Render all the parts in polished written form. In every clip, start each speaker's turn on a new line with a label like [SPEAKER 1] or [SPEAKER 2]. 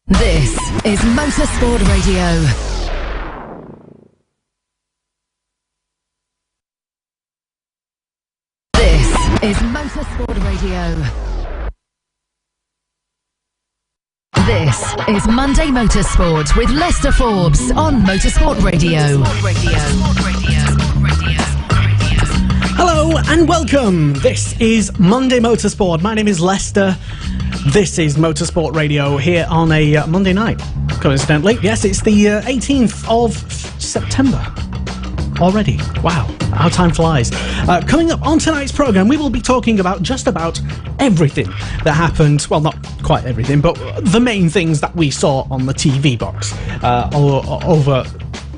[SPEAKER 1] This is Motorsport Radio. This is Motorsport Radio. This is Monday Motorsport with Lester Forbes on Motorsport Radio.
[SPEAKER 2] Hello and welcome. This is Monday Motorsport. My name is Lester. This is Motorsport Radio here on a Monday night. Coincidentally, yes, it's the 18th of September. Already. Wow, how time flies. Coming up on tonight's programme, we will be talking about just about everything that happened. Well, not quite everything, but the main things that we saw on the TV box over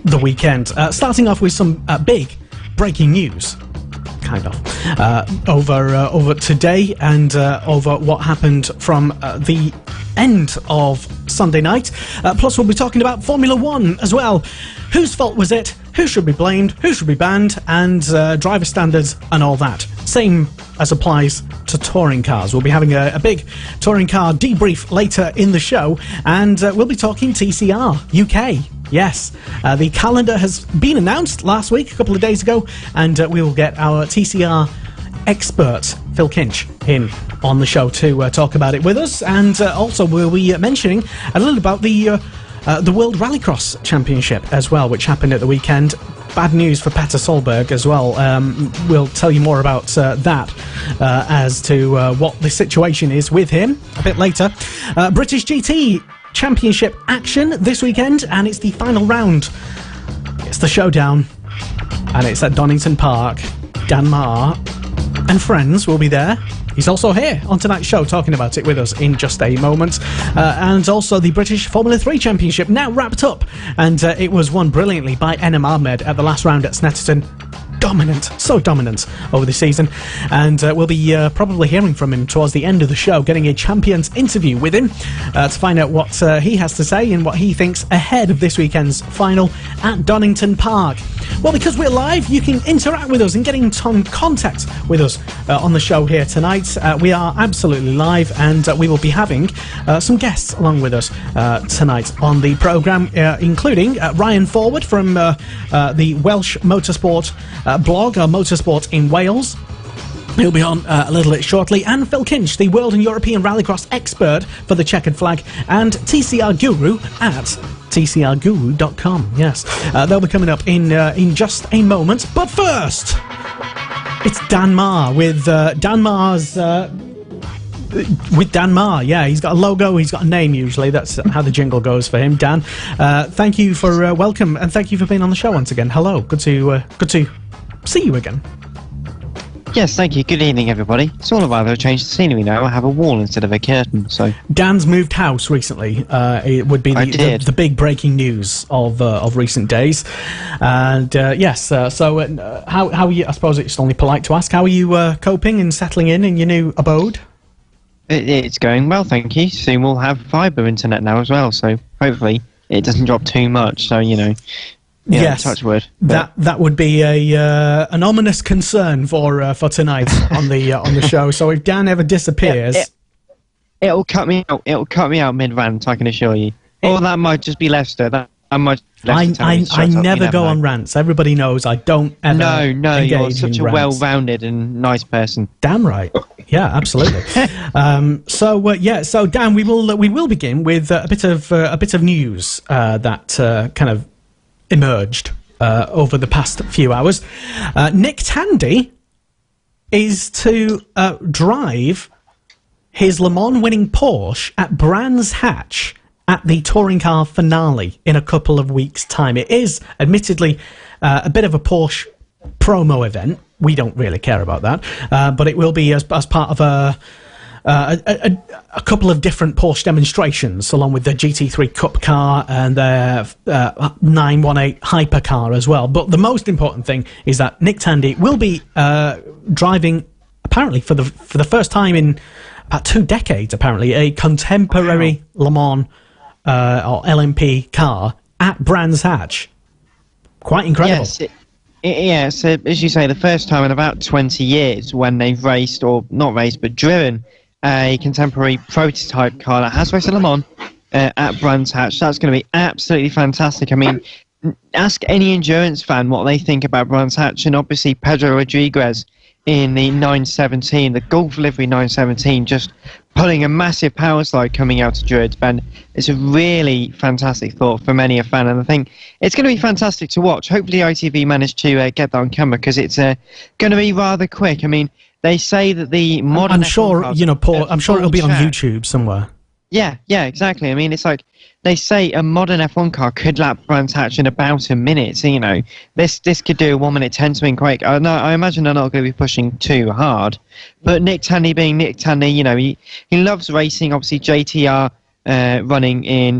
[SPEAKER 2] the weekend. Starting off with some big breaking news. Kind of over today and over what happened from the end of Sunday night. Plus we'll be talking about Formula 1 as well. Whose fault was it? Who should be blamed? Who should be banned? And driver standards and all that. Same as applies to touring cars. We'll be having a big touring car debrief later in the show, and we'll be talking TCR UK. Yes, the calendar has been announced last week, a couple of days ago, and we will get our TCR expert, Phil Kinch, in on the show to talk about it with us. And also we'll be mentioning a little about the World Rallycross Championship as well, which happened at the weekend. Bad news for Petter Solberg as well. We'll tell you more about that as to what the situation is with him a bit later. British GT Championship action this weekend, and it's the final round. It's the showdown, and it's at Donington Park. Dan Marr and friends will be there. He's also here on tonight's show talking about it with us in just a moment. And also the British Formula 3 Championship now wrapped up, and it was won brilliantly by Enem Ahmed at the last round at Snetterton. Dominant, so dominant over the season, and we'll be probably hearing from him towards the end of the show, getting a champions interview with him to find out what he has to say and what he thinks ahead of this weekend's final at Donington Park. Well, because we're live, you can interact with us and get in contact with us on the show here tonight. We are absolutely live, and we will be having some guests along with us tonight on the programme, including Ryan Forward from the Welsh Motorsport blog, Motorsport in Wales. He'll be on a little bit shortly. And Phil Kinch, the World and European Rallycross expert for the Checkered Flag and TCR Guru at tcrguru.com. Yes, they'll be coming up in just a moment. But first, it's Dan Marr with Dan Marr's... with Dan Marr, yeah, he's got a logo, he's got a name usually. That's how the jingle goes for him. Dan, thank you for welcome, and thank you for being on the show once again. Hello, good to see you again.
[SPEAKER 3] Yes, thank you. Good evening, everybody. It's all about a change of scenery now. I have a wall instead of a curtain. So Dan's
[SPEAKER 2] moved house recently. It would be the big breaking news of recent days. And yes, so how are you? I suppose it's only polite to ask. How are you coping and settling in your new abode?
[SPEAKER 3] It's going well, thank you. Soon we'll have fibre internet now as well, so hopefully it doesn't drop too much. So yes, touch wood.
[SPEAKER 2] That would be an ominous concern for tonight on the show. So if Dan ever disappears,
[SPEAKER 3] it'll cut me out. It'll cut me out mid rant. I can assure you. Or that might just be Lester.
[SPEAKER 2] I never go on rants. Everybody knows I don't ever.
[SPEAKER 3] No, you're such a well-rounded and nice person.
[SPEAKER 2] Damn right. Yeah, absolutely. So Dan, we will begin with a bit of news that kind of emerged over the past few hours. Nick Tandy is to drive his Le Mans winning Porsche at Brands Hatch at the touring car finale in a couple of weeks' time. It is admittedly a bit of a Porsche promo event. We don't really care about that, but it will be as part of a couple of different Porsche demonstrations, along with the GT3 Cup car and their 918 hypercar as well. But the most important thing is that Nick Tandy will be driving, apparently for the first time in about 2 decades, apparently, a contemporary Le Mans or LMP car at Brands Hatch. Quite incredible.
[SPEAKER 3] Yes, so as you say, the first time in about 20 years when they've raced, or not raced, but driven a contemporary prototype car that has raced at Le Mans at Brands Hatch. That's going to be absolutely fantastic. I mean, ask any endurance fan what they think about Brands Hatch, and obviously Pedro Rodriguez in the 917, the Gulf Livery 917, just pulling a massive power slide coming out of Druids Bend. It's a really fantastic thought for many a fan, and I think it's going to be fantastic to watch. Hopefully ITV managed to get that on camera, because it's going to be rather quick. I mean, they say that the modern...
[SPEAKER 2] I'm sure, Paul, I'm sure it'll be on YouTube somewhere.
[SPEAKER 3] Yeah, exactly. I mean, it's like they say a modern F1 car could lap Brands Hatch in about a minute. So, this could do a 1 minute 10 swing quick. I imagine they're not going to be pushing too hard. But Nick Tandy being Nick Tandy, he loves racing. Obviously, JTR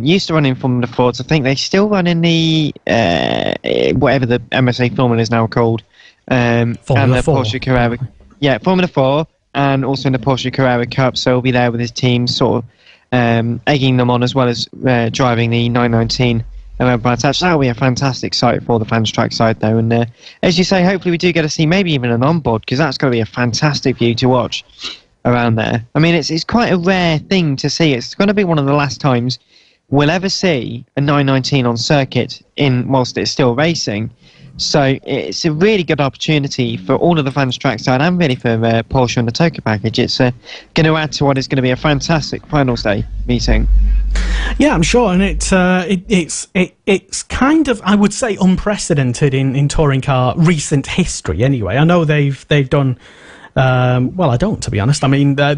[SPEAKER 3] used to run in Formula Fords. I think they still run in the whatever the MSA Formula is now called, and the
[SPEAKER 2] 4.
[SPEAKER 3] Porsche Carrera. Yeah, Formula 4, and also in the Porsche Carrera Cup. So he'll be there with his team, sort of egging them on, as well as driving the 919 around Brands Hatch. That'll be a fantastic sight for the fans track side, though. And as you say, hopefully we do get to see maybe even an onboard, because that's going to be a fantastic view to watch around there. I mean, it's quite a rare thing to see. It's going to be one of the last times we'll ever see a 919 on circuit whilst it's still racing. So it's a really good opportunity for all of the fans trackside, and really for Porsche and the Toka package. It's going to add to what is going to be a fantastic finals day meeting.
[SPEAKER 2] Yeah, I'm sure, and it's kind of, I would say, unprecedented in touring car recent history. Anyway, I know they've done well. I don't, to be honest. I mean, I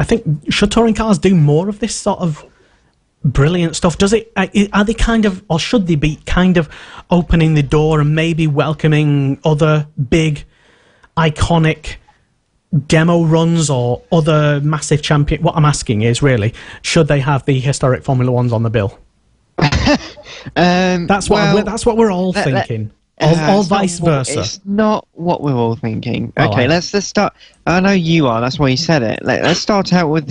[SPEAKER 2] think, should touring cars do more of this sort of brilliant stuff? Are they kind of, or should they be kind of opening the door and maybe welcoming other big, iconic demo runs or other massive champion? What I'm asking is, really, should they have the historic Formula Ones on the bill? That's what we're all thinking. Or vice versa.
[SPEAKER 3] It's not what we're all thinking. Okay, let's start. I know you are. That's why you said it. Let's start out with.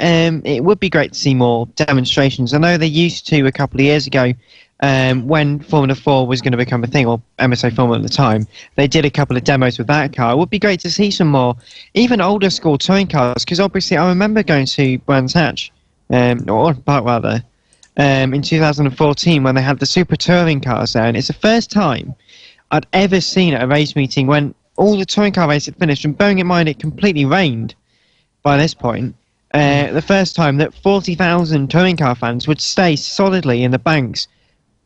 [SPEAKER 3] It would be great to see more demonstrations. I know they used to a couple of years ago, when Formula 4 was going to become a thing, or MSA Formula at the time. They did a couple of demos with that car. It would be great to see some more, even older school touring cars, because obviously I remember going to Brands Hatch, or Park rather, in 2014 when they had the Super Touring cars there, and it's the first time I'd ever seen at a race meeting when all the touring car races had finished, and bearing in mind it completely rained by this point. The first time that 40,000 touring car fans would stay solidly in the banks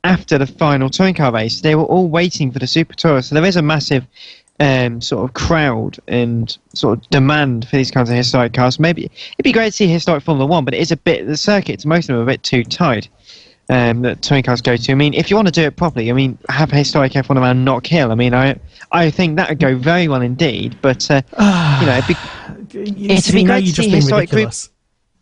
[SPEAKER 3] after the final touring car race. They were all waiting for the Super Tourer, so there is a massive sort of crowd and sort of demand for these kinds of historic cars. Maybe it'd be great to see historic Formula 1, but it is the circuits, most of them are a bit too tight that touring cars go to. I mean, if you want to do it properly, I mean, have historic F1 around Knock Hill. I mean, I think that would go very well indeed, but it'd be great to see historic groups.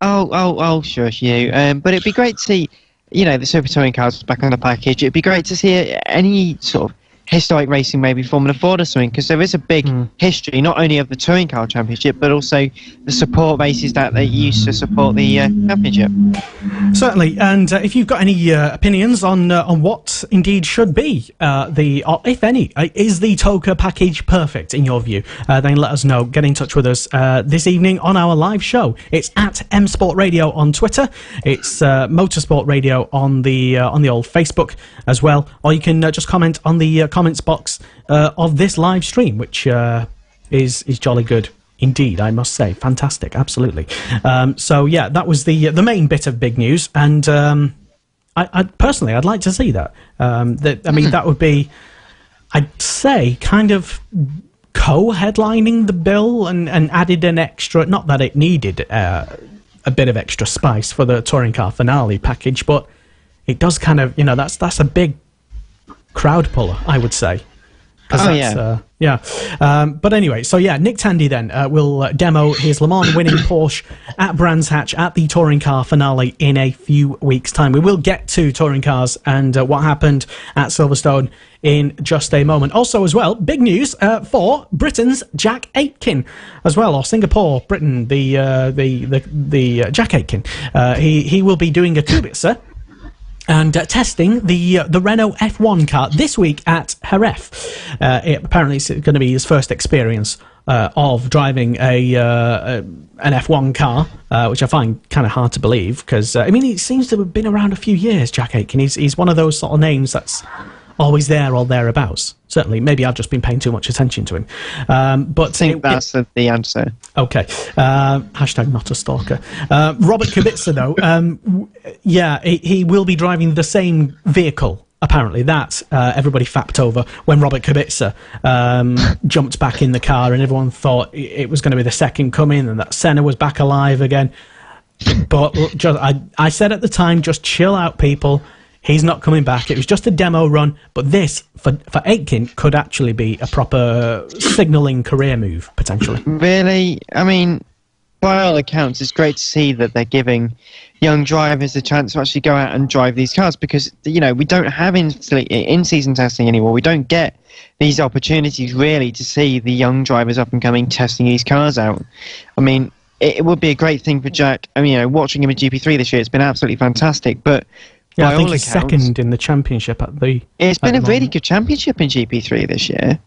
[SPEAKER 3] Oh, shush you. But it'd be great to see, the Super Touring cars back on the package. It'd be great to see any sort of historic racing, maybe Formula 4 or something, because there is a big history, not only of the Touring Car Championship, but also the support races that they used to support the championship.
[SPEAKER 2] Certainly, and if you've got any opinions on what indeed should be or if any, is the Toka package perfect in your view, then let us know. Get in touch with us this evening on our live show. It's at M Sport Radio on Twitter. It's Motorsport Radio on the old Facebook as well, or you can just comment on the comments box of this live stream, which is jolly good indeed, I must say. Fantastic, absolutely. So yeah, that was the main bit of big news, and I personally, I'd like to see that. That would be, I'd say, kind of co-headlining the bill and added an extra, not that it needed a bit of extra spice for the touring car finale package, but it does kind of, that's a big crowd puller, I would say. But anyway, so yeah, Nick Tandy then will demo his Le Mans winning Porsche at Brands Hatch at the touring car finale in a few weeks' time. We will get to touring cars and what happened at Silverstone in just a moment. Also, as well, big news for Britain's Jack Aitken as well, or Singapore, Britain, the Jack Aitken. He will be doing a Kubica and testing the Renault F1 car this week at Jerez. Apparently it's going to be his first experience of driving an F1 car, which I find kind of hard to believe because he seems to have been around a few years. Jack Aitken, he's one of those sort of names that's always there or thereabouts. Certainly, maybe I've just been paying too much attention to him. But
[SPEAKER 3] I think that's the answer.
[SPEAKER 2] Okay. Hashtag not a stalker. Robert Kubica, though, he will be driving the same vehicle. Apparently, that everybody fapped over when Robert Kubica jumped back in the car, and everyone thought it was going to be the second coming, and that Senna was back alive again. But I said at the time, just chill out, people. He's not coming back. It was just a demo run, but this, for Aitken, could actually be a proper signalling career move, potentially. Really?
[SPEAKER 3] By all accounts, it's great to see that they're giving young drivers a chance to actually go out and drive these cars because, we don't have in-season testing anymore. We don't get these opportunities, really, to see the young drivers up and coming testing these cars out. It would be a great thing for Jack. Watching him in GP3 this year, it's been absolutely fantastic, but...
[SPEAKER 2] Yeah, I think he's second in the championship at the...
[SPEAKER 3] It's been a really good championship in GP3 this year.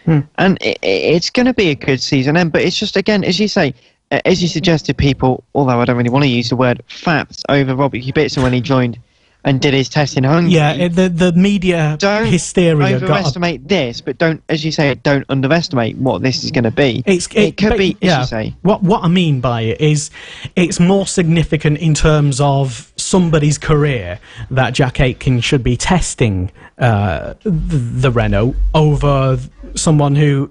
[SPEAKER 3] And it's going to be a good season end, but it's just, again, as you say, as you suggested, people, although I don't really want to use the word, fapped over Robert Kubica when he joined and did his test in Hungary.
[SPEAKER 2] Yeah, the media hysteria.
[SPEAKER 3] Don't overestimate this, but don't, as you say, don't underestimate what this is going to be. It could be, as you say.
[SPEAKER 2] What I mean by it is, it's more significant in terms of somebody's career that Jack Aitken should be testing the Renault over someone who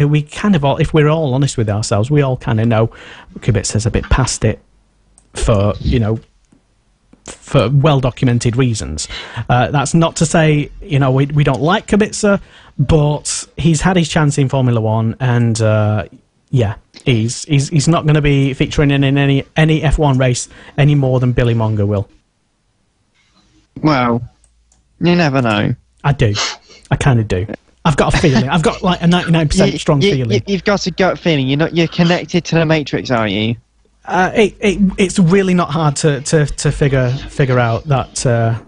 [SPEAKER 2] we kind of all, if we're all honest with ourselves, we all kind of know Kubica's a bit past it for well-documented reasons. That's not to say, we don't like Kubica, but he's had his chance in Formula One, and he's not going to be featuring in any F1 race any more than Billy Monger will.
[SPEAKER 3] Well, you never know.
[SPEAKER 2] I do. I kind of do. I've got a feeling. I've got like a 99% strong feeling.
[SPEAKER 3] You've got a gut feeling. You're connected to the Matrix, aren't you?
[SPEAKER 2] It's really not hard to figure out that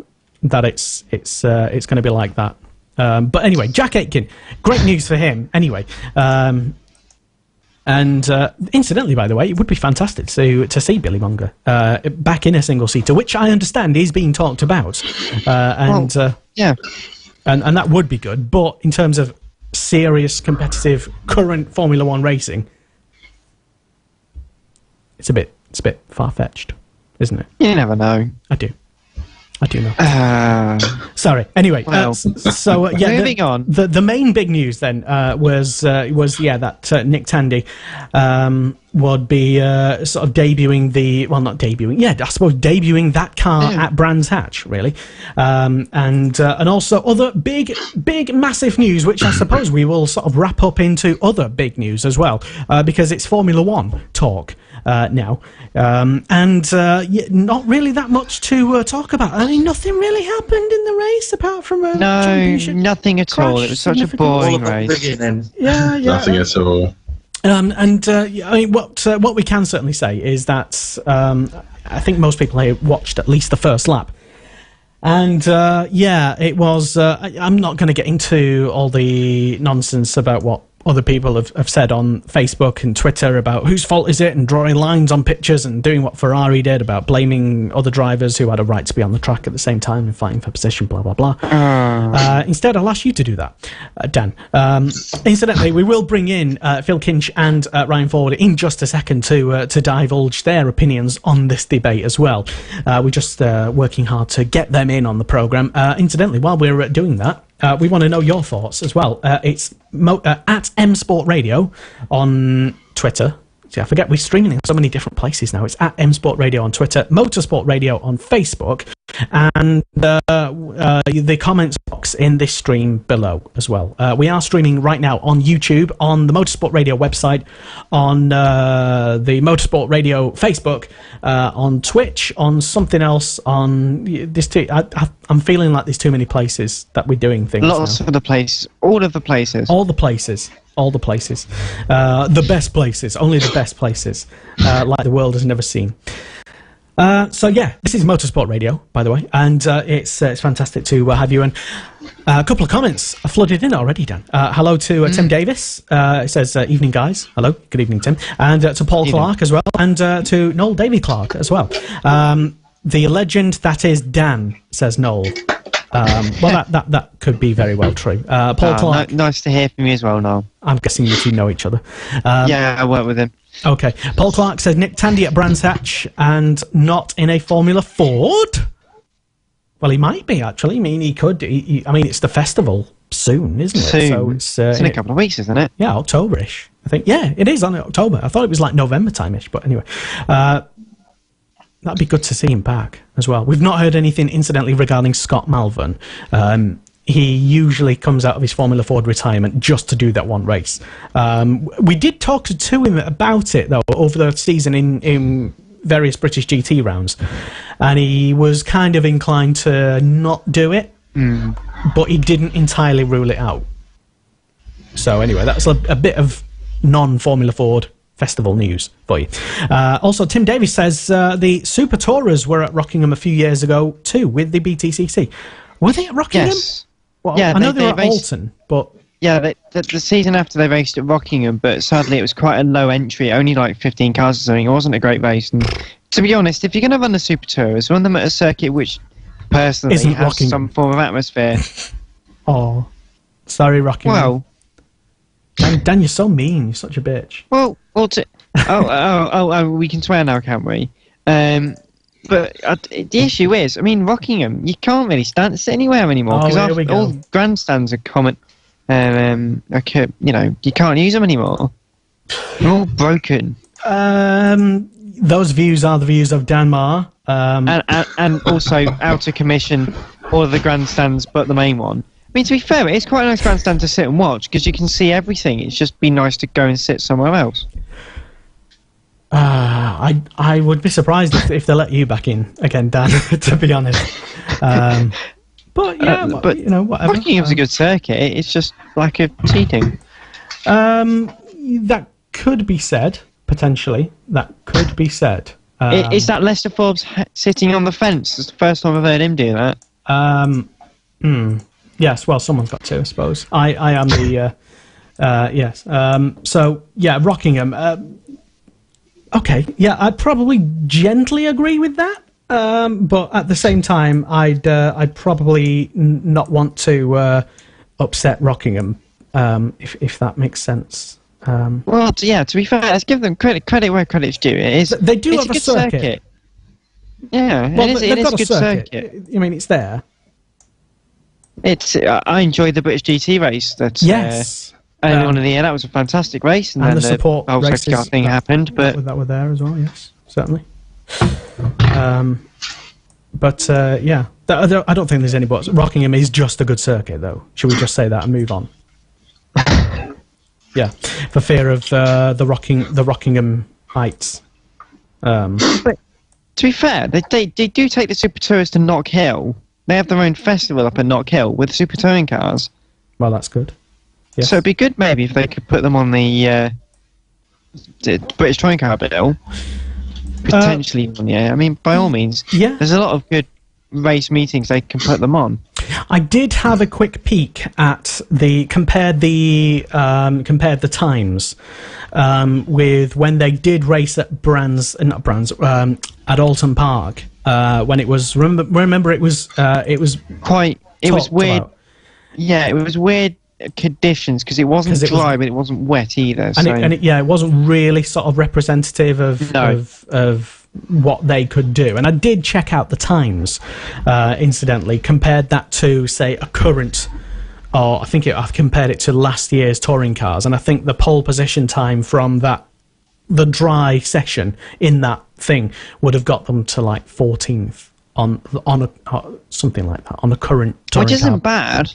[SPEAKER 2] it's going to be like that. But anyway, Jack Aitken, great news for him. Anyway, and incidentally, by the way, it would be fantastic to see Billy Monger back in a single seater, which I understand is being talked about. And that would be good. But in terms of serious competitive current Formula One racing, it's a bit far-fetched, isn't it?
[SPEAKER 3] You never know.
[SPEAKER 2] I do know. Sorry. Anyway,
[SPEAKER 3] moving on.
[SPEAKER 2] The main big news then was that Nick Tandy would be sort of debuting debuting that car at Brands Hatch, really, and also other big massive news, which I suppose we will sort of wrap up into other big news as well, because it's Formula One talk now, and not really that much to talk about. Nothing really happened in the race apart from a championship
[SPEAKER 3] nothing at all. It was such a boring race.
[SPEAKER 4] Nothing at all.
[SPEAKER 2] What we can certainly say is that I think most people here watched at least the first lap. And it was. I'm not going to get into all the nonsense about what other people have said on Facebook and Twitter about whose fault is it, and drawing lines on pictures and doing what Ferrari did about blaming other drivers who had a right to be on the track at the same time and fighting for position, blah, blah, blah. Instead, I'll ask you to do that, Dan. Incidentally, we will bring in Phil Kinch and Ryan Ford in just a second to divulge their opinions on this debate as well. We're just working hard to get them in on the programme. Incidentally, while we're doing that, we want to know your thoughts as well. It's at M Sport Radio on Twitter. See, I forget we're streaming in so many different places now. It's at M Sport Radio on Twitter, Motorsport Radio on Facebook, and the comments box in this stream below as well. We are streaming right now on YouTube, on the Motorsport Radio website, on the Motorsport Radio Facebook, on Twitch, on something else, on this too. I'm feeling like there's too many places that we're doing things.
[SPEAKER 3] Lots of the places, all of the places.
[SPEAKER 2] All the places. All the places. The best places. Only the best places. Like the world has never seen. So yeah, this is Motorsport Radio, by the way, and it's fantastic to have you. And a couple of comments are flooded in already, Dan. Hello to Tim Davis. It says, evening, guys. Hello, good evening, Tim. And to Paul Clark as well, and to Noel Davy Clark as well. The legend that is Dan, says Noel. Well, that could be very well true. Paul Clark.
[SPEAKER 3] Nice to hear from you as well, Noel.
[SPEAKER 2] I'm guessing you two know each other.
[SPEAKER 3] Yeah, I work with him.
[SPEAKER 2] Okay. Paul Clark says Nick Tandy at Brands Hatch and not in a Formula Ford. Well, he might be, actually. I mean, he could. I mean, it's the festival soon, isn't it?
[SPEAKER 3] Soon.
[SPEAKER 2] So
[SPEAKER 3] it's in a couple of weeks, isn't it?
[SPEAKER 2] Yeah, October-ish, I think. Yeah, it is on October. I thought it was like November time-ish, but anyway. That'd be good to see him back as well. We've not heard anything, incidentally, regarding Scott Malvern. He usually comes out of his Formula Ford retirement just to do that one race. We did talk to him about it, though, over the season in various British GT rounds. And he was kind of inclined to not do it, but he didn't entirely rule it out. So anyway, that's a bit of non-Formula Ford festival news for you. Also, Tim Davies says the Super Tourers were at Rockingham a few years ago, too, with the BTCC. Were they at Rockingham?
[SPEAKER 3] Yes.
[SPEAKER 2] Well, yeah, I know they were at Alton, but...
[SPEAKER 3] Yeah, the season after they raced at Rockingham, but sadly it was quite a low entry, only like 15 cars or something. It wasn't a great race. And to be honest, if you're going to run the Super Tourers, run them at a circuit which personally has Rockingham. Some form of atmosphere.
[SPEAKER 2] Oh, sorry, Rockingham.
[SPEAKER 3] Well...
[SPEAKER 2] Dan, you're so mean. You're such a bitch.
[SPEAKER 3] Well, we can swear now, can't we? But the issue is, I mean, Rockingham, you can't really sit anywhere anymore because all grandstands are common. You can't use them anymore. They're all broken.
[SPEAKER 2] Those views are the views of Dan Marr.
[SPEAKER 3] And also out of commission all of the grandstands but the main one. I mean, to be fair, it's quite a nice grandstand to sit and watch because you can see everything. It's just be nice to go and sit somewhere else.
[SPEAKER 2] I would be surprised if they let you back in again, Dan, to be honest. But yeah, whatever.
[SPEAKER 3] Rockingham's a good circuit. It's just lack of seating.
[SPEAKER 2] That could be said, potentially. That could be said.
[SPEAKER 3] Is that Lester Forbes sitting on the fence? It's the first time I've heard him do that.
[SPEAKER 2] Yes, well, someone's got to, I suppose. I am the... yes. So, yeah, Rockingham... okay, yeah, I'd probably gently agree with that, but at the same time, I'd probably not want to upset Rockingham, if that makes sense.
[SPEAKER 3] Well, yeah, to be fair, let's give them credit where credit's due.
[SPEAKER 2] They do have a circuit.
[SPEAKER 3] Yeah,
[SPEAKER 2] well,
[SPEAKER 3] it is a good circuit.
[SPEAKER 2] I mean, it's there.
[SPEAKER 3] I enjoyed the British GT race.
[SPEAKER 2] Yes.
[SPEAKER 3] Early on in the year, that was a fantastic race, and then the support whole safety car thing happened. But
[SPEAKER 2] that were there as well, yes, certainly. But yeah, I don't think there's any buts. Rockingham is just a good circuit, though. Should we just say that and move on? Yeah, for fear of the Rockingham Heights.
[SPEAKER 3] But to be fair, they do take the Super Tourers to Knock Hill. They have their own festival up at Knock Hill with Super Touring cars.
[SPEAKER 2] Well, that's good. Yes.
[SPEAKER 3] So it'd be good maybe if they could put them on the British Touring Car bill. Potentially, yeah. I mean, by all means,
[SPEAKER 2] yeah.
[SPEAKER 3] There's a lot of good race meetings they can put them on.
[SPEAKER 2] I did have a quick peek at compared the times with when they did race at at Alton Park when it was remember it was
[SPEAKER 3] weird. Yeah, it was weird conditions because it wasn't dry, but it wasn't wet either.
[SPEAKER 2] And it wasn't really sort of representative of what they could do. And I did check out the times, incidentally, compared that to, say, a current, or I compared it to last year's touring cars, and I think the pole position time from the dry session in that thing would have got them to like 14th on something like that on the current touring car.
[SPEAKER 3] Which isn't bad.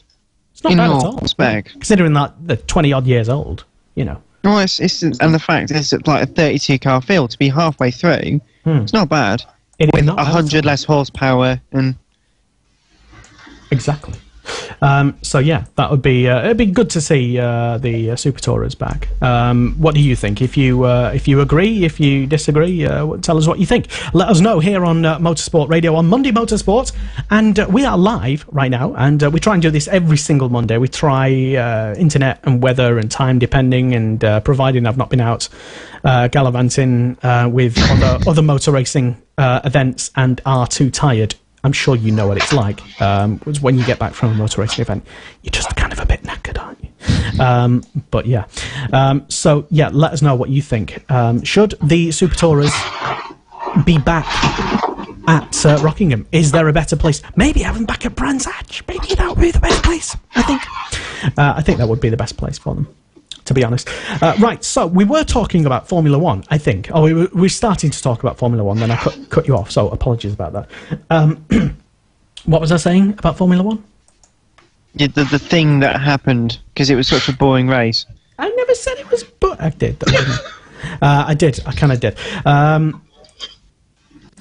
[SPEAKER 2] It's not bad at all,
[SPEAKER 3] respect.
[SPEAKER 2] Considering that they're 20-odd years old, you know.
[SPEAKER 3] Well, and the fact is, it's like a 32-car field to be halfway through. It's not bad. With 100 less horsepower and...
[SPEAKER 2] Exactly. So yeah, that would be it'd be good to see the Super Tourers back. What do you think? If you agree, if you disagree, tell us what you think. Let us know here on Motorsport Radio on Monday Motorsport, and we are live right now. And we try and do this every single Monday. We try internet and weather and time depending, and providing I've not been out gallivanting with other motor racing events and are too tired. I'm sure you know what it's like. When you get back from a motor racing event, you're just kind of a bit knackered, aren't you? But yeah. So yeah, let us know what you think. Should the Super Tourers be back at Rockingham? Is there a better place? Maybe have them back at Brands Hatch. Maybe that would be the best place. I think that would be the best place for them, to be honest. Right, so we were talking about Formula 1, I think. Oh, we were starting to talk about Formula 1, then I cut you off, so apologies about that. What was I saying about Formula 1?
[SPEAKER 3] Yeah, the thing that happened, because it was such a boring race.
[SPEAKER 2] I never said it was, but I did. I did. I kind of did.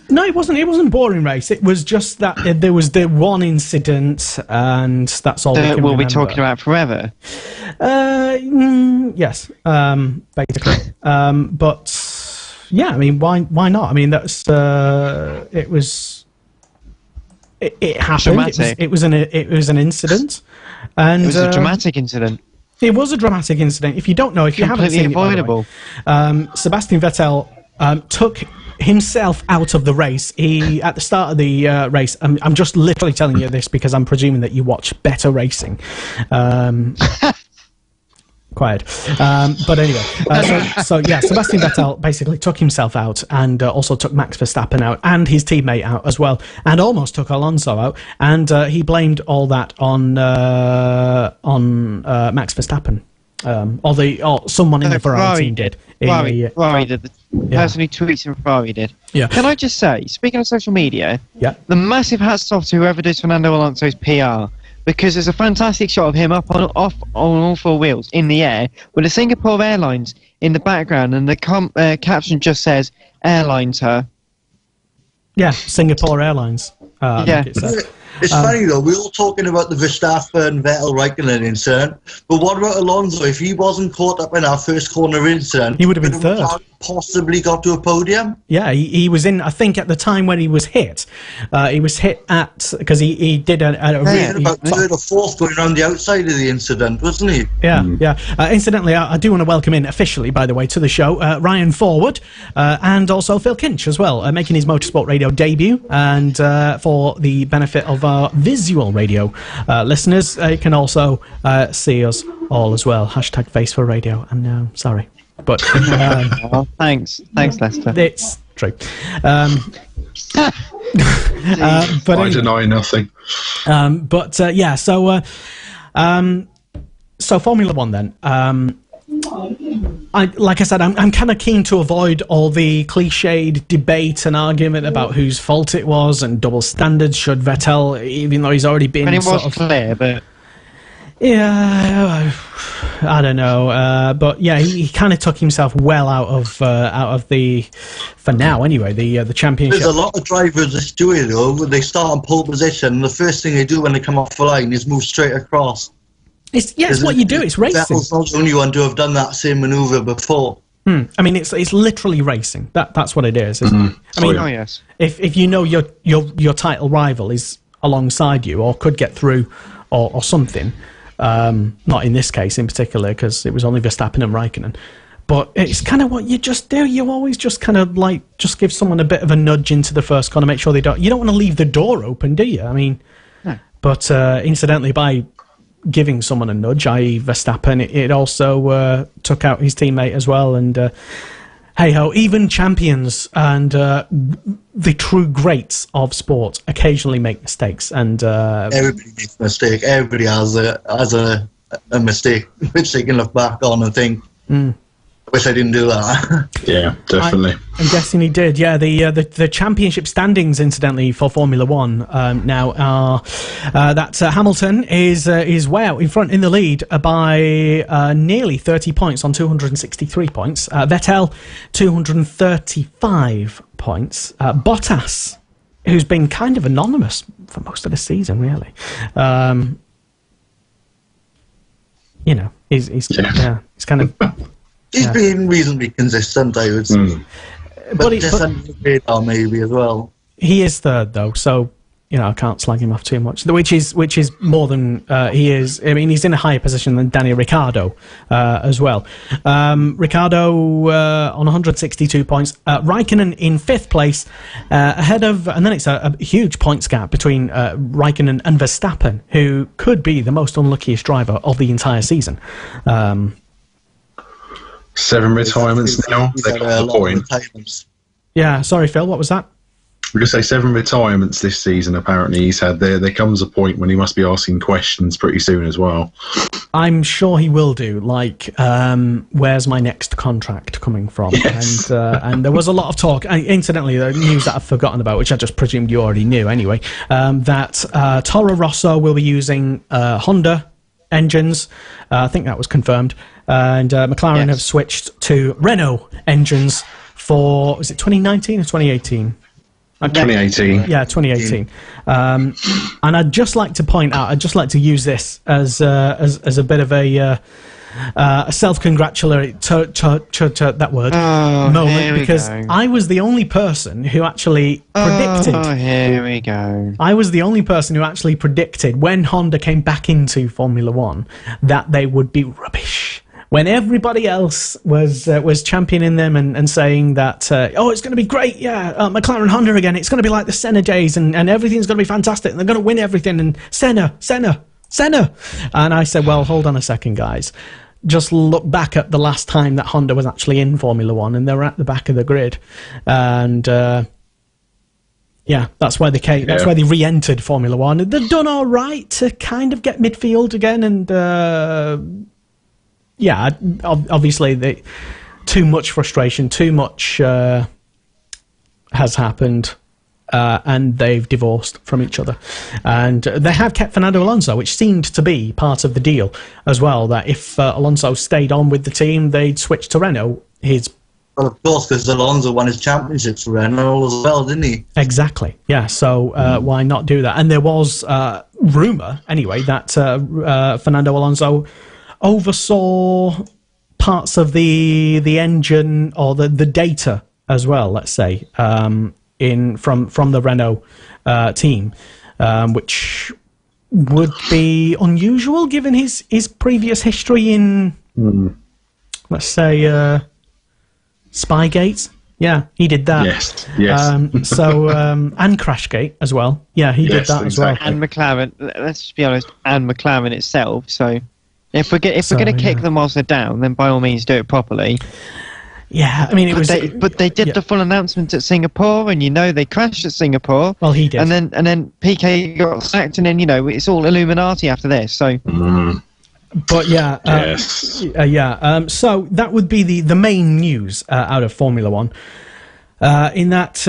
[SPEAKER 2] No, it wasn't. It wasn't a boring race. It was just that there was the one incident, and that's all.
[SPEAKER 3] We'll be talking about forever.
[SPEAKER 2] Yes, basically. But yeah, I mean, why not? I mean, that's it was. It happened. It was an incident, and
[SPEAKER 3] it was a dramatic incident.
[SPEAKER 2] It was a dramatic incident. If you don't know, if you haven't seen
[SPEAKER 3] avoidable.
[SPEAKER 2] It, Sebastian Vettel took himself out of the race. He at the start of the race. I'm just literally telling you this because I'm presuming that you watch better racing. Quiet. But anyway, so yeah, Sebastian Vettel basically took himself out and also took Max Verstappen out and his teammate out as well, and almost took Alonso out. And he blamed all that on Max Verstappen. Or someone in the Ferrari team did.
[SPEAKER 3] Ferrari did. The person who tweets in Ferrari did. Yeah. Can I just say, speaking of social media, the massive hats off to whoever does Fernando Alonso's PR, because there's a fantastic shot of him up on all four wheels in the air with the Singapore Airlines in the background, and the caption just says "Airlines her." Yeah,
[SPEAKER 2] Singapore Airlines.
[SPEAKER 5] It's funny though, we're all talking about the Verstappen, Vettel, Raikkonen incident, but what about Alonso? If he wasn't caught up in our first corner incident,
[SPEAKER 2] he would have been third.
[SPEAKER 5] Possibly got to a podium.
[SPEAKER 2] Yeah, he was in. I think at the time when he was hit at because he did
[SPEAKER 5] about third or fourth going around the outside of the incident, wasn't he?
[SPEAKER 2] Yeah. Incidentally, I do want to welcome in officially, by the way, to the show Ryan Forward and also Phil Kinch as well, making his Motorsport Radio debut, and for the benefit of our visual radio listeners, you can also see us all as well. # Face for Radio. And no, sorry. But
[SPEAKER 3] thanks, Lester.
[SPEAKER 2] It's true.
[SPEAKER 4] But I deny nothing.
[SPEAKER 2] So Formula 1 then. Like I said, I'm kind of keen to avoid all the cliched debate and argument about whose fault it was and double standards. Should Vettel, even though he's already been,
[SPEAKER 3] and it was clear, but.
[SPEAKER 2] Yeah, I don't know, but yeah, he kind of took himself well out of the, for now anyway, the championship.
[SPEAKER 5] There's a lot of drivers that do it though. When they start on pole position, the first thing they do when they come off the line is move straight across.
[SPEAKER 2] It's what you do. It's racing.
[SPEAKER 5] Vettel's not the only one to have done that same manoeuvre before.
[SPEAKER 2] I mean, it's literally racing. That's what it is. Isn't it? I mean,
[SPEAKER 3] yes.
[SPEAKER 2] If you know your title rival is alongside you or could get through or something. Not in this case in particular, because it was only Verstappen and Raikkonen. But it's kind of what you just do. You always just kind of just give someone a bit of a nudge into the first corner, make sure you don't want to leave the door open, do you? I mean, no. But incidentally, by giving someone a nudge, i.e. Verstappen, it also took out his teammate as well. And hey-ho, even champions and the true greats of sport occasionally make mistakes. And
[SPEAKER 5] everybody makes a mistake. Everybody has a mistake, which they can look back on and think, I wish I didn't do that.
[SPEAKER 4] Yeah, definitely.
[SPEAKER 2] I'm guessing he did. Yeah, the championship standings, incidentally, for Formula 1 now are that Hamilton is way out in front in the lead by nearly 30 points on 263 points. Vettel, 235 points. Bottas, who's been kind of anonymous for most of the season, really. he's kind of.
[SPEAKER 5] He's been reasonably consistent, I would say. But just under the radar, maybe as well.
[SPEAKER 2] He is third though, so I can't slag him off too much. Which is more than he is. I mean, he's in a higher position than Daniel Ricciardo as well. Ricciardo on 162 points. Raikkonen in 5th place, ahead of, and then it's a huge points gap between Raikkonen and Verstappen, who could be the most unluckiest driver of the entire season.
[SPEAKER 4] 7 retirements now. They got the point.
[SPEAKER 2] Yeah, sorry, Phil. What was that?
[SPEAKER 4] We're going to say 7 retirements this season, apparently he's had. There comes a point when he must be asking questions pretty soon as well.
[SPEAKER 2] I'm sure he will do, like, where's my next contract coming from? Yes. And there was a lot of talk, incidentally, the news that I've forgotten about, which I just presumed you already knew anyway, that Toro Rosso will be using Honda engines. I think that was confirmed. And McLaren have switched to Renault engines for, was it 2019 or 2018?
[SPEAKER 4] 2018.
[SPEAKER 2] Yeah, 2018. And I'd just like to point out, I'd just like to use this as a bit of a self-congratulatory that word moment, because I was the only person who actually predicted.
[SPEAKER 3] Oh, here we go.
[SPEAKER 2] I was the only person who actually predicted when Honda came back into Formula One that they would be rubbish. When everybody else was championing them and saying that, it's going to be great, McLaren Honda again, it's going to be like the Senna days, and everything's going to be fantastic, and they're going to win everything, and Senna. And I said, well, hold on a second, guys. Just look back at the last time that Honda was actually in Formula One, and they were at the back of the grid. And, that's why they came. That's why they re-entered Formula One. They've done all right to kind of get midfield again, and... obviously, too much frustration, too much has happened, and they've divorced from each other. And they have kept Fernando Alonso, which seemed to be part of the deal as well, that if Alonso stayed on with the team, they'd switch to Renault.
[SPEAKER 5] Well, of course, because Alonso won his championships for Renault as well, didn't he?
[SPEAKER 2] Exactly, yeah, so why not do that? And there was rumour, anyway, that Fernando Alonso oversaw parts of the engine or the data as well, let's say, from the Renault team, which would be unusual given his previous history in, let's say, Spygate. Yeah, he did that.
[SPEAKER 4] Yes.
[SPEAKER 2] And Crashgate as well. Yeah, he did that as well.
[SPEAKER 3] And McLaren, let's just be honest, and McLaren itself, so... If we're going to kick them whilst they're down, then by all means do it properly.
[SPEAKER 2] Yeah, I mean,
[SPEAKER 3] But they did the full announcement at Singapore, and they crashed at Singapore.
[SPEAKER 2] Well, he did,
[SPEAKER 3] and then Piquet got sacked, and then it's all Illuminati after this. So,
[SPEAKER 2] but so that would be the main news out of Formula One. In that,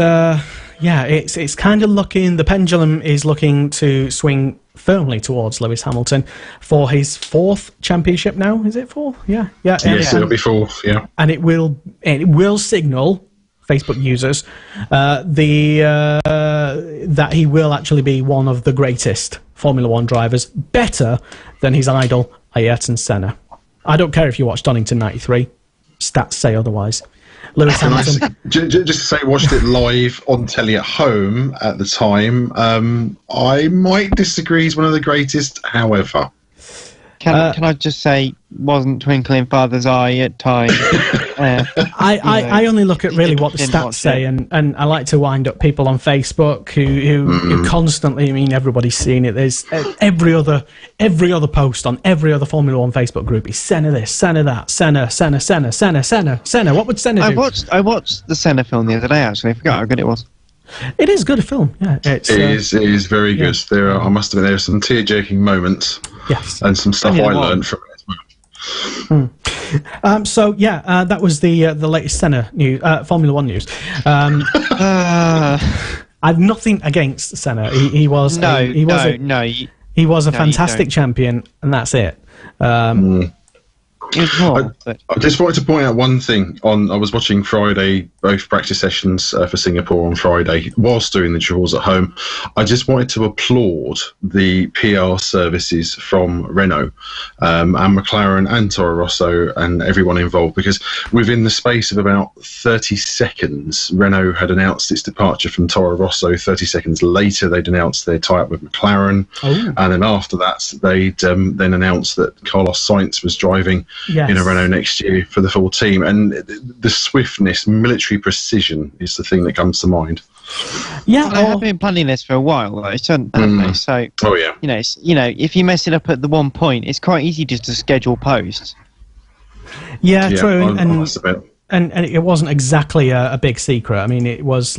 [SPEAKER 2] it's kind of looking. The pendulum is looking to swing firmly towards Lewis Hamilton for his 4th championship now. Is it 4th? Yeah.
[SPEAKER 4] Yes, it'll be 4th, yeah.
[SPEAKER 2] And it will signal Facebook users that he will actually be one of the greatest Formula One drivers, better than his idol, Ayrton Senna. I don't care if you watch Donington 93. Stats say otherwise. Lewis Hamilton.
[SPEAKER 4] Just to say, watched it live on telly at home at the time. I might disagree. He's one of the greatest. However,
[SPEAKER 3] can I just say, wasn't twinkling father's eye at times?
[SPEAKER 2] I only look at really what the stats say, and I like to wind up people on Facebook who constantly. I mean, everybody's seeing it. There's every other post on every other Formula One Facebook group is Senna this, Senna that, Senna. What would Senna do?
[SPEAKER 3] I watched the Senna film the other day. Actually, I forgot how good it was.
[SPEAKER 2] It is good film. Yeah, it
[SPEAKER 4] is very good. I must admit, there are some tear-jerking moments.
[SPEAKER 2] Yes,
[SPEAKER 4] and some stuff I learned from it as well.
[SPEAKER 2] That was the latest Senna news, Formula One news. I've nothing against Senna. He was a fantastic champion, and that's it.
[SPEAKER 3] It was more.
[SPEAKER 4] I just wanted to point out one thing. I was watching Friday, both practice sessions for Singapore on Friday, whilst doing the chores at home. I just wanted to applaud the PR services from Renault and McLaren and Toro Rosso and everyone involved, because within the space of about 30 seconds, Renault had announced its departure from Toro Rosso. 30 seconds later, they'd announced their tie-up with McLaren. Oh. And then after that, they'd then announced that Carlos Sainz was driving in a Renault next year for the full team. And the swiftness, military precision is the thing that comes to mind.
[SPEAKER 3] Yeah, well, they have been planning this for a while, though, haven't they? So, if you mess it up at the one point, it's quite easy just to schedule posts.
[SPEAKER 2] Yeah, true. And it wasn't exactly a big secret. I mean, it was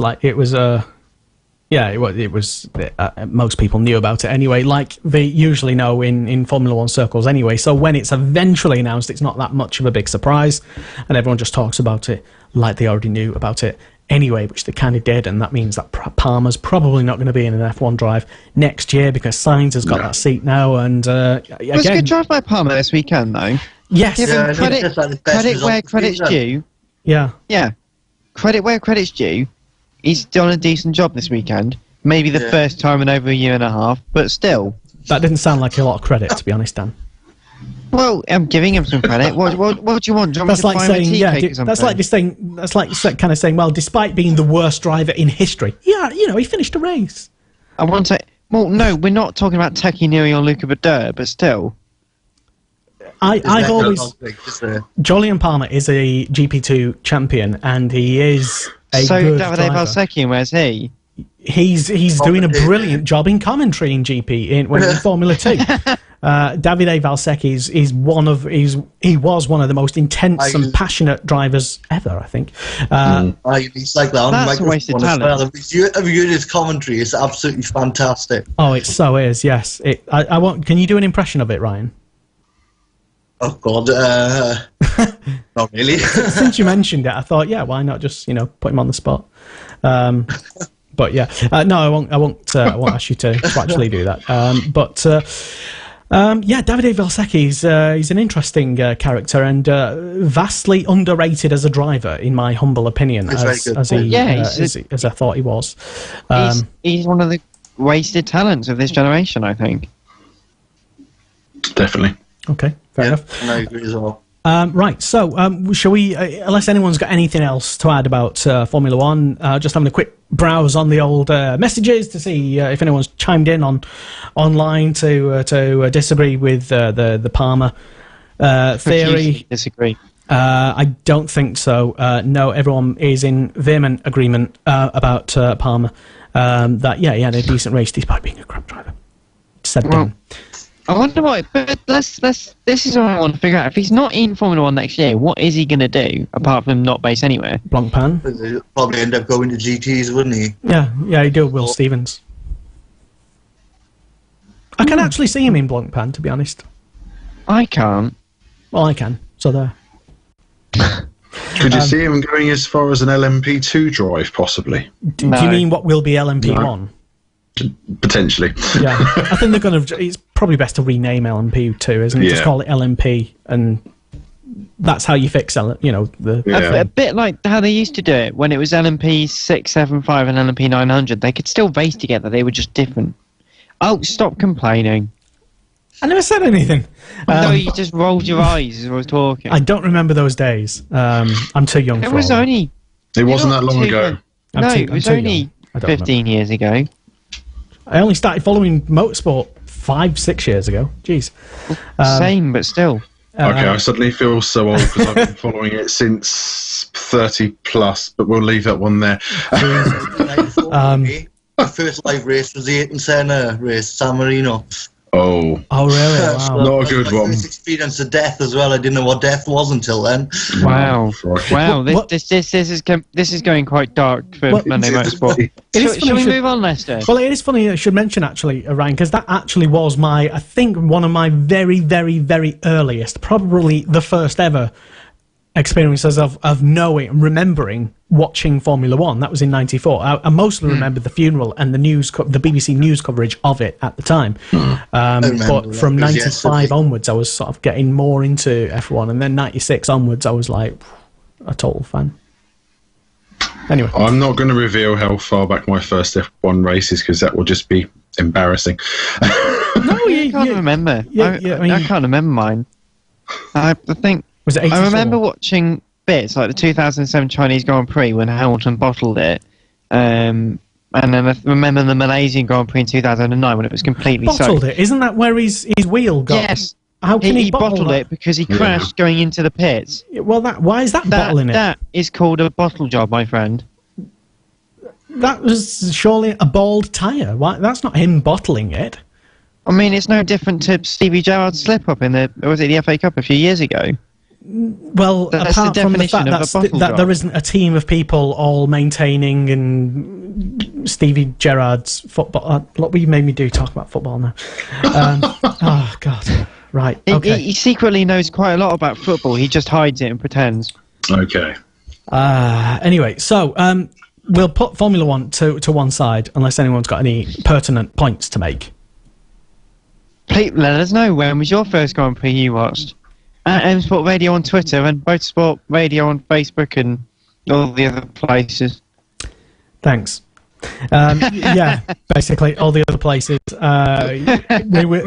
[SPEAKER 2] most people knew about it anyway, like they usually know in Formula One circles anyway. So when it's eventually announced, it's not that much of a big surprise, and everyone just talks about it like they already knew about it anyway, which they kind of did. And that means that Palmer's probably not going to be in an F1 drive next year because Sainz has got that seat now. And
[SPEAKER 3] it was a good drive by Palmer this weekend, though.
[SPEAKER 2] Yes,
[SPEAKER 3] credit where credit's due.
[SPEAKER 2] Yeah,
[SPEAKER 3] credit where credit's due. He's done a decent job this weekend. Maybe the first time in over a year and a half, but still.
[SPEAKER 2] That didn't sound like a lot of credit, to be honest, Dan.
[SPEAKER 3] Well, I'm giving him some credit. What do you want? Do you want
[SPEAKER 2] that's like saying, that's like kind of saying, well, despite being the worst driver in history, he finished a race.
[SPEAKER 3] I want to. Well, no, we're not talking about Taki Neri or Luca Badur, but still.
[SPEAKER 2] I've always. Jolyon Palmer is a GP2 champion, and he is. So
[SPEAKER 3] Davide Valsecchi, where's he?
[SPEAKER 2] He's doing a brilliant job in commentary in GP in Formula 2. Davide Valsecchi he was one of the most intense and passionate drivers ever, I think.
[SPEAKER 5] He's like that.
[SPEAKER 3] That's a waste of talent.
[SPEAKER 5] Well. If you heard his commentary, it's absolutely fantastic.
[SPEAKER 2] Oh, it so is. Yes. Can you do an impression of it, Ryan?
[SPEAKER 5] Oh God, not really.
[SPEAKER 2] Since you mentioned it, I thought, why not just put him on the spot? But no, I won't ask you to actually do that. Davide Valsecchi he's an interesting character and vastly underrated as a driver, in my humble opinion, as I thought he was.
[SPEAKER 3] He's one of the wasted talents of this generation, I think.
[SPEAKER 4] Definitely.
[SPEAKER 2] Okay, fair enough.
[SPEAKER 5] I agree as well.
[SPEAKER 2] Right, so shall we, unless anyone's got anything else to add about Formula One, just having a quick browse on the old messages to see if anyone's chimed in online to disagree with the Palmer theory.
[SPEAKER 3] Disagree.
[SPEAKER 2] I don't think so. No, everyone is in vehement agreement about Palmer. That he had a decent race despite being a crap driver.
[SPEAKER 3] I wonder why, but this is what I want to figure out. If he's not in Formula 1 next year, what is he going to do, apart from not base anywhere?
[SPEAKER 2] Blancpain.
[SPEAKER 5] He'll probably end up going to GTs, wouldn't he?
[SPEAKER 2] Yeah, he'd do Will Stevens. I can actually see him in Blancpain, to be honest.
[SPEAKER 3] I can't.
[SPEAKER 2] Well, I can, so there.
[SPEAKER 4] Could you see him going as far as an LMP2 drive, possibly?
[SPEAKER 2] Do you mean what will be LMP1?
[SPEAKER 4] No. Potentially.
[SPEAKER 2] Yeah, I think they're going to. It's probably best to rename LMP2, isn't it? Yeah. Just call it LMP, and that's how you fix a
[SPEAKER 3] bit like how they used to do it when it was LMP 675 and LMP 900. They could still race together. They were just different. Oh, stop complaining.
[SPEAKER 2] I never said anything.
[SPEAKER 3] No, you just rolled your eyes as I was talking.
[SPEAKER 2] I don't remember those days. I'm too young.
[SPEAKER 3] It was only.
[SPEAKER 4] It wasn't that long ago.
[SPEAKER 3] It was only 15 years ago.
[SPEAKER 2] I only started following motorsport 5-6 years ago. Jeez.
[SPEAKER 3] Same, but still.
[SPEAKER 4] Okay, I suddenly feel so old because I've been following it since 30 plus, but we'll leave that one there.
[SPEAKER 5] My first live race was the Ayrton Senna race, San Marino.
[SPEAKER 2] Oh, really? Wow.
[SPEAKER 4] Not a good one.
[SPEAKER 5] First experience of death as well. I didn't know what death was until then.
[SPEAKER 3] Wow. Wow. This is going quite dark for Monday Motorsport. Shall we move on, Lester?
[SPEAKER 2] Well, it is funny I should mention, actually, Ryan, because that actually was I think, one of my very, very, very earliest, probably the first ever experiences of knowing, remembering watching Formula One. That was in '94. I mostly remember the funeral and the BBC news coverage of it at the time. But from '95 onwards, I was sort of getting more into F1, and then '96 onwards, I was like a total fan. Anyway,
[SPEAKER 4] I'm not going to reveal how far back my first F1 race is because that will just be embarrassing.
[SPEAKER 3] No, I can't remember. I can't remember mine. I think.
[SPEAKER 2] Was it 84?
[SPEAKER 3] I remember watching bits like the 2007 Chinese Grand Prix when Hamilton bottled it, and then I remember the Malaysian Grand Prix in 2009 when it was completely
[SPEAKER 2] bottled
[SPEAKER 3] soaked.
[SPEAKER 2] it. Isn't that where his wheel got?
[SPEAKER 3] Yes.
[SPEAKER 2] How can he
[SPEAKER 3] bottled it? Because he crashed going into the pits.
[SPEAKER 2] Well, why is that bottling it?
[SPEAKER 3] That is called a bottle job, my friend.
[SPEAKER 2] That was surely a bald tyre. Why? That's not him bottling it.
[SPEAKER 3] I mean, it's no different to Stevie Gerrard's slip-up in the FA Cup a few years ago.
[SPEAKER 2] Well,
[SPEAKER 3] That's
[SPEAKER 2] apart
[SPEAKER 3] the
[SPEAKER 2] from the
[SPEAKER 3] definition
[SPEAKER 2] fact
[SPEAKER 3] of a bottle
[SPEAKER 2] that
[SPEAKER 3] job.
[SPEAKER 2] there isn't a team of people all maintaining and Stevie Gerrard's football. Look, what you made me do, talk about football now. Oh, God. Right, okay.
[SPEAKER 3] He secretly knows quite a lot about football. He just hides it and pretends.
[SPEAKER 4] Okay.
[SPEAKER 2] Anyway, so we'll put Formula One to one side unless anyone's got any pertinent points to make.
[SPEAKER 3] Please let us know, when was your first Grand Prix you watched? At M Sport Radio on Twitter and Motorsport Radio on Facebook and all the other places.
[SPEAKER 2] Thanks. Yeah, basically all the other places.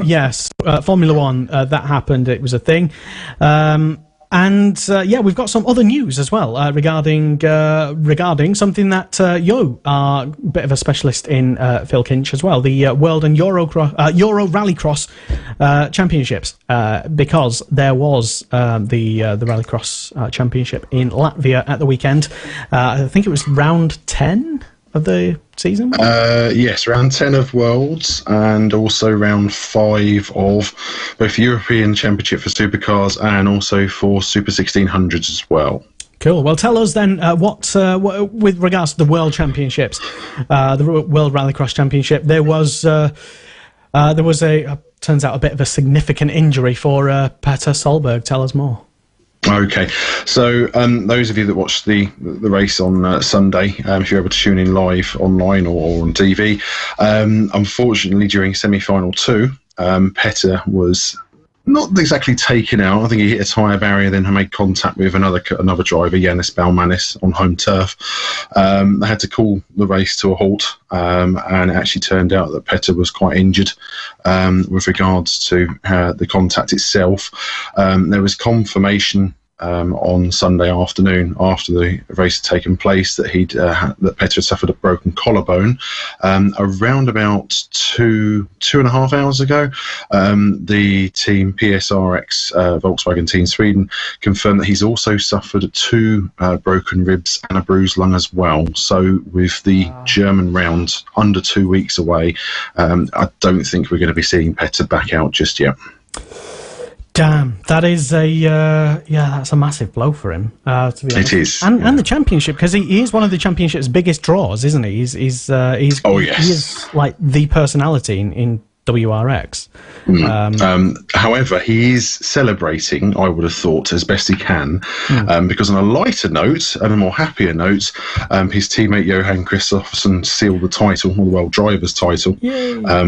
[SPEAKER 2] Yes, Formula One, that happened. It was a thing. And we've got some other news as well regarding something that you are a bit of a specialist in, Phil Kinch, as well. The World and Euro Rallycross Championships, because there was the Rallycross Championship in Latvia at the weekend. I think it was round 10 of the season?
[SPEAKER 4] Yes, round 10 of Worlds and also round 5 of both European Championship for Supercars and also for Super 1600s as well.
[SPEAKER 2] Cool. Well, tell us then what with regards to the World Championships, the World Rallycross Championship, there was turns out a bit of a significant injury for Petter Solberg. Tell us more.
[SPEAKER 4] Okay, so those of you that watched the race on Sunday, if you're able to tune in live online or on TV, unfortunately during semi-final 2, Petter was not exactly taken out. I think he hit a tyre barrier, then made contact with another driver, Yannis Balmanis, on home turf. They had to call the race to a halt, and it actually turned out that Petter was quite injured with regards to the contact itself. There was confirmation on Sunday afternoon, after the race had taken place, that that Petter had suffered a broken collarbone. Around about 2.5 hours ago, the team PSRX, Volkswagen Team Sweden, confirmed that he's also suffered 2 broken ribs and a bruised lung as well. So with the German round under 2 weeks away, I don't think we're going to be seeing Petter back out just yet.
[SPEAKER 2] Damn, that is that's a massive blow for him. To be honest.
[SPEAKER 4] It is,
[SPEAKER 2] and the championship, because he is one of the championship's biggest draws, isn't he? He's
[SPEAKER 4] oh yes,
[SPEAKER 2] he is like the personality in WRX.
[SPEAKER 4] However, he is celebrating, I would have thought, as best he can, because on a lighter note and a more happier note, his teammate Johan Kristoffersson sealed the title, or the World Drivers' title,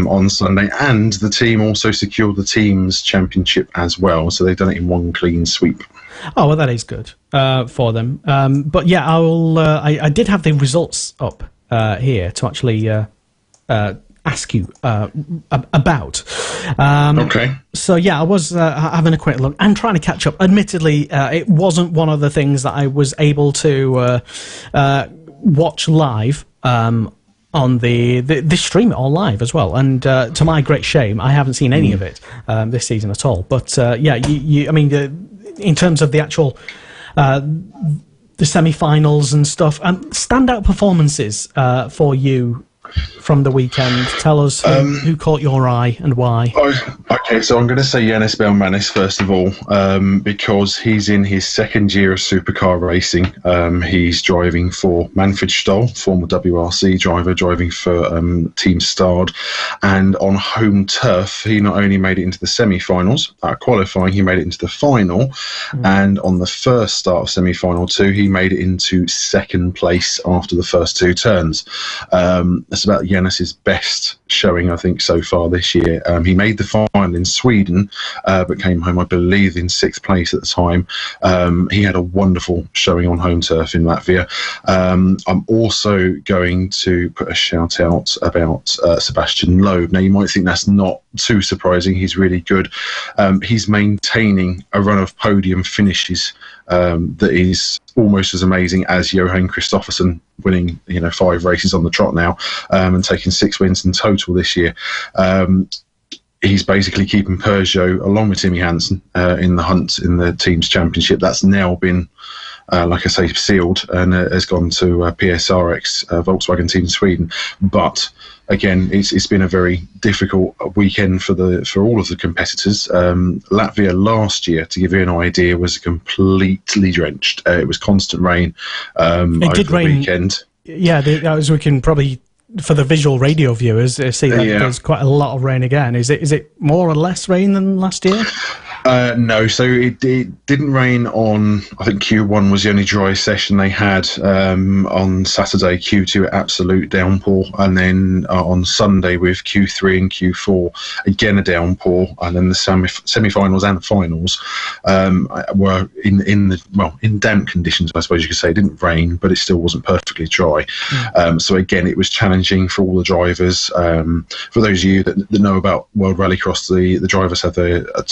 [SPEAKER 4] on Sunday, and the team also secured the team's championship as well. So they've done it in one clean sweep.
[SPEAKER 2] Oh, well, that is good for them. But yeah, I did have the results up here to actually ask you about.
[SPEAKER 4] Okay.
[SPEAKER 2] So yeah, I was having a quick look and trying to catch up. Admittedly, it wasn't one of the things that I was able to watch live on the stream it all live as well. And to my great shame, I haven't seen any of it this season at all. But yeah, I mean, in terms of the actual the semi-finals and stuff, standout performances for you from the weekend? Tell us who caught your eye and why.
[SPEAKER 4] Okay, so I'm going to say Yannis Belmanis first of all, because he's in his second year of supercar racing. He's driving for Manfred Stoll, former WRC driver, driving for Team Stard, and on home turf, he not only made it into the semi-finals, qualifying, he made it into the final, and on the first start of semi-final 2, he made it into second place after the first 2 turns. That's about Yannis's best showing, I think, so far this year. He made the final in Sweden, but came home, I believe, in 6th place at the time. He had a wonderful showing on home turf in Latvia. I'm also going to put a shout out about Sebastian Loeb. Now, you might think that's not too surprising. He's really good. He's maintaining a run of podium finishes that is almost as amazing as Johan Kristoffersen, winning 5 races on the trot now, and taking 6 wins in total this year. He's basically keeping Peugeot along with Timmy Hansen in the hunt in the team's championship. That's now been like I say, sealed and has gone to PSRX, Volkswagen team in Sweden. But again, it's been a very difficult weekend for all of the competitors. Latvia last year, to give you an idea, was completely drenched. It was constant rain over the weekend. Yeah,
[SPEAKER 2] as we can probably, for the visual radio viewers, see that there's quite a lot of rain again. Is it more or less rain than last year?
[SPEAKER 4] No, so it didn't rain on, I think Q1 was the only dry session they had. On Saturday, Q2 absolute downpour, and then on Sunday with Q3 and Q4 again a downpour, and then the semi-finals and finals were in damp conditions, I suppose you could say. It didn't rain, but it still wasn't perfectly dry. So again, it was challenging for all the drivers. For those of you that know about World Rallycross, the drivers have a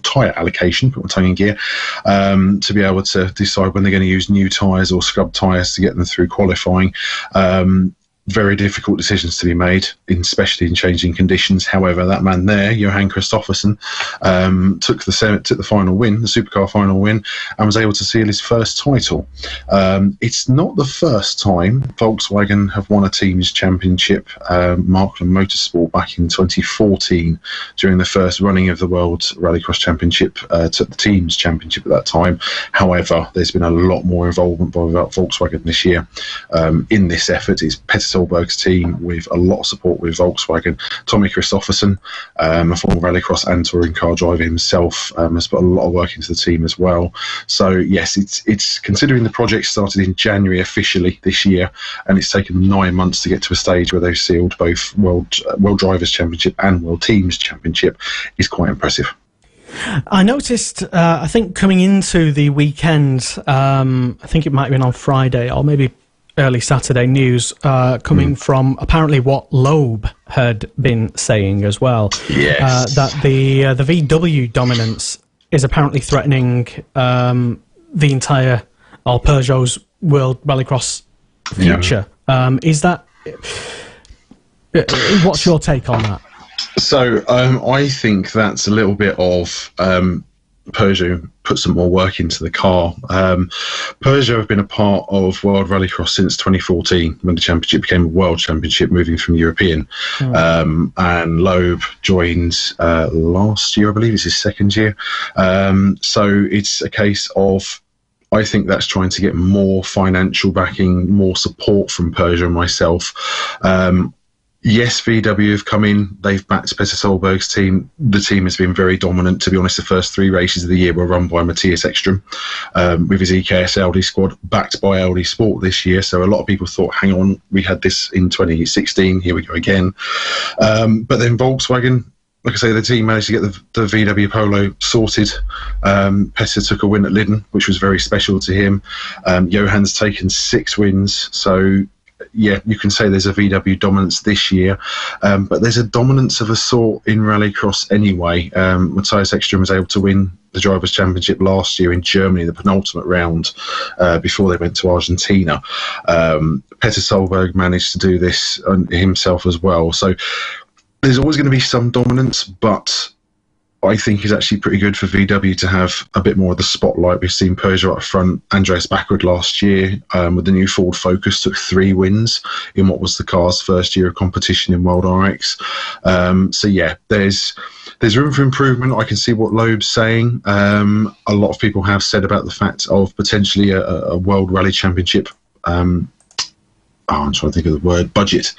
[SPEAKER 4] tyre allocation, put my tongue in gear, to be able to decide when they're going to use new tyres or scrub tyres to get them through qualifying. Very difficult decisions to be made, especially in changing conditions. However, that man there, Johan Kristoffersen, took the final win, the supercar final win, and was able to seal his first title. It's not the first time Volkswagen have won a team's championship. Markland Motorsport back in 2014, during the first running of the World Rallycross Championship, took the team's championship at that time. However, there's been a lot more involvement by Volkswagen this year in this effort. It's Petter Solberg's team with a lot of support with Volkswagen. Tommy Kristoffersen, a former rallycross and touring car driver himself, has put a lot of work into the team as well. So yes, it's considering the project started in January officially this year, and it's taken 9 months to get to a stage where they've sealed both World Drivers' Championship and World Teams Championship, is quite impressive.
[SPEAKER 2] I noticed, I think coming into the weekend, I think it might have been on Friday or maybe early Saturday news, coming from apparently what Loeb had been saying as well.
[SPEAKER 4] Yes.
[SPEAKER 2] That the VW dominance is apparently threatening the entire Peugeot's World Rallycross future. Is that... what's your take on that?
[SPEAKER 4] So I think that's a little bit of Peugeot put some more work into the car. Peugeot have been a part of World Rallycross since 2014, when the championship became a World Championship, moving from European. And Loeb joined last year, I believe it's his second year. So it's a case of, I think that's trying to get more financial backing, more support from Peugeot and myself. Yes, VW have come in. They've backed Petter Solberg's team. The team has been very dominant. To be honest, the first 3 races of the year were run by Matthias Ekström with his EKS Audi squad, backed by Audi Sport this year. So a lot of people thought, hang on, we had this in 2016. Here we go again. But then Volkswagen, like I say, the team managed to get the VW Polo sorted. Petter took a win at Lydden, which was very special to him. Johan's taken 6 wins. So yeah, you can say there's a VW dominance this year, but there's a dominance of a sort in Rallycross anyway. Matthias Ekström was able to win the Drivers' Championship last year in Germany, the penultimate round, before they went to Argentina. Petter Solberg managed to do this himself as well. So there's always going to be some dominance, but I think is actually pretty good for VW to have a bit more of the spotlight. We've seen Peugeot up front. Andreas Backward last year with the new Ford Focus took 3 wins in what was the car's first year of competition in World RX. So yeah, there's room for improvement. I can see what Loeb's saying. A lot of people have said about the fact of potentially a World Rally Championship I'm trying to think of the word, budget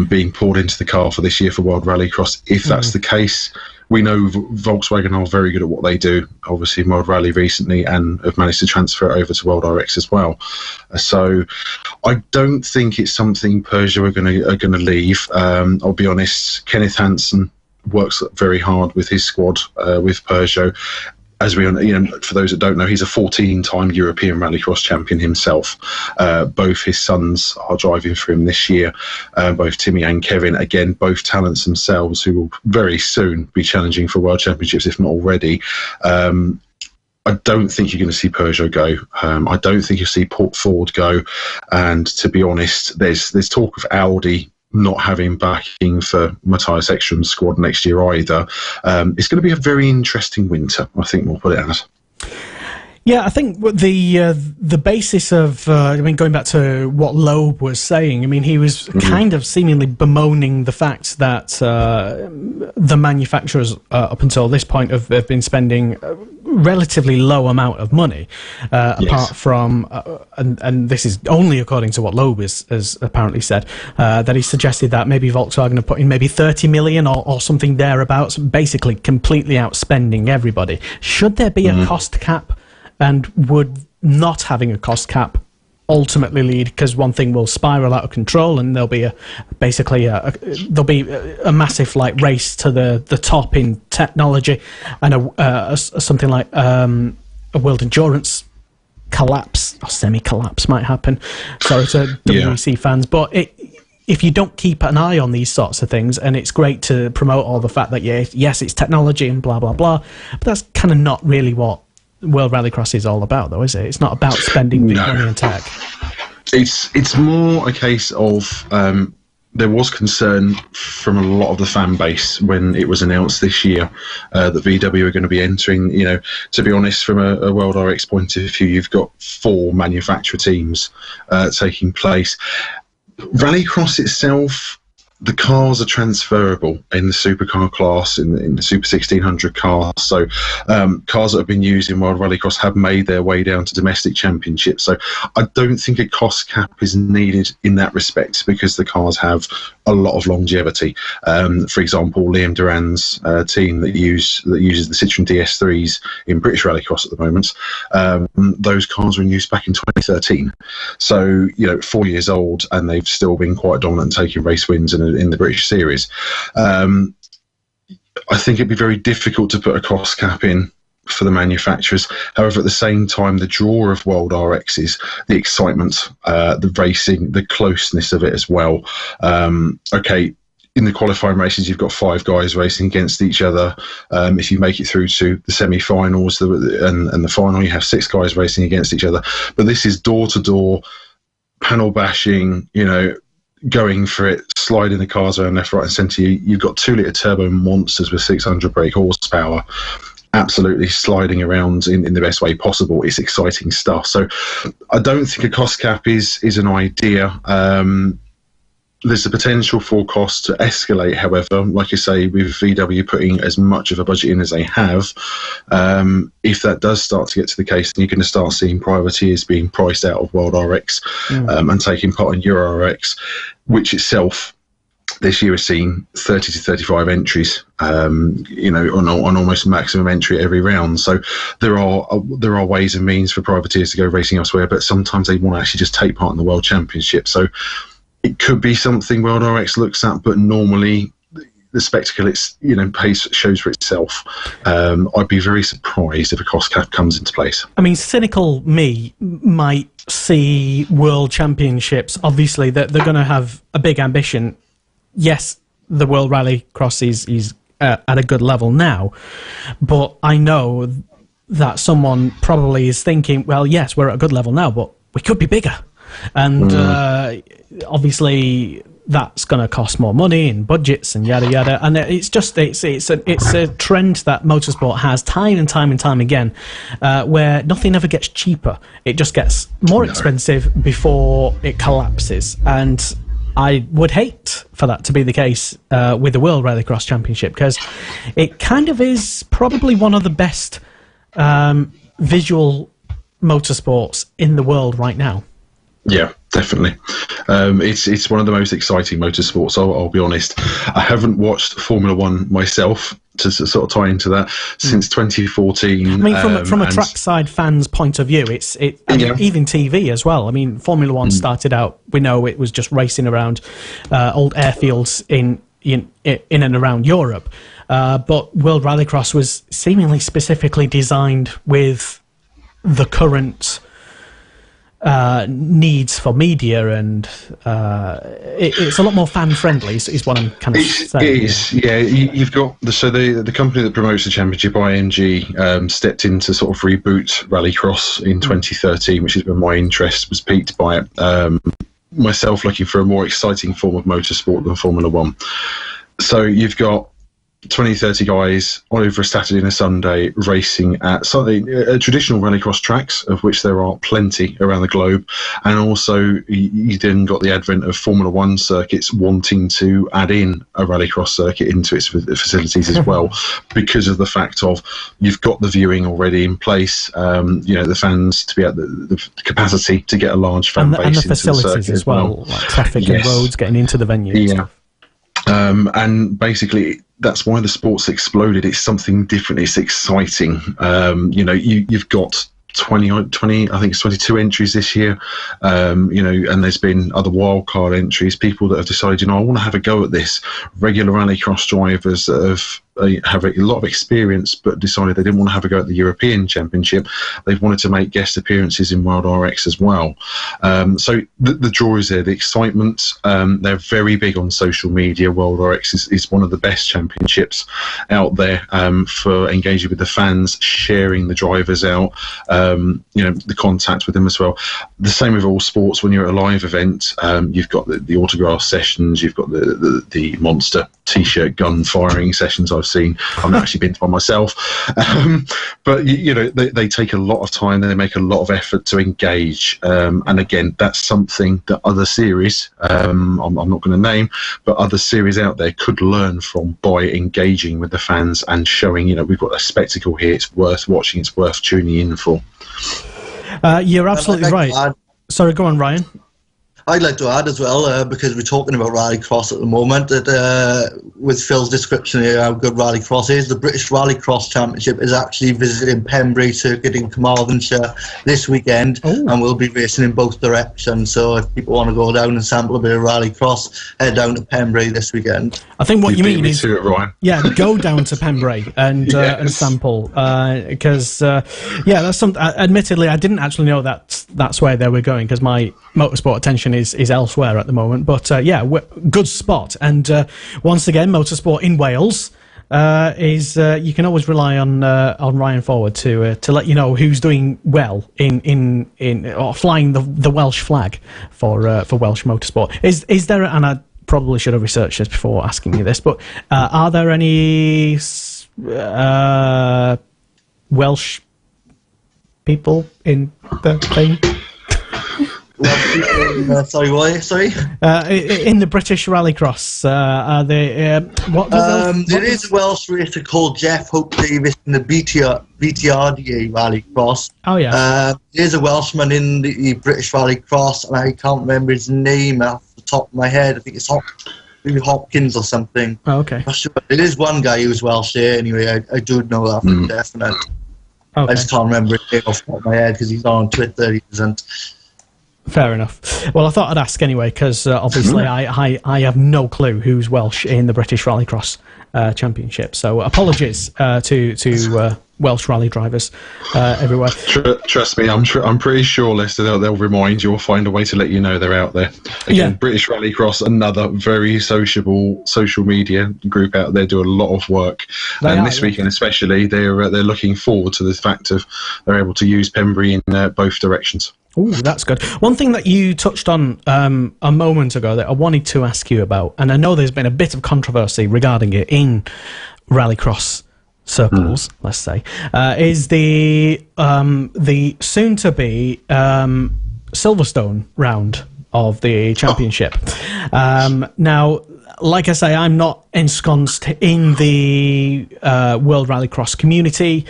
[SPEAKER 4] being poured into the car for this year for World Rallycross. If that's the case, we know Volkswagen are very good at what they do, obviously in World Rally recently, and have managed to transfer it over to World RX as well. So I don't think it's something Peugeot are going to leave. I'll be honest, Kenneth Hansen works very hard with his squad with Peugeot. As we, for those that don't know, he's a 14-time European Rallycross champion himself. Both his sons are driving for him this year, both Timmy and Kevin. Again, both talents themselves who will very soon be challenging for World Championships, if not already. I don't think you're going to see Peugeot go. I don't think you'll see Ford go. And to be honest, there's talk of Audi not having backing for Matthias Ekstrom's squad next year either. It's going to be a very interesting winter, I think we'll put it as.
[SPEAKER 2] Yeah, I think the basis of, going back to what Loeb was saying, he was kind of seemingly bemoaning the fact that the manufacturers up until this point have been spending a relatively low amount of money, apart from, and this is only according to what Loeb has apparently said, that he suggested that maybe Volkswagen have put in maybe 30 million or something thereabouts, basically completely outspending everybody. Should there be a cost cap? And would not having a cost cap ultimately lead, because one thing will spiral out of control, and there'll be a massive race to the top in technology, and something like a world endurance collapse or semi-collapse might happen. Sorry to WEC fans, but if you don't keep an eye on these sorts of things, and it's great to promote all the fact that yes, it's technology and blah blah blah, but that's kind of not really what World Rallycross is all about, though, is it? It's not about spending big money on tech.
[SPEAKER 4] It's more a case of there was concern from a lot of the fan base when it was announced this year that VW are going to be entering. To be honest, from a World RX point of view, you've got 4 manufacturer teams taking place. Rallycross itself, the cars are transferable in the supercar class, in the Super 1600 cars. So cars that have been used in World Rallycross have made their way down to domestic championships. So I don't think a cost cap is needed in that respect, because the cars have a lot of longevity. For example, Liam Duran's team that uses the Citroen DS3s in British Rallycross at the moment, those cars were in use back in 2013. So 4 years old, and they've still been quite dominant, taking race wins in the British Series. I think it'd be very difficult to put a cost cap in for the manufacturers. However, at the same time, the draw of World RX is the excitement, the racing, the closeness of it as well. In the qualifying races, you've got 5 guys racing against each other. If you make it through to the semi-finals and the final, you have 6 guys racing against each other. But this is door-to-door, panel bashing, going for it, sliding the cars around left, right and centre. You've got 2-litre turbo monsters with 600 brake horsepower, absolutely sliding around in the best way possible. It's exciting stuff. So I don't think a cost cap is an idea. There's the potential for costs to escalate, however, like you say, with VW putting as much of a budget in as they have. If that does start to get to the case, then you're going to start seeing privateers being priced out of World RX and taking part in Euro RX, which itself this year has seen 30 to 35 entries, on almost maximum entry every round. So there are ways and means for privateers to go racing elsewhere, but sometimes they want to actually just take part in the World Championship. So it could be something World RX looks at, but normally the spectacle shows for itself. I'd be very surprised if a cost cap comes into place.
[SPEAKER 2] Cynical me might see World Championships. Obviously, they're going to have a big ambition. Yes, the World Rallycross is at a good level now, but I know that someone probably is thinking, well, yes, we're at a good level now, but we could be bigger. And obviously that's going to cost more money and budgets and yada yada, and it's a trend that motorsport has time and time again, where nothing ever gets cheaper. It just gets more expensive before it collapses, and I would hate for that to be the case with the World Rallycross Championship, because it kind of is probably one of the best visual motorsports in the world right now.
[SPEAKER 4] Yeah, definitely. It's one of the most exciting motorsports. I'll be honest. I haven't watched Formula One myself to sort of tie into that since 2014.
[SPEAKER 2] I mean, from a trackside fan's point of view, even TV as well. I mean, Formula One started out, we know it was just racing around old airfields in and around Europe, but World Rallycross was seemingly specifically designed with the current needs for media, and it's a lot more fan friendly. Is what I'm kind of saying.
[SPEAKER 4] It is, yeah. You've got the company that promotes the championship, IMG, stepped in to sort of reboot Rallycross in 2013, which is when my interest was piqued by it. Myself looking for a more exciting form of motorsport than Formula One. So you've got 20-30 guys over a Saturday and a Sunday racing at traditional rallycross tracks, of which there are plenty around the globe, and also you then got the advent of Formula One circuits wanting to add in a rallycross circuit into its facilities as well, because of the fact of you've got the viewing already in place, the fans to be at the capacity to get a large fan base
[SPEAKER 2] and the
[SPEAKER 4] into
[SPEAKER 2] facilities
[SPEAKER 4] the circuit
[SPEAKER 2] as well, like traffic and roads getting into the venue.
[SPEAKER 4] Yeah. And basically, that's why the sport's exploded. It's something different. It's exciting. You've got 20, I think it's 22 entries this year, and there's been other wildcard entries, people that have decided, I want to have a go at this. Regular rallycross drivers that have a lot of experience but decided they didn't want to have a go at the European Championship. They've wanted to make guest appearances in Wild RX as well. So the draw is there, the excitement. They're very big on social media. Wild RX is one of the best championships out there for engaging with the fans, sharing the drivers out, the contact with them as well. The same with all sports. When you're at a live event, you've got the autograph sessions, you've got the monster t-shirt gun firing sessions I've seen. I've not actually been to one myself, but they take a lot of time. They make a lot of effort to engage, and again, that's something that other series, I'm not going to name, but other series out there could learn from by engaging with the fans and showing, we've got a spectacle here. It's worth watching. It's worth tuning in for.
[SPEAKER 2] You're absolutely right. Sorry, go on, Ryan.
[SPEAKER 5] I'd like to add as well, because we're talking about Rallycross at the moment, that with Phil's description here how good Rallycross is, the British Rallycross Championship is actually visiting Pembrey Circuit in Carmarthenshire this weekend, and we'll be racing in both directions. So if people want to go down and sample a bit of Rallycross, head down to Pembrey this weekend. I
[SPEAKER 2] think what you mean is, go down to Pembrey and sample, because that's something. Admittedly, I didn't actually know that's where they were going, because my motorsport attention is elsewhere at the moment, but good spot. And once again, motorsport in Wales is you can always rely on Ryan Forward to let you know who's doing well in or flying the Welsh flag for Welsh motorsport. Is there, and I probably should have researched this before asking you this, but are there any Welsh people in the thing?
[SPEAKER 5] Sorry, what? Sorry?
[SPEAKER 2] In the British Rallycross, are they?
[SPEAKER 5] There is a Welsh racer called Jeff Hope Davis in the BTRDA Rallycross.
[SPEAKER 2] Oh yeah.
[SPEAKER 5] There's a Welshman in the British Rallycross, and I can't remember his name off the top of my head. I think it's Hopkins or something.
[SPEAKER 2] Oh, okay.
[SPEAKER 5] Not sure. There is one guy who's Welsh there. Anyway, I do know that for definite. Okay. I just can't remember his name off the top of my head because he's on Twitter. He isn't.
[SPEAKER 2] Fair enough. Well, I thought I'd ask anyway, because obviously I have no clue who's Welsh in the British Rallycross Championship. So apologies to Welsh rally drivers everywhere.
[SPEAKER 4] Trust me, I'm pretty sure, Lester, they'll remind you or find a way to let you know they're out there. Again, British Rallycross, another very sociable social media group out there, do a lot of work. This weekend especially, they're looking forward to the fact of they're able to use Pembrey in both directions.
[SPEAKER 2] Oh, that's good. One thing that you touched on a moment ago that I wanted to ask you about, and I know there's been a bit of controversy regarding it in rallycross circles, let's say, is the soon-to-be Silverstone round of the championship. Now, like I say, I'm not ensconced in the World Rallycross community,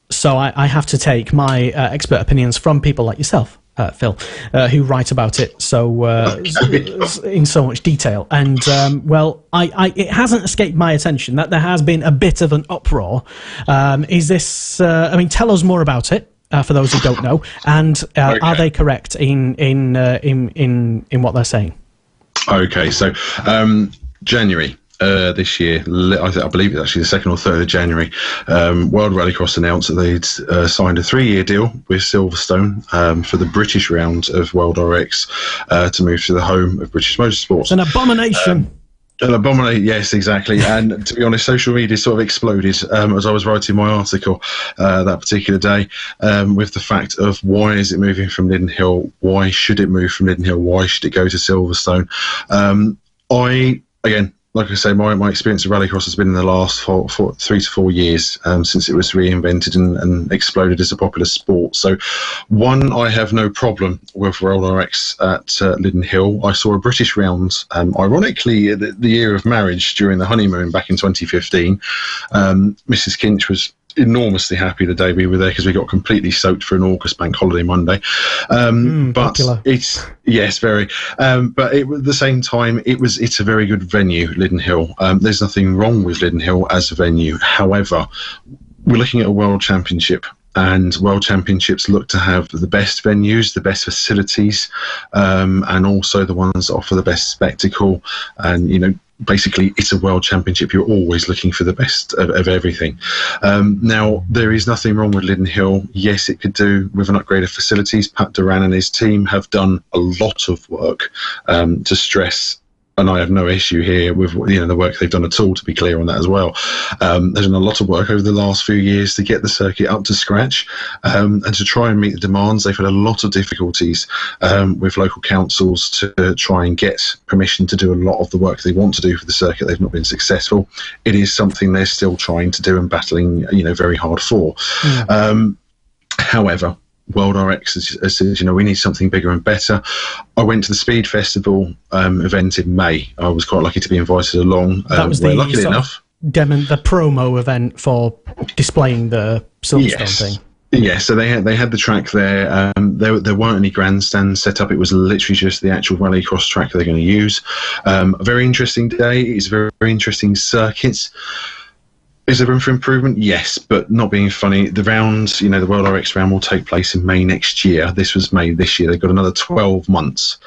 [SPEAKER 2] so I have to take my expert opinions from people like yourself, Phil, who write about it in so much detail. And it hasn't escaped my attention that there has been a bit of an uproar. Is this? Tell us more about it for those who don't know. And are they correct in what they're saying?
[SPEAKER 4] Okay, so January. This year, I believe it's actually the 2nd or 3rd of January, World Rallycross announced that they'd signed a 3-year deal with Silverstone for the British round of World RX to move to the home of British Motorsport.
[SPEAKER 2] It's an abomination.
[SPEAKER 4] An abomination, yes, exactly. And to be honest, social media sort of exploded as I was writing my article that particular day with the fact of why is it moving from Lydden Hill? Why should it move from Lydden Hill? Why should it go to Silverstone? Like I say, my experience of rallycross has been in the last 3 to 4 years since it was reinvented and exploded as a popular sport. So, I have no problem with World RX at Lydden Hill. I saw a British round, ironically, the year of marriage during the honeymoon back in 2015. Mrs. Kinch was enormously happy the day we were there because we got completely soaked for an August bank holiday Monday. But
[SPEAKER 2] popular.
[SPEAKER 4] Yes, very. But at the same time, it's a very good venue, Lydden Hill. There's nothing wrong with Lydden Hill as a venue. However, we're looking at a World Championship, and World Championships look to have the best venues, the best facilities, and also the ones that offer the best spectacle. And, basically, it's a World Championship. You're always looking for the best of everything. Now, there is nothing wrong with Lydden Hill. Yes, it could do with an upgrade of facilities. Pat Duran and his team have done a lot of work to stress, and I have no issue here with the work they've done at all, to be clear on that as well. There's been a lot of work over the last few years to get the circuit up to scratch and to try and meet the demands. They've had a lot of difficulties with local councils to try and get permission to do a lot of the work they want to do for the circuit. They've not been successful. It is something they're still trying to do and battling very hard for. However, World RX has said, we need something bigger and better. I went to the Speed Festival event in May. I was quite lucky to be invited along.
[SPEAKER 2] That was the promo event for displaying the Silverstone thing.
[SPEAKER 4] Yeah, so they had the track there. There weren't any grandstands set up. It was literally just the actual rallycross track they're going to use. A very interesting day. It's very, very interesting circuits. Is there room for improvement? Yes, but not being funny. The round, the World RX round will take place in May next year. This was May this year. They've got another 12 months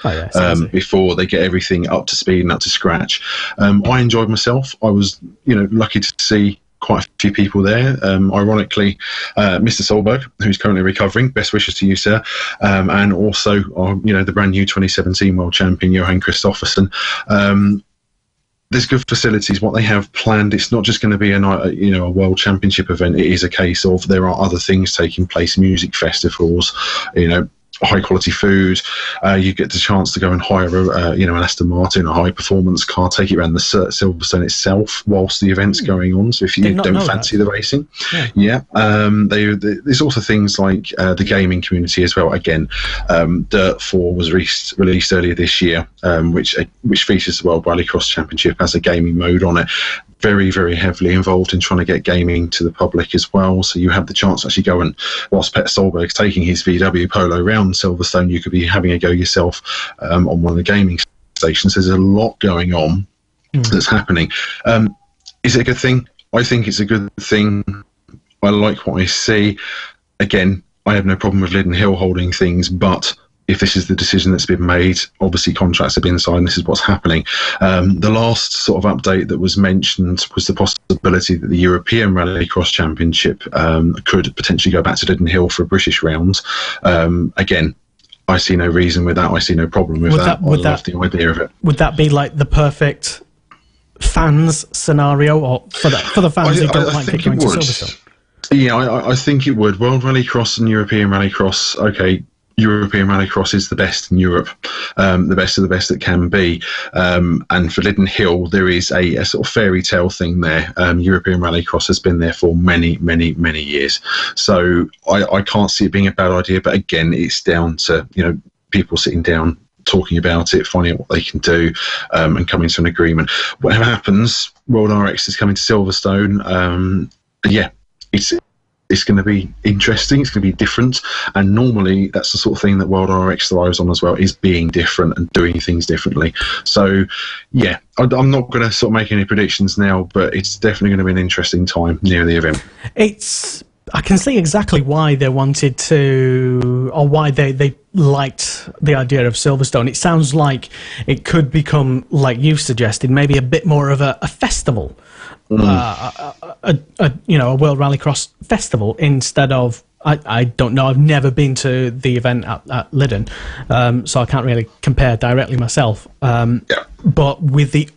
[SPEAKER 4] before they get everything up to speed and up to scratch. I enjoyed myself. I was, lucky to see quite a few people there. Ironically, Mr. Solberg, who's currently recovering, best wishes to you, sir, and also, the brand new 2017 world champion, Johan Kristoffersen. There's good facilities. What they have planned, it's not just going to be a world championship event. It is a case of there are other things taking place, music festivals, high quality food. You get the chance to go and hire an Aston Martin, a high performance car, take it around the Silverstone itself whilst the event's going on. So if you don't fancy the racing, there's also things like the gaming community as well. Again, Dirt 4 was released earlier this year, which features the World Rallycross Championship, has a gaming mode on it. Very, very heavily involved in trying to get gaming to the public as well. So you have the chance to actually go and, whilst Peter Solberg's taking his VW Polo round Silverstone, you could be having a go yourself on one of the gaming stations. There's a lot going on that's happening. Is it a good thing? I think it's a good thing. I like what I see. Again, I have no problem with Lydden Hill holding things, but if this is the decision that's been made, obviously contracts have been signed, this is what's happening. The last sort of update that was mentioned was the possibility that the European Rallycross Championship could potentially go back to Lydden Hill for a British round. Again, I see no reason with that. I see no problem with that. I love the idea of it.
[SPEAKER 2] Would that be like the perfect fans scenario, or for the fans who don't like going to Silverstone?
[SPEAKER 4] Yeah, I think it would. World Rallycross and European Rallycross, okay, European Rallycross is the best in Europe, the best of the best that can be. And for Liddon Hill, there is a sort of fairy tale thing there. European Rallycross has been there for many, many, many years. So I can't see it being a bad idea. But again, it's down to, people sitting down, talking about it, finding out what they can do, and coming to an agreement. Whatever happens, World RX is coming to Silverstone. It's going to be interesting. It's going to be different, and normally that's the sort of thing that World RX thrives on as well, is being different and doing things differently. So, yeah, I'm not going to sort of make any predictions now, but it's definitely going to be an interesting time near the event.
[SPEAKER 2] I can see exactly why they wanted to, or why they liked the idea of Silverstone. It sounds like it could become, like you suggested, maybe a bit more of a festival, a World Rallycross festival instead of. I don't know. I've never been to the event at Liddon, so I can't really compare directly myself. But with the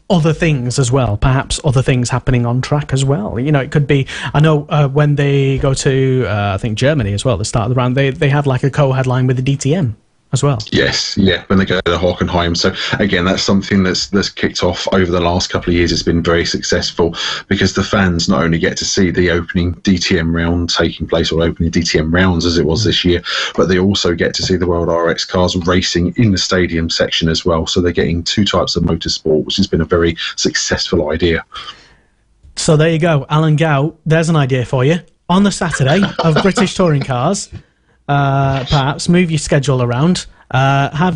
[SPEAKER 2] other things as well, perhaps other things happening on track as well. It could be. I know when they go to, I think Germany as well, at the start of the round, they have like a co-headline with the DTM as well.
[SPEAKER 4] Yes, yeah, when they go to Hockenheim. So again, that's something that's kicked off over the last couple of years. It's been very successful because the fans not only get to see the opening DTM round taking place, or opening DTM rounds as it was this year, but they also get to see the World RX cars racing in the stadium section as well. So they're getting two types of motorsport, which has been a very successful idea.
[SPEAKER 2] So there you go, Alan Gow. There's an idea for you. On the Saturday of British touring cars, perhaps move your schedule around. Have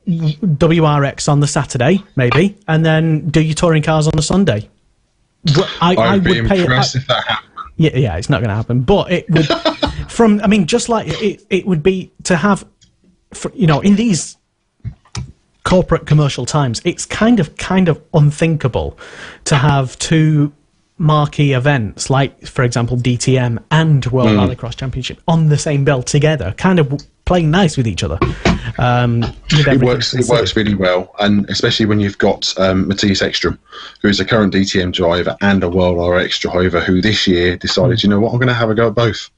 [SPEAKER 2] WRX on the Saturday, maybe, and then do your touring cars on the Sunday. I would be impressed if that happened. Yeah, it's not going to happen. But it would, just like it would be to have, in these corporate commercial times, it's kind of unthinkable to have two marquee events like, for example, DTM and World Rallycross Championship on the same bill together, kind of playing nice with each other. It
[SPEAKER 4] works really well, and especially when you've got Matthias Ekstrom, who's a current DTM driver and a World RX driver, who this year decided, I'm going to have a go at both.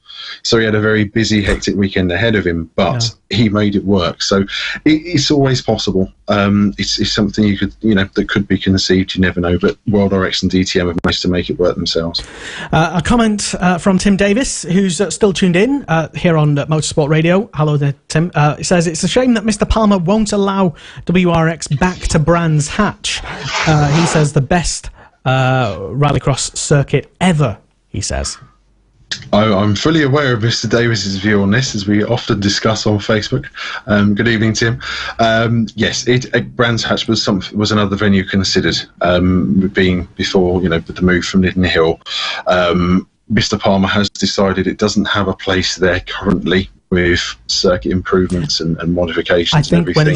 [SPEAKER 4] So he had a very busy, hectic weekend ahead of him, but he made it work. So it's always possible. It's something you could, that could be conceived. You never know. But World RX and DTM have managed to make it work themselves. A comment from Tim Davis, who's still tuned in here on Motorsport Radio. Hello there, Tim. It says it's a shame that Mr. Palmer won't allow WRX back to Brands Hatch. He says the best rallycross circuit ever. He says. I'm fully aware of Mr. Davis's view on this, as we often discuss on Facebook. Good evening, Tim. Yes, Brands Hatch was another venue considered, being before with the move from Liddon Hill. Mr. Palmer has decided it doesn't have a place there currently with circuit improvements and modifications.
[SPEAKER 2] I think when he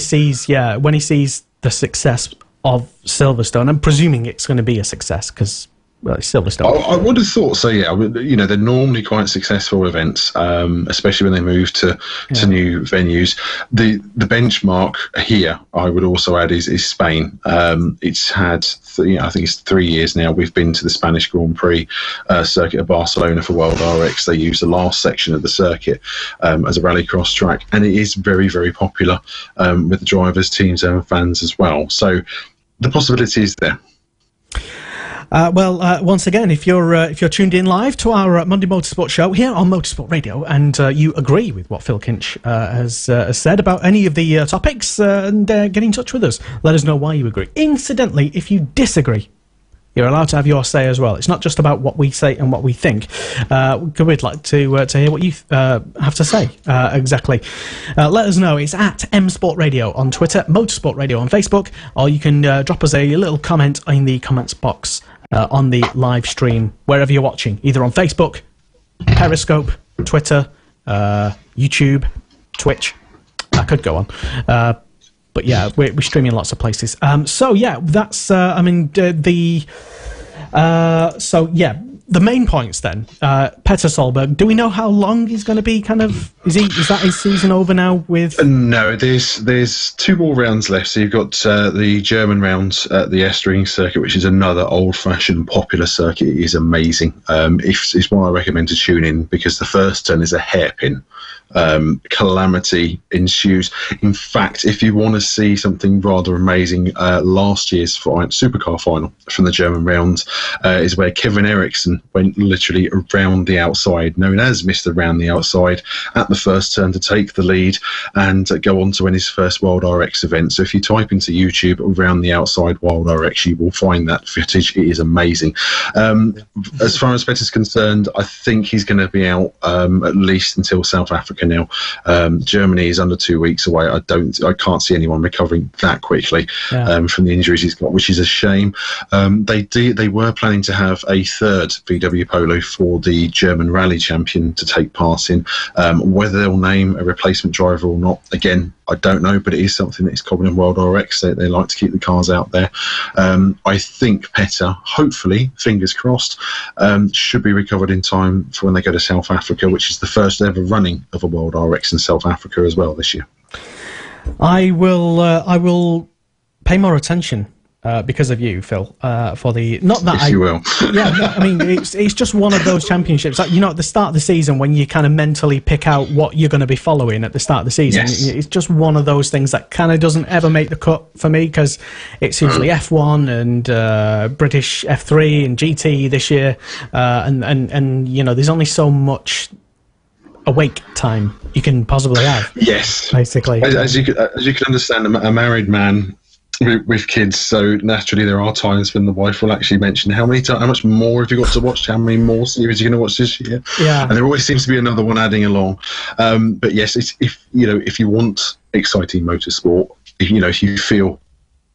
[SPEAKER 2] sees the success of Silverstone, I'm presuming it's going to be a success because. Well, it's Silverstone.
[SPEAKER 4] I would have thought so, yeah. They're normally quite successful events, especially when they move to new venues. The benchmark here, I would also add, is Spain. It's had, I think it's 3 years now, we've been to the Spanish Grand Prix circuit of Barcelona for World RX. They use the last section of the circuit as a rallycross track, and it is very, very popular with the drivers, teams, and fans as well. So the possibility is there.
[SPEAKER 2] Once again, if you're tuned in live to our Monday Motorsport show here on Motorsport Radio, and you agree with what Phil Kinch has said about any of the topics, and get in touch with us. Let us know why you agree. Incidentally, if you disagree, you're allowed to have your say as well. It's not just about what we say and what we think. We'd like to hear what you have to say exactly. Let us know. It's at M-Sport Radio on Twitter, Motorsport Radio on Facebook, or you can drop us a little comment in the comments box on the live stream, wherever you're watching, either on Facebook, Periscope, Twitter, YouTube, Twitch. I could go on. But yeah, we're streaming lots of places. So yeah, that's the main points then. Petter Solberg, do we know how long he's going to be? Is that his season over now? With
[SPEAKER 4] no, there's 2 more rounds left. So you've got the German rounds at the Estering circuit, which is another old-fashioned popular circuit. It is amazing. It's one I recommend to tune in because the first turn is a hairpin. calamity ensues. In fact, if you want to see something rather amazing, last year's supercar final from the German round is where Kevin Eriksson went literally around the outside, known as Mr. Round the Outside, at the first turn to take the lead and go on to win his first Wild RX event. So if you type into YouTube Around the Outside Wild RX, you will find that footage. It is amazing. As far as Vettel's concerned, I think he's going to be out at least until South Africa now. Germany is under 2 weeks away. I can't see anyone recovering that quickly from the injuries he's got, which is a shame. They were planning to have a third VW Polo for the German rally champion to take part in. Whether they'll name a replacement driver or not, again, I don't know, but it is something that is common in World RX. They like to keep the cars out there. I think Petter, hopefully, fingers crossed, should be recovered in time for when they go to South Africa, which is the first ever running of a World RX in South Africa as well this year.
[SPEAKER 2] I will pay more attention because of you, Phil. For the
[SPEAKER 4] you will.
[SPEAKER 2] Yeah, no, I mean it's just one of those championships. Like, at the start of the season, when you kind of mentally pick out what you're going to be following at the start of the season, it's just one of those things that kind of doesn't ever make the cut for me, because it's usually F1 and British F3 and GT this year, and there's only so much awake time you can possibly have.
[SPEAKER 4] Yes,
[SPEAKER 2] basically.
[SPEAKER 4] As you can understand, a married man with kids, so naturally there are times when the wife will actually mention how much more have you got to watch, how many more series you're going to watch this year, and there always seems to be another one adding along. But yes, if you want exciting motorsport, if you feel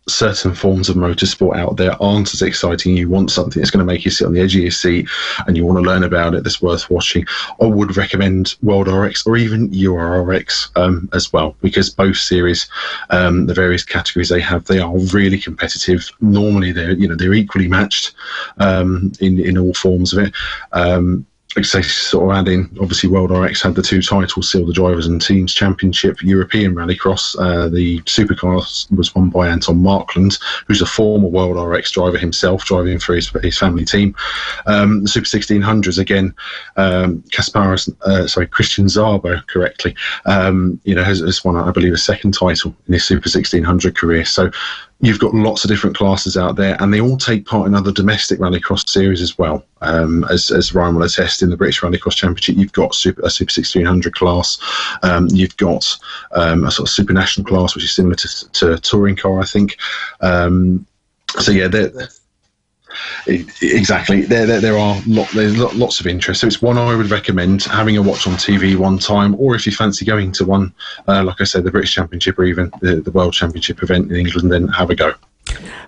[SPEAKER 4] certain forms of motorsport out there aren't as exciting, you want something that's going to make you sit on the edge of your seat and you want to learn about it, that's worth watching, I would recommend World RX or even EURX as well, because both series, the various categories they have, they are really competitive. Normally they're equally matched in all forms of it. So sort of adding, obviously World RX had the 2 titles, Seal the Drivers and Teams Championship, European Rallycross. The Supercars was won by Anton Markland, who's a former World RX driver himself, driving for his family team. The Super 1600s, again, Christian Zabo, correctly, has won, I believe, a 2nd title in his Super 1600 career. So you've got lots of different classes out there, and they all take part in other domestic rallycross series as well. As Ryan will attest, in the British Rallycross Championship, you've got a Super 1600 class. You've got a sort of Super National class, which is similar to touring car, I think. Exactly. There's lots of interest. So it's one I would recommend having a watch on TV one time, or if you fancy going to one, like I said, the British Championship or even the World Championship event in England, then have a go.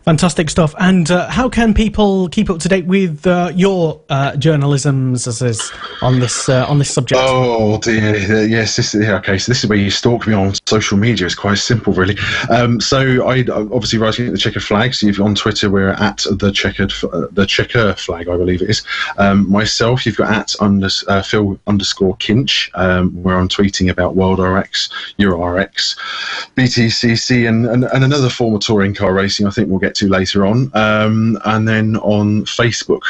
[SPEAKER 2] Fantastic stuff. And how can people keep up to date with your journalisms on this subject?
[SPEAKER 4] Oh dear, yes. So this is where you stalk me on social media. It's quite simple, really. So I obviously writing at the Checker Flag. So on Twitter, we're at the Checker Flag, I believe it is. Myself, you've got at Phil_Kinch, where I'm tweeting about World RX, Euro RX, BTCC, and another form of touring car racing, I think we'll get to later on. And then on Facebook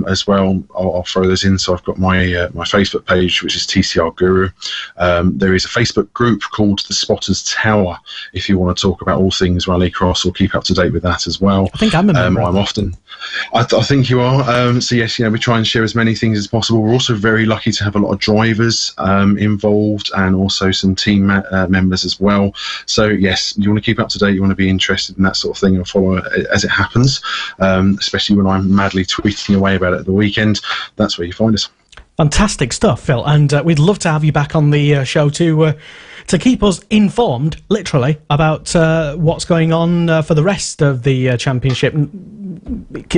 [SPEAKER 4] as well, I'll throw those in. So I've got my Facebook page, which is TCR Guru. There is a Facebook group called the Spotters Tower, if you want to talk about all things rallycross or keep up to date with that as well.
[SPEAKER 2] I think I'm a member.
[SPEAKER 4] I think you are. So yes, we try and share as many things as possible. We're also very lucky to have a lot of drivers involved, and also some team members as well. So yes, you want to keep up to date, you want to be interested in that sort of thing and follow it as it happens, especially when I'm madly tweeting away about it at the weekend. That's where you find us.
[SPEAKER 2] Fantastic stuff, Phil, and we'd love to have you back on the show to keep us informed, literally, about what's going on for the rest of the championship,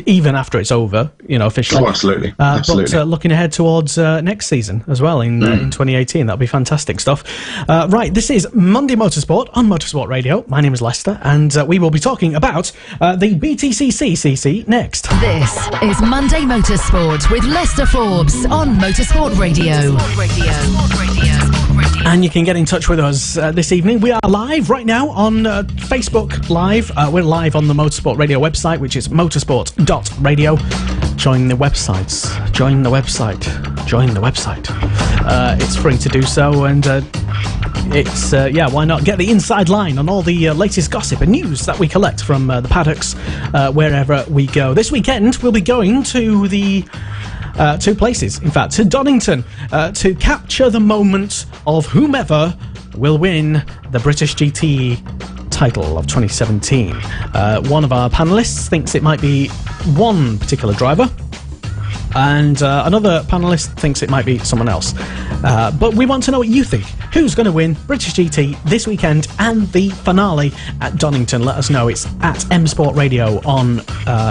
[SPEAKER 2] even after it's over, officially.
[SPEAKER 4] Oh, absolutely. But
[SPEAKER 2] looking ahead towards next season as well in 2018, that'll be fantastic stuff. Right, this is Monday Motorsport on Motorsport Radio. My name is Lester, and we will be talking about the BTCC next.
[SPEAKER 1] This is Monday Motorsport with Lester Forbes on Motorsport Radio.
[SPEAKER 2] And you can get in touch with us this evening. We are live right now on Facebook Live. We're live on the Motorsport Radio website, which is motorsport.radio. Join the website. it's free to do so, and it's why not get the inside line on all the latest gossip and news that we collect from the paddocks wherever we go. This weekend we'll be going to the two places, in fact, to Donington, to capture the moment of whomever will win the British GT title of 2017. One of our panellists thinks it might be one particular driver, and another panellist thinks it might be someone else. But we want to know what you think. Who's going to win British GT this weekend and the finale at Donington? Let us know. It's at M Sport Radio on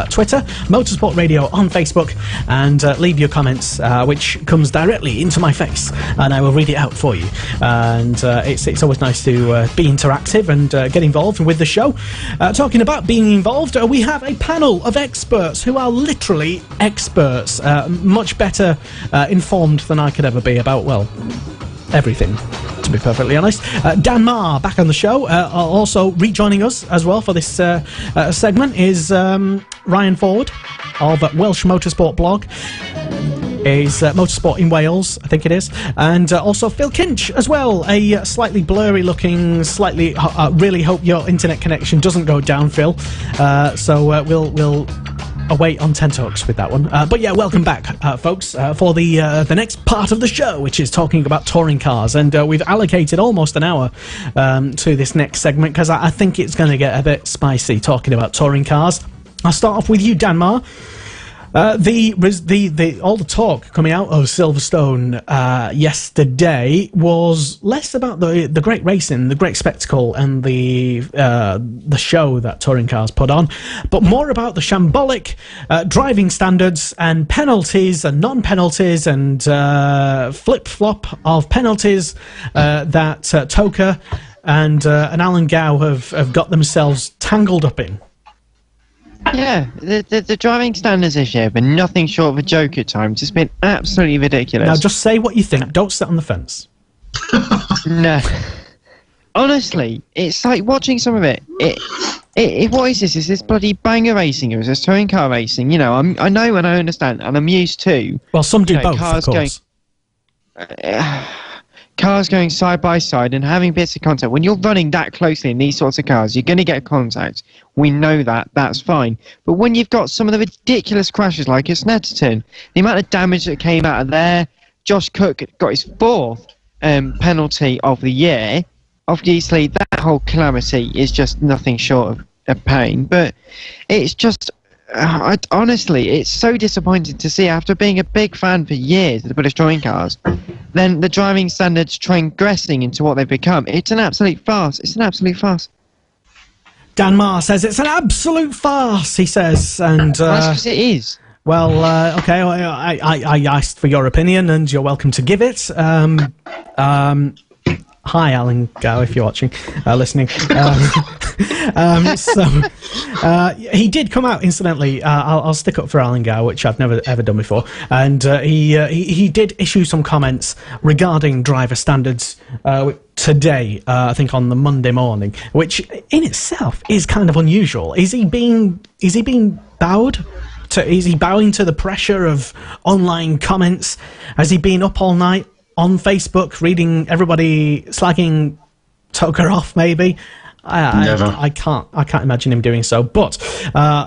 [SPEAKER 2] Twitter, Motorsport Radio on Facebook, and leave your comments, which comes directly into my face, and I will read it out for you. And it's always nice to be interactive and get involved with the show. Talking about being involved, we have a panel of experts who are literally experts, much better informed than I could ever be about, well, everything, to be perfectly honest. Dan Marr back on the show. Also rejoining us as well for this segment is Ryan Ford of Welsh Motorsport blog. Is Motorsport in Wales, I think it is, and also Phil Kinch as well, a slightly blurry looking, slightly really hope your internet connection doesn't go down, Phil, so we'll await on tenterhooks with that one. But yeah, welcome back, folks, for the next part of the show, which is talking about touring cars. And we've allocated almost an hour to this next segment because I think it's going to get a bit spicy talking about touring cars. I'll start off with you, Dan Marr. All the talk coming out of Silverstone yesterday was less about the great racing, the great spectacle, and the show that touring cars put on, but more about the shambolic driving standards and penalties and non-penalties and flip-flop of penalties that Toka and Alan Gow have got themselves tangled up in.
[SPEAKER 3] Yeah, the driving standards this year have been nothing short of a joke at times. It's been absolutely ridiculous.
[SPEAKER 2] Now, just say what you think. Don't sit on the fence.
[SPEAKER 3] No. Honestly, it's like watching some of it. What is this? Is this bloody banger racing or is this touring car racing? You know, I know and I understand, and I'm used to.
[SPEAKER 2] Well, some do both, of course.
[SPEAKER 3] Cars going side by side and having bits of contact. When you're running that closely in these sorts of cars, you're going to get contact. We know that. That's fine. But when you've got some of the ridiculous crashes like at Snetterton, the amount of damage that came out of there, Josh Cook got his fourth penalty of the year. Obviously, that whole calamity is just nothing short of a pain. But it's just... honestly, it's so disappointing to see after being a big fan for years of the British touring cars, then the driving standards transgressing into what they've become. It's an absolute farce. It's an absolute farce.
[SPEAKER 2] Dan Marr says it's an absolute farce, he says, and
[SPEAKER 3] that's because it is.
[SPEAKER 2] Well, okay, I asked for your opinion, and you're welcome to give it. Hi, Alan Gow, if you're watching, listening. He did come out, incidentally. I'll stick up for Alan Gow, which I've never ever done before. And he did issue some comments regarding driver standards today, I think on the Monday morning, which in itself is kind of unusual. Is he being bowed? Is he bowing to the pressure of online comments? Has he been up all night on Facebook reading everybody slagging Toka off, maybe? I can't imagine him doing so. But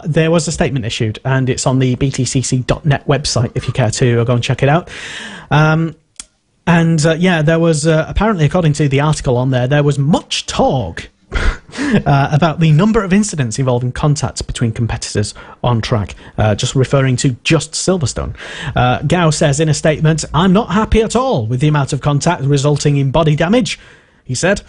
[SPEAKER 2] there was a statement issued, and it's on the BTCC.net website if you care to go and check it out. There was apparently, according to the article on there was much talk about the number of incidents involving contact between competitors on track, just referring to just Silverstone. Gow says in a statement, "I'm not happy at all with the amount of contact resulting in body damage," he said.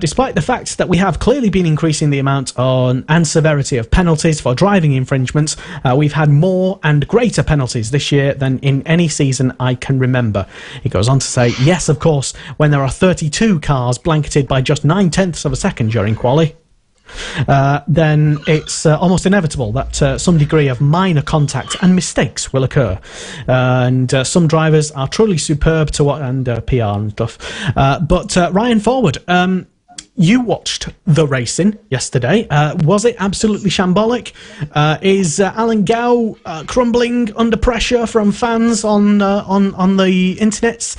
[SPEAKER 2] Despite the fact that we have clearly been increasing the amount and severity of penalties for driving infringements, we've had more and greater penalties this year than in any season I can remember. He goes on to say, yes, of course, when there are 32 cars blanketed by just 9/10 of a second during quali, then it's almost inevitable that some degree of minor contact and mistakes will occur. And some drivers are truly superb and PR and stuff. But Ryan Forward, you watched the racing yesterday. Was it absolutely shambolic? Is Alan Gow crumbling under pressure from fans on the internets?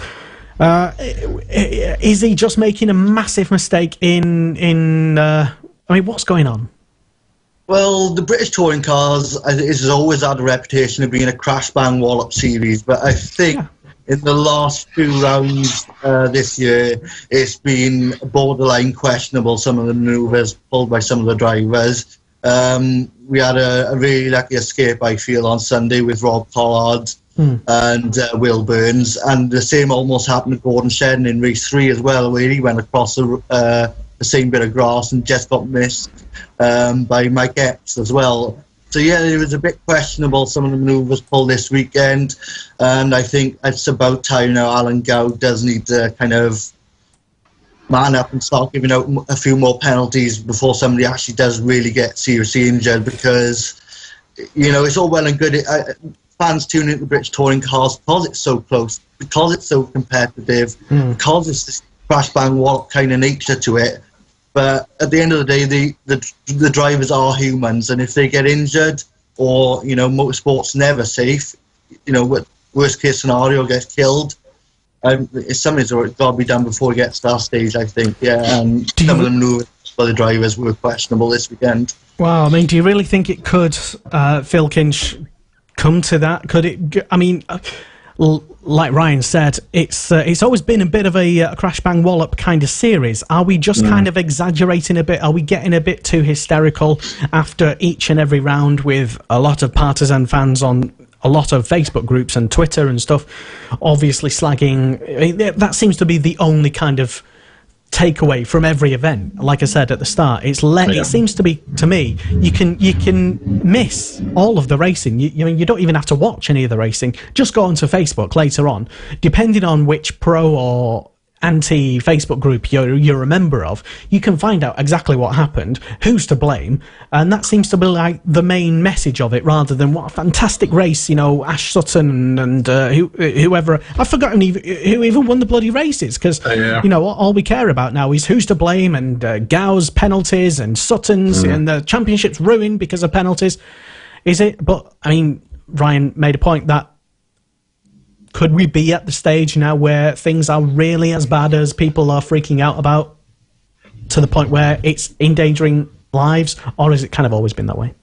[SPEAKER 2] Is he just making a massive mistake in I mean, what's going on?
[SPEAKER 5] Well, the British touring cars has always had a reputation of being a crash bang wallop series, but I think in the last 2 rounds this year, it's been borderline questionable, some of the manoeuvres pulled by some of the drivers. We had a really lucky escape, I feel, on Sunday with Rob Collard and Will Burns, and the same almost happened to Gordon Shedden in race 3 as well, where he went across the same bit of grass and just got missed by Mike Epps as well. So yeah, it was a bit questionable, some of the manoeuvres pulled this weekend, and I think it's about time now Alan Gow does need to kind of man up and start giving out a few more penalties before somebody actually does really get seriously injured, because, you know, it's all well and good. Fans tune into the British touring cars because it's so close, because it's so competitive, because it's this crash bang wallop kind of nature to it. But at the end of the day, the drivers are humans, and if they get injured, or, you know, motorsport's never safe, you know, worst case scenario, gets killed, it's something that's got to be done before it gets to that stage, I think. Yeah, and some of them knew by the drivers were questionable this weekend.
[SPEAKER 2] Wow, I mean, do you really think it could, Phil Kinch, come to that? Could it? I mean, like Ryan said, it's always been a bit of a crash bang wallop kind of series. Are we just kind of exaggerating a bit? Are we getting a bit too hysterical after each and every round, with a lot of partisan fans on a lot of Facebook groups and Twitter and stuff, obviously slagging? That seems to be the only kind of takeaway from every event. Like I said at the start, it seems to be, to me, you can miss all of the racing. You don't even have to watch any of the racing. Just go onto Facebook later on, depending on which pro or anti-Facebook group you're a member of, you can find out exactly what happened, who's to blame, and that seems to be like the main message of it, rather than what a fantastic race, you know, Ash Sutton and whoever, I've forgotten who even won the bloody races, because you know, all we care about now is who's to blame, and Gow's penalties and Sutton's, and the championship's ruined because of penalties. Is it? But I mean, Ryan made a point that could we be at the stage now where things are really as bad as people are freaking out about, to the point where it's endangering lives, or has it kind of always been that way?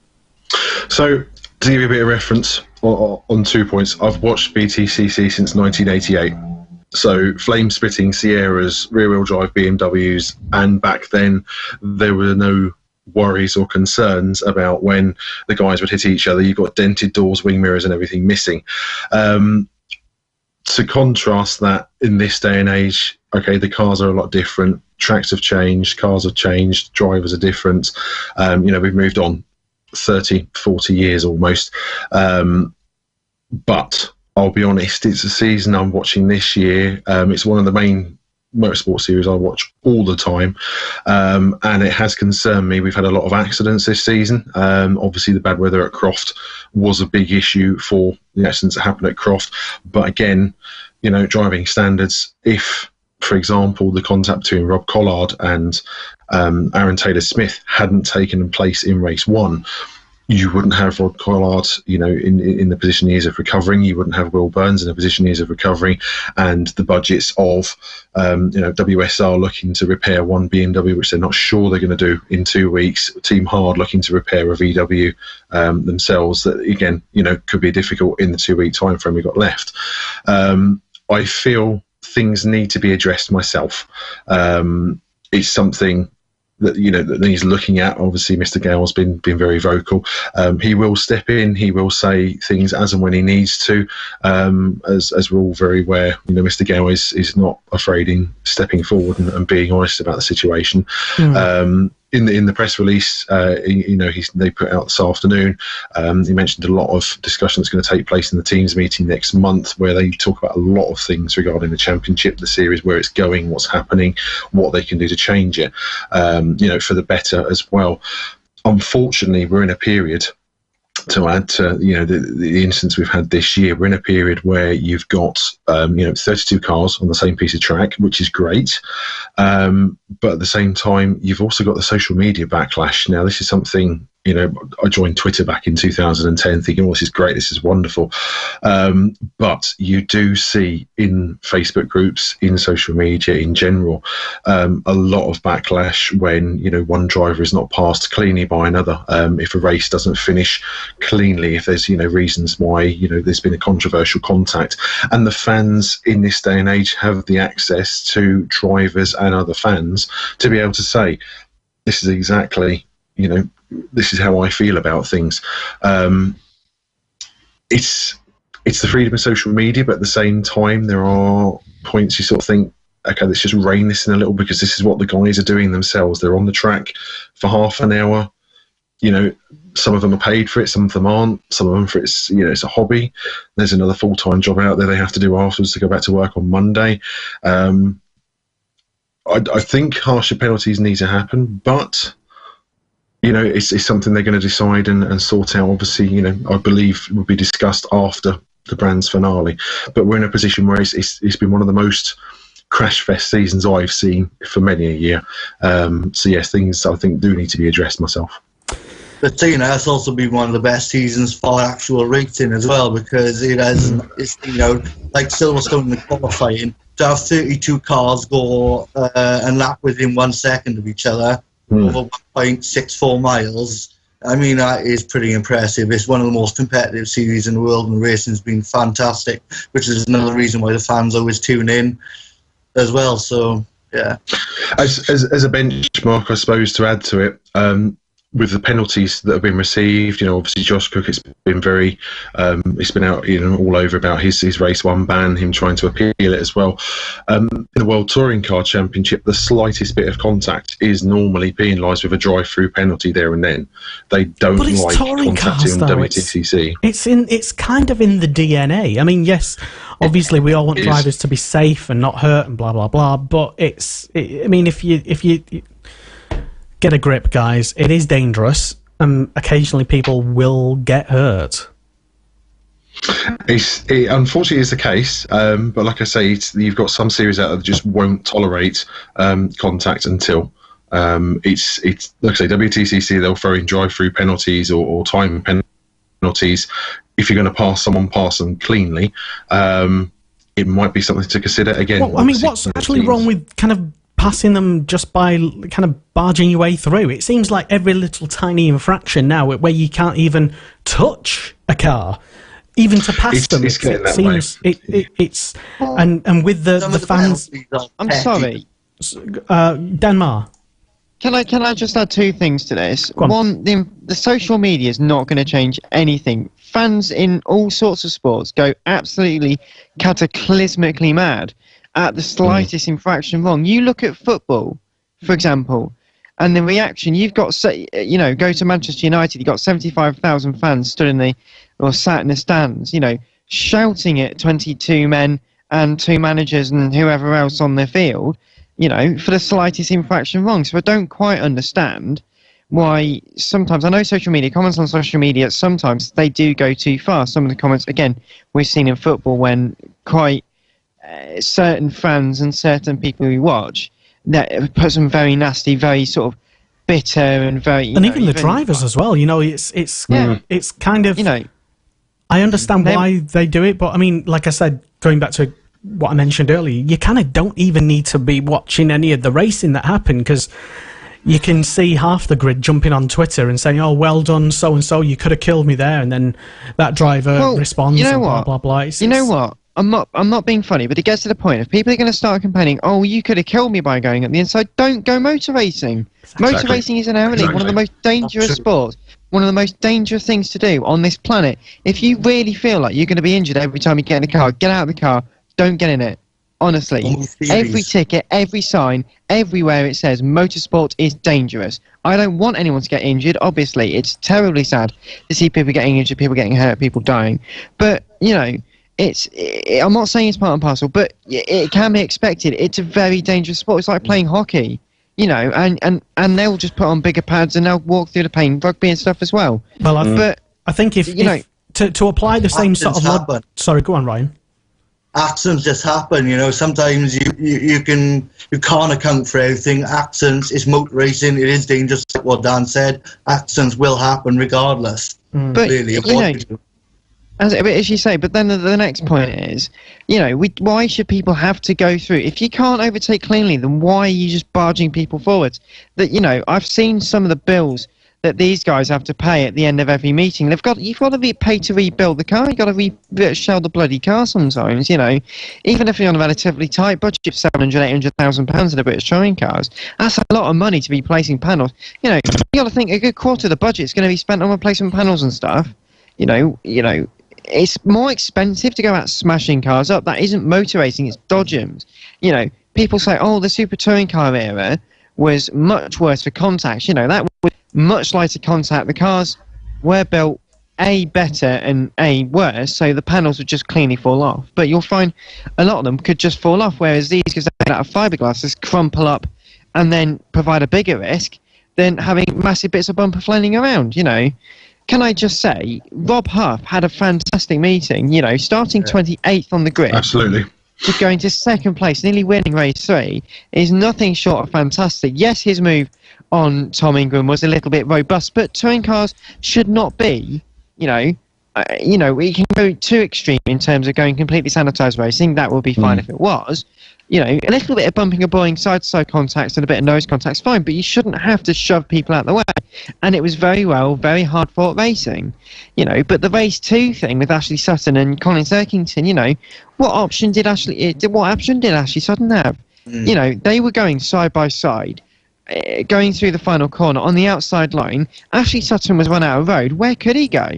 [SPEAKER 4] So, to give you a bit of reference on 2 points, I've watched BTCC since 1988. So, flame-spitting Sierras, rear-wheel drive BMWs, and back then there were no worries or concerns about when the guys would hit each other. You've got dented doors, wing mirrors and everything missing. To contrast that in this day and age, okay, the cars are a lot different, tracks have changed, cars have changed, drivers are different. You know, we've moved on 30, 40 years almost. But I'll be honest, it's a season I'm watching this year. It's one of the main motorsport series I watch all the time, and it has concerned me. We've had a lot of accidents this season. Obviously the bad weather at Croft was a big issue for the accidents that happened at Croft, but again, you know, driving standards, if, for example, the contact between Rob Collard and Aaron Taylor-Smith hadn't taken place in race 1, you wouldn't have Rod Collard, you know, in the position he is of recovering. You wouldn't have Will Burns in the position he is of recovering, and the budgets of, you know, WSR looking to repair one BMW, which they're not sure they're going to do in 2 weeks. Team Hard looking to repair a VW themselves. That again, you know, could be difficult in the 2 week time frame we've got left. I feel things need to be addressed myself. It's something that, you know, that he's looking at. Obviously Mr. Gale's been very vocal. He will step in, he will say things as and when he needs to, as we're all very aware. You know, Mr. Gale is not afraid in stepping forward and being honest about the situation. In the press release, you know, they put out this afternoon, he mentioned a lot of discussion that's going to take place in the teams meeting next month, where they talk about a lot of things regarding the championship, the series, where it's going, what's happening, what they can do to change it, you know, for the better as well. Unfortunately, we're in a period, to add to, you know, the instance we've had this year, we're in a period where you've got, you know, 32 cars on the same piece of track, which is great. But at the same time, you've also got the social media backlash. Now, this is something I joined Twitter back in 2010 thinking, this is great, this is wonderful. But you do see in Facebook groups, in social media in general, a lot of backlash when, one driver is not passed cleanly by another. If a race doesn't finish cleanly, if there's, reasons why, there's been a controversial contact. And the fans in this day and age have the access to drivers and other fans to be able to say, this is exactly, this is how I feel about things. It's the freedom of social media, but at the same time, there are points you sort of think, okay, let's just rein this in a little, because this is what the guys are doing themselves. They're on the track for half an hour. Some of them are paid for it, some of them aren't. Some of them for it's a hobby. There's another full-time job out there they have to do afterwards to go back to work on Monday. I think harsher penalties need to happen, but it's something they're going to decide and sort out. Obviously, I believe will be discussed after the Brands finale. But we're in a position where it's been one of the most crash fest seasons I've seen for many a year. So yes, things I think do need to be addressed myself.
[SPEAKER 5] But it's also been one of the best seasons for actual racing as well, because it has, like Silverstone in the qualifying, to have 32 cars go and lap within 1 second of each other over 1.64 miles. I mean, that is pretty impressive. It's one of the most competitive series in the world, and the racing's been fantastic, which is another reason why the fans always tune in as well. So, yeah.
[SPEAKER 4] As a benchmark, I suppose, to add to it, with the penalties that have been received, obviously Josh Cook, it's been very, it's been out, all over about his race one ban, him trying to appeal it as well. In the World Touring Car Championship, the slightest bit of contact is normally penalised with a drive-through penalty there and then. They don't like contacting on WTCC.
[SPEAKER 2] It's kind of in the DNA. I mean, yes, obviously we all want drivers to be safe and not hurt and blah blah blah. But if you get a grip, guys. It is dangerous, and occasionally people will get hurt.
[SPEAKER 4] It unfortunately is the case, but like I say, you've got some series out there that just won't tolerate contact until it's like I say, WTCC, they'll throw in drive-through penalties or time penalties. If you're going to pass someone, pass them cleanly. It might be something to consider again.
[SPEAKER 2] Well, I mean, what's actually wrong with kind of passing them just by kind of barging your way through? It seems like every little tiny infraction now where you can't even touch a car, even to pass them. It's and with the fans.
[SPEAKER 3] I'm sorry,
[SPEAKER 2] Dan Marr.
[SPEAKER 3] Can I just add two things to this? One, the social media is not going to change anything. Fans in all sorts of sports go absolutely cataclysmically mad at the slightest infraction wrong. You look at football, for example, and the reaction you've got, go to Manchester United, you've got 75,000 fans sat in the stands, shouting at 22 men and 2 managers and whoever else on the field, for the slightest infraction wrong. So I don't quite understand why sometimes, I know comments on social media, sometimes they do go too far. Some of the comments, again, we've seen in football when quite certain fans and certain people we watch that put some very nasty, very sort of bitter and very,
[SPEAKER 2] and even the drivers as well. It's kind of, I understand why they do it, but I mean, like I said, going back to what I mentioned earlier, you kind of don't even need to be watching any of the racing that happened, because you can see half the grid jumping on Twitter and saying, "Oh, well done, so and so, you could have killed me there," and then that driver responds, and blah blah blah.
[SPEAKER 3] What? I'm not being funny, but it gets to the point. If people are going to start complaining, "Oh, you could have killed me by going at the inside," don't go motor racing. Exactly. Motor racing is inherently one of the most dangerous sports, one of the most dangerous things to do on this planet. If you really feel like you're going to be injured every time you get in a car, get out of the car. Don't get in it. Honestly, every ticket, every sign, everywhere it says motorsport is dangerous. I don't want anyone to get injured. Obviously, it's terribly sad to see people getting injured, people getting hurt, people dying. But I'm not saying it's part and parcel, but it can be expected. It's a very dangerous sport. It's like playing hockey, and they'll just put on bigger pads and they'll walk through the pain, rugby and stuff as well.
[SPEAKER 2] Well, I think if to apply the same sort of sorry, go on, Ryan.
[SPEAKER 5] accidents just happen. You know, sometimes you can't account for everything. Accidents, it's motor racing. It is dangerous, like what Dan said. Accidents will happen regardless.
[SPEAKER 3] But
[SPEAKER 5] really,
[SPEAKER 3] as you say, but then the next point is, you know, why should people have to go through? If you can't overtake cleanly, then why are you just barging people forwards? That, you know, I've seen some of the bills that these guys have to pay at the end of every meeting. You've got to be paid to rebuild the car. You've got to shell the bloody car sometimes, you know. Even if you're on a relatively tight budget of £700,000-800,000 in the British touring cars, that's a lot of money to be placing panels. You know, you got to think a good quarter of the budget is going to be spent on replacement panels and stuff. You know, it's more expensive to go out smashing cars up. That isn't motor racing, it's dodgems. You know, people say, oh, the super touring car era was much worse for contacts. You know, that was much lighter contact. The cars were built A, better, and A, worse, so the panels would just cleanly fall off. But you'll find a lot of them could just fall off, whereas these, because they're made out of fiberglass, just crumple up and then provide a bigger risk than having massive bits of bumper flailing around, you know. Can I just say, Rob Huff had a fantastic meeting, you know, starting 28th on the grid.
[SPEAKER 4] Absolutely.
[SPEAKER 3] To going to second place, nearly winning race 3, is nothing short of fantastic. Yes, his move on Tom Ingram was a little bit robust, but touring cars should not be, you know, we can go too extreme in terms of going completely sanitised racing. That would be fine if it was. You know, a little bit of bumping and boring side-to-side contacts and a bit of nose contacts, fine, but you shouldn't have to shove people out of the way. And it was very hard-fought racing. You know, but the race 2 thing with Ashley Sutton and Colin Serkington, you know, what option did Ashley Sutton have? You know, they were going side by side, going through the final corner on the outside line. Ashley Sutton was run out of road. Where could he go?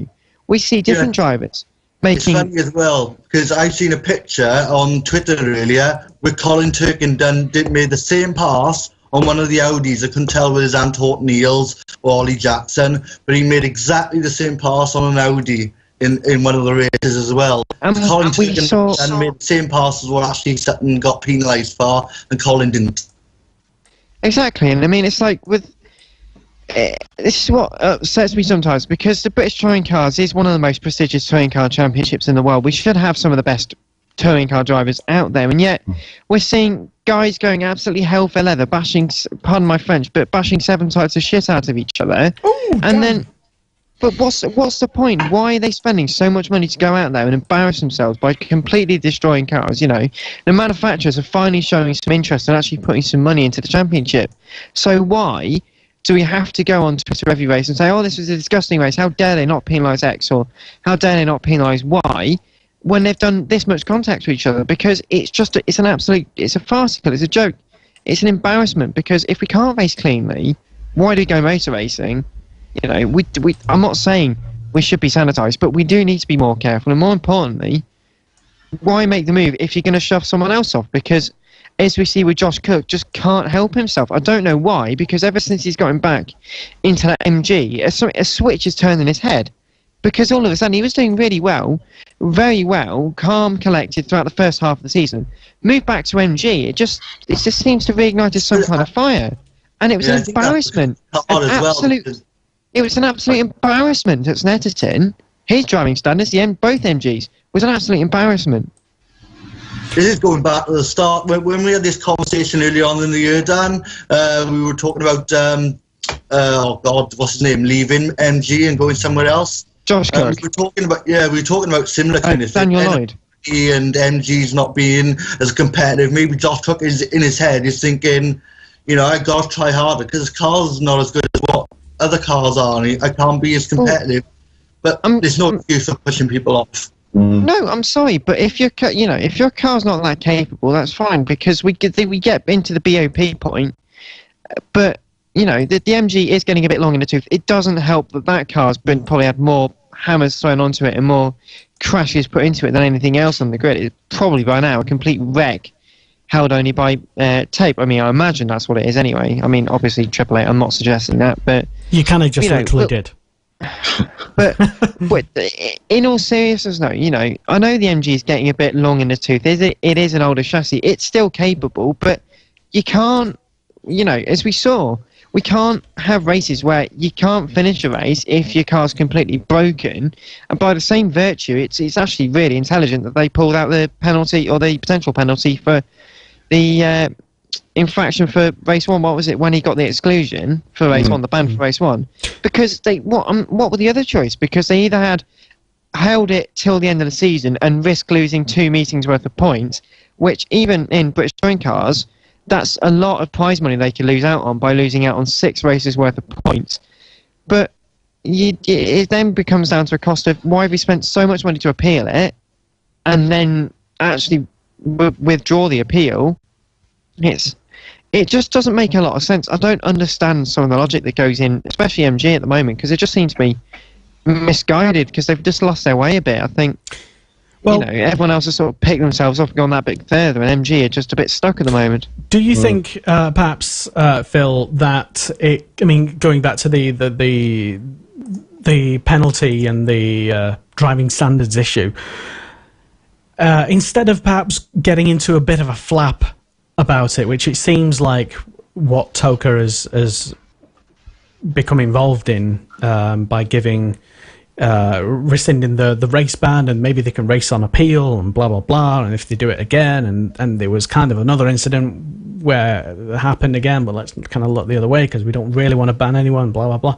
[SPEAKER 3] We see different drivers making...
[SPEAKER 5] It's funny as well, because I've seen a picture on Twitter earlier where Colin Turkington made the same pass on one of the Audis. I couldn't tell whether it was Ant Niels or Ollie Jackson, but he made exactly the same pass on an Audi in one of the races as well. Colin Turkington made the same pass as what Ashley Sutton got penalised for, and Colin didn't.
[SPEAKER 3] Exactly, and I mean, it's like with... this is what upsets me sometimes, because the British Touring Cars is one of the most prestigious touring car championships in the world. We should have some of the best touring car drivers out there, and yet we're seeing guys going absolutely hell for leather, bashing, pardon my French, but bashing 7 types of shit out of each other. But what's the point? Why are they spending so much money to go out there and embarrass themselves by completely destroying cars? You know, the manufacturers are finally showing some interest and actually putting some money into the championship. So why do we have to go on Twitter every race and say, oh, this was a disgusting race, how dare they not penalise X, or how dare they not penalise Y, when they've done this much contact with each other? Because it's a farcical, it's a joke, it's an embarrassment, because if we can't race cleanly, why do we go motor racing? You know, I'm not saying we should be sanitised, but we do need to be more careful, and more importantly, why make the move if you're going to shove someone else off? Because as we see with Josh Cook, just can't help himself. I don't know why, because ever since he's gotten back into that MG, a switch has turned in his head. Because all of a sudden he was doing really well, very well, calm, collected throughout the first half of the season. Moved back to MG, it just seems to have reignited some kind of fire. And it was an embarrassment. It was an absolute embarrassment at Snetterton. His driving standards, both MGs, was an absolute embarrassment.
[SPEAKER 5] This is going back to the start. When we had this conversation early on in the year, Dan, we were talking about, what's his name, leaving MG and going somewhere else.
[SPEAKER 3] Josh Cook.
[SPEAKER 5] We were talking about similar kind of things.
[SPEAKER 3] Daniel Lloyd.
[SPEAKER 5] And MG's not being as competitive. Maybe Josh Cook is in his head. He's thinking, you know, I got to try harder because his car's not as good as what other cars are. And I can't be as competitive. But there's no excuse for pushing people off.
[SPEAKER 3] No, I'm sorry, but if your car's not that capable, that's fine, because we get into the BOP point. But you know, the MG is getting a bit long in the tooth. It doesn't help that car's probably had more hammers thrown onto it and more crashes put into it than anything else on the grid. It's probably by now a complete wreck, held only by tape. I mean, I imagine that's what it is anyway. I mean, obviously Triple Eight, I'm not suggesting that, but
[SPEAKER 2] you kind of just literally did.
[SPEAKER 3] but in all seriousness, no, you know, I know the MG is getting a bit long in the tooth. It is an older chassis. It's still capable, but you can't, you know, as we saw we can't have races where you can't finish a race if your car's completely broken. And by the same virtue, it's actually really intelligent that they pulled out the penalty or the potential penalty for the infraction for race 1. What was it when he got the exclusion for race 1, the ban for race 1? Because what were the other choice? Because they either had held it till the end of the season and risk losing 2 meetings worth of points, which even in British touring cars, that's a lot of prize money they could lose out on by losing out on 6 races worth of points. But it then becomes down to a cost of why have we spent so much money to appeal it and then actually withdraw the appeal. It just doesn't make a lot of sense. I don't understand some of the logic that goes in, especially MG at the moment, because it just seems to be misguided because they've just lost their way a bit. I think everyone else has sort of picked themselves up and gone that bit further, and MG are just a bit stuck at the moment.
[SPEAKER 2] Do you think, perhaps, Phil, that going back to the penalty and the driving standards issue, instead of perhaps getting into a bit of a flap about it, which it seems like what TOCA has become involved in by rescinding the race ban, and maybe they can race on appeal and blah blah blah, and if they do it again, and there was kind of another incident where it happened again, but let's kind of look the other way because we don't really want to ban anyone, blah blah blah.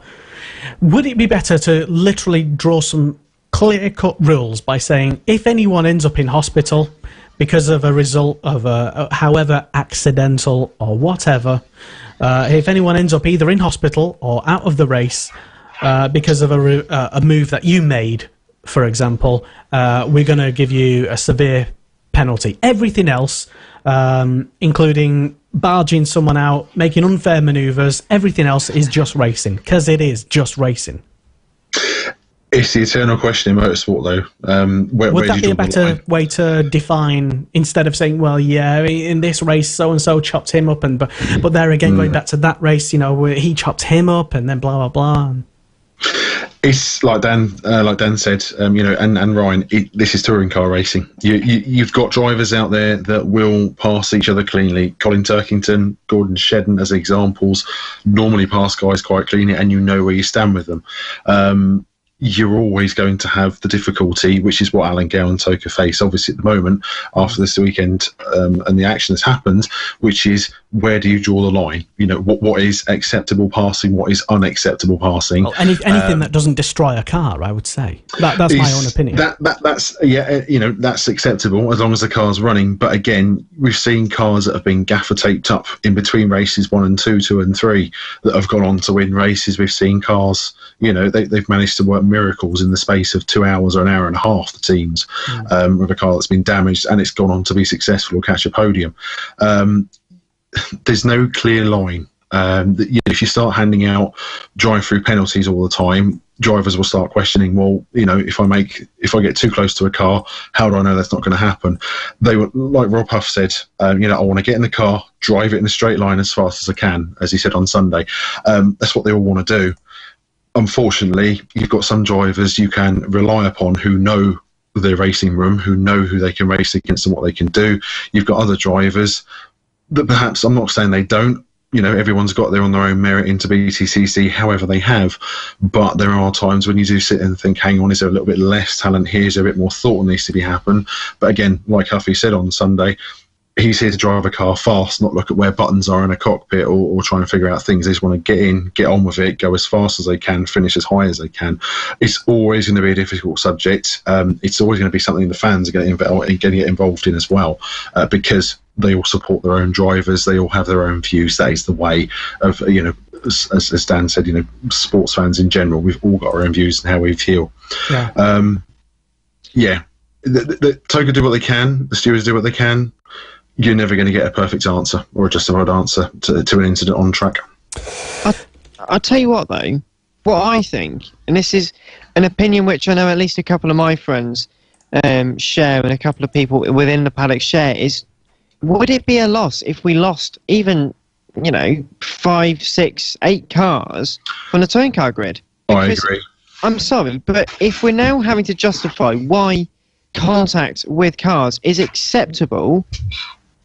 [SPEAKER 2] Would it be better to literally draw some clear-cut rules by saying if anyone ends up in hospital because of a result of however accidental or whatever, if anyone ends up either in hospital or out of the race because of a move that you made, for example, we're going to give you a severe penalty. Everything else, including barging someone out, making unfair manoeuvres, everything else is just racing, because it is just racing.
[SPEAKER 4] It's the eternal question in motorsport, though.
[SPEAKER 2] Would that be a better way to define, instead of saying, well, yeah, in this race, so-and-so chopped him up, but there again, going back to that race, where he chopped him up, and then blah, blah, blah.
[SPEAKER 4] It's like Dan said, and Ryan, this is touring car racing. You've got drivers out there that will pass each other cleanly. Colin Turkington, Gordon Shedden, as examples, normally pass guys quite cleanly, and you know where you stand with them. You're always going to have the difficulty, which is what Alan Gale and TOCA face, obviously, at the moment, after this weekend and the action that's happened, which is, where do you draw the line? What is acceptable passing, what is unacceptable passing?
[SPEAKER 2] Well, anything that doesn't destroy a car, I would say. That's my own opinion.
[SPEAKER 4] That's acceptable as long as the car's running. But again, we've seen cars that have been gaffer taped up in between races 1 and 2, 2 and 3, that have gone on to win races. We've seen cars, they've managed to work miracles in the space of 2 hours or an hour and a half, the teams, with a car that's been damaged and it's gone on to be successful or catch a podium. There's no clear line. If you start handing out drive-through penalties all the time, drivers will start questioning, well, if I get too close to a car, how do I know that's not going to happen? They were, like Rob Huff said, I want to get in the car, drive it in a straight line as fast as I can, as he said on Sunday. That's what they all want to do. Unfortunately, you've got some drivers you can rely upon who know their racing room, who know who they can race against and what they can do. You've got other drivers that perhaps, I'm not saying they don't, everyone's got their on their own merit into BTCC, however they have, but there are times when you do sit and think, hang on, is there a little bit less talent here? Is there a bit more thought that needs to be happen? But again, like Huffy said on Sunday, he's here to drive a car fast, not look at where buttons are in a cockpit or try and figure out things. They just want to get in, get on with it, go as fast as they can, finish as high as they can. It's always going to be a difficult subject. It's always going to be something the fans are getting involved in as well, because they all support their own drivers. They all have their own views. That is the way of, as Dan said, sports fans in general, we've all got our own views and how we feel. Yeah. The TOCA do what they can. The stewards do what they can. You're never going to get a perfect answer or a justified answer to an incident on track.
[SPEAKER 3] I'll tell you what, though, what I think, and this is an opinion which I know at least a couple of my friends share and a couple of people within the paddock share, is, would it be a loss if we lost even, 5, 6, 8 cars from the touring car grid? Because,
[SPEAKER 4] I agree.
[SPEAKER 3] I'm sorry, but if we're now having to justify why contact with cars is acceptable,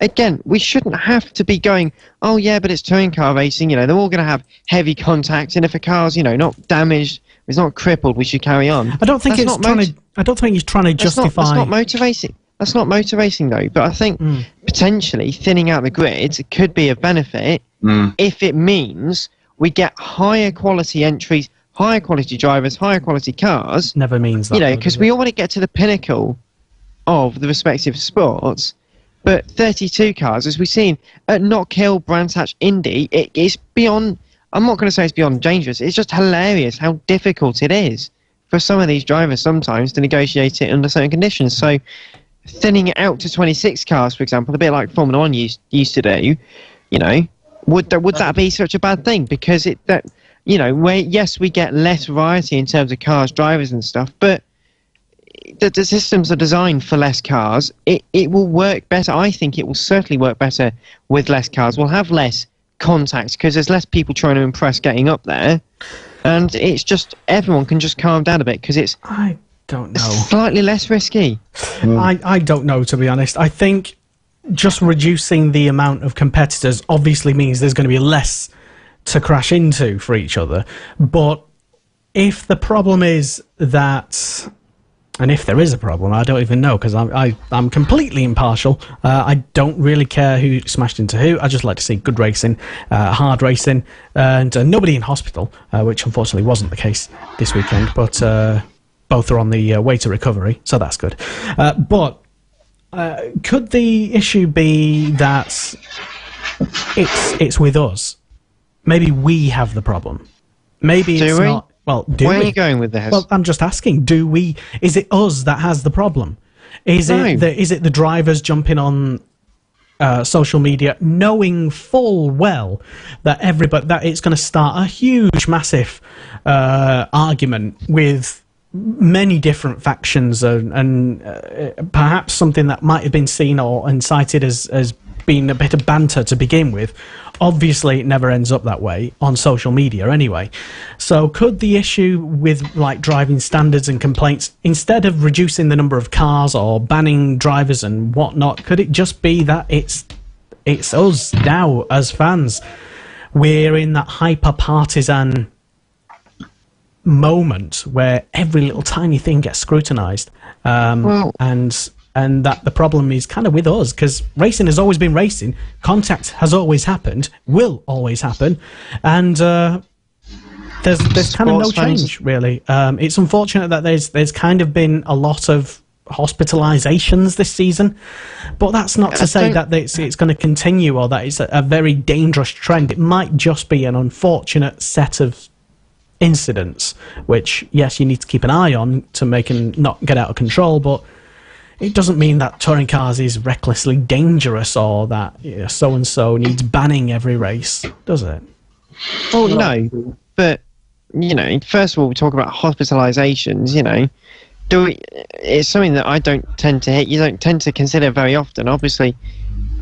[SPEAKER 3] again, we shouldn't have to be going, oh yeah, but it's touring car racing, they're all going to have heavy contact, and if a car's, not damaged, it's not crippled, we should carry on.
[SPEAKER 2] I don't think he's trying to justify...
[SPEAKER 3] That's not motor racing. That's not motor racing, though. But I think potentially thinning out the grid could be a benefit if it means we get higher quality entries, higher quality drivers, higher quality cars.
[SPEAKER 2] Never means that.
[SPEAKER 3] Because we all want to get to the pinnacle of the respective sports. But 32 cars, as we've seen at Knock Hill, Brands Hatch, Indy, it's beyond... I'm not going to say it's beyond dangerous. It's just hilarious how difficult it is for some of these drivers sometimes to negotiate it under certain conditions. So thinning it out to 26 cars, for example, a bit like Formula 1 used to do, would that be such a bad thing? Because yes, we get less variety in terms of cars, drivers and stuff, but the systems are designed for less cars. It will work better. I think it will certainly work better with less cars. We'll have less contact because there's less people trying to impress getting up there, and it's just everyone can just calm down a bit because
[SPEAKER 2] I don't know,
[SPEAKER 3] slightly less risky.
[SPEAKER 2] I don't know, to be honest. I think just reducing the amount of competitors obviously means there's going to be less to crash into for each other, but if the problem is that... And if there is a problem, I don't even know, because I'm completely impartial. I don't really care who smashed into who. I just like to see good racing, hard racing, and nobody in hospital, which unfortunately wasn't the case this weekend. But both are on the way to recovery, so that's good. But could the issue be that it's with us? Maybe we have the problem. Maybe it's not... Well,
[SPEAKER 3] where are you going with this?
[SPEAKER 2] Well, I'm just asking, is it us that has the problem? Is it the drivers jumping on social media knowing full well that it's going to start a huge, massive argument with many different factions and perhaps something that might have been seen or incited as being a bit of banter to begin with? Obviously, it never ends up that way on social media anyway. So could the issue with like driving standards and complaints, instead of reducing the number of cars or banning drivers and whatnot, could it just be that it's us now as fans? We're in that hyper-partisan moment where every little tiny thing gets scrutinised. And that the problem is kind of with us, because racing has always been racing, contact has always happened, will always happen, and there's kind of no change, really. It's unfortunate that there's kind of been a lot of hospitalisations this season, but that's not to say that it's going to continue or that it's a very dangerous trend. It might just be an unfortunate set of incidents, which, yes, you need to keep an eye on to make them not get out of control, but it doesn't mean that touring cars is recklessly dangerous or that so-and-so needs banning every race, does it?
[SPEAKER 3] Well, no, but, first of all, we talk about hospitalisations, it's something that I don't tend to hit. You don't tend to consider very often. Obviously,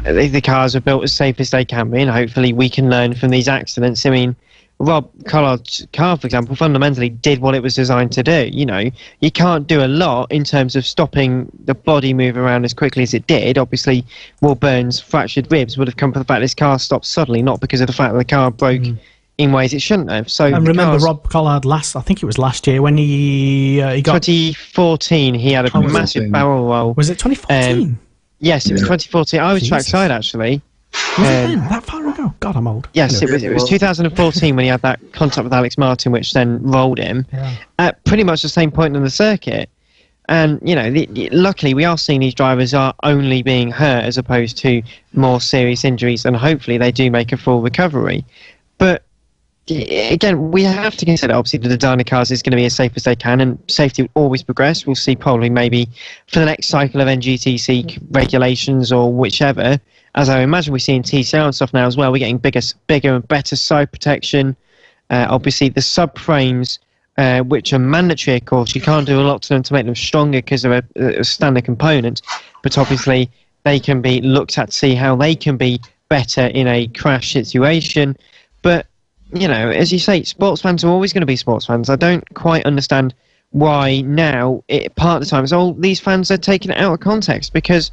[SPEAKER 3] the cars are built as safe as they can be, and hopefully we can learn from these accidents. I mean, Rob Collard's car, for example, fundamentally did what it was designed to do. You can't do a lot in terms of stopping the body move around as quickly as it did. Obviously, Will Burns' fractured ribs would have come from the fact this car stopped suddenly, not because of the fact that the car broke in ways it shouldn't have. So, and
[SPEAKER 2] remember Rob Collard I think it was last year when he got
[SPEAKER 3] 2014. He had a massive barrel roll.
[SPEAKER 2] Was it 2014?
[SPEAKER 3] Yes, it was 2014. I was trackside actually.
[SPEAKER 2] Was it then? That far ago? God, I'm old.
[SPEAKER 3] Yes, it was 2014 when he had that contact with Alex Martin, which then rolled him at pretty much the same point in the circuit. And, luckily we are seeing these drivers are only being hurt as opposed to more serious injuries, and hopefully they do make a full recovery. But, again, we have to consider, obviously, the Dana cars is going to be as safe as they can, and safety will always progress. We'll see probably maybe for the next cycle of NGTC regulations or whichever, as I imagine we're seeing TCR and stuff now as well. We're getting bigger and better side protection. Obviously, the subframes, which are mandatory, of course, you can't do a lot to them to make them stronger because they're a standard component. But obviously, they can be looked at to see how they can be better in a crash situation. But, as you say, sports fans are always going to be sports fans. I don't quite understand why now, part of the time, these fans are taking it out of context, because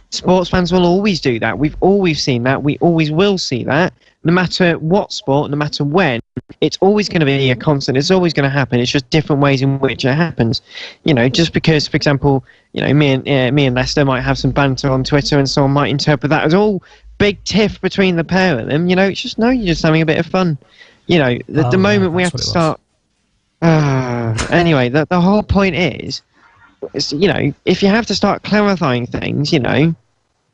[SPEAKER 3] Sports fans will always do that. We've always seen that. We always will see that. No matter what sport, no matter when, it's always going to be a constant. It's always going to happen. It's just different ways in which it happens. You know, just because, for example, you know, me and Lester might have some banter on Twitter, and someone might interpret that as all big tiff between the pair of them. You know, it's just you're just having a bit of fun. You know, the moment we have to start. Anyway, the whole point is, you know, if you have to start clarifying things, you know,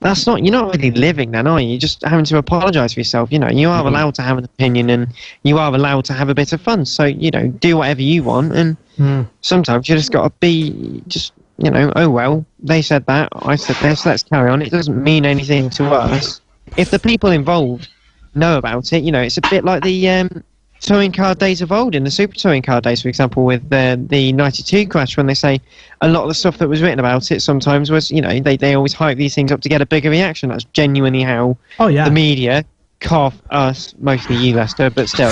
[SPEAKER 3] you're not really living then, are you? You're just having to apologise for yourself. You know, you are allowed to have an opinion, and you are allowed to have a bit of fun. So, you know, do whatever you want, and sometimes you just got to be just, you know, oh well, they said that, I said this, let's carry on. It doesn't mean anything to us. If the people involved know about it, you know, it's a bit like the touring car days of old, in the super touring car days, for example, with the 92 crash, when they say a lot of the stuff that was written about it sometimes was, you know, they always hype these things up to get a bigger reaction. That's genuinely how the media, cough, us, mostly you, Lester, but still.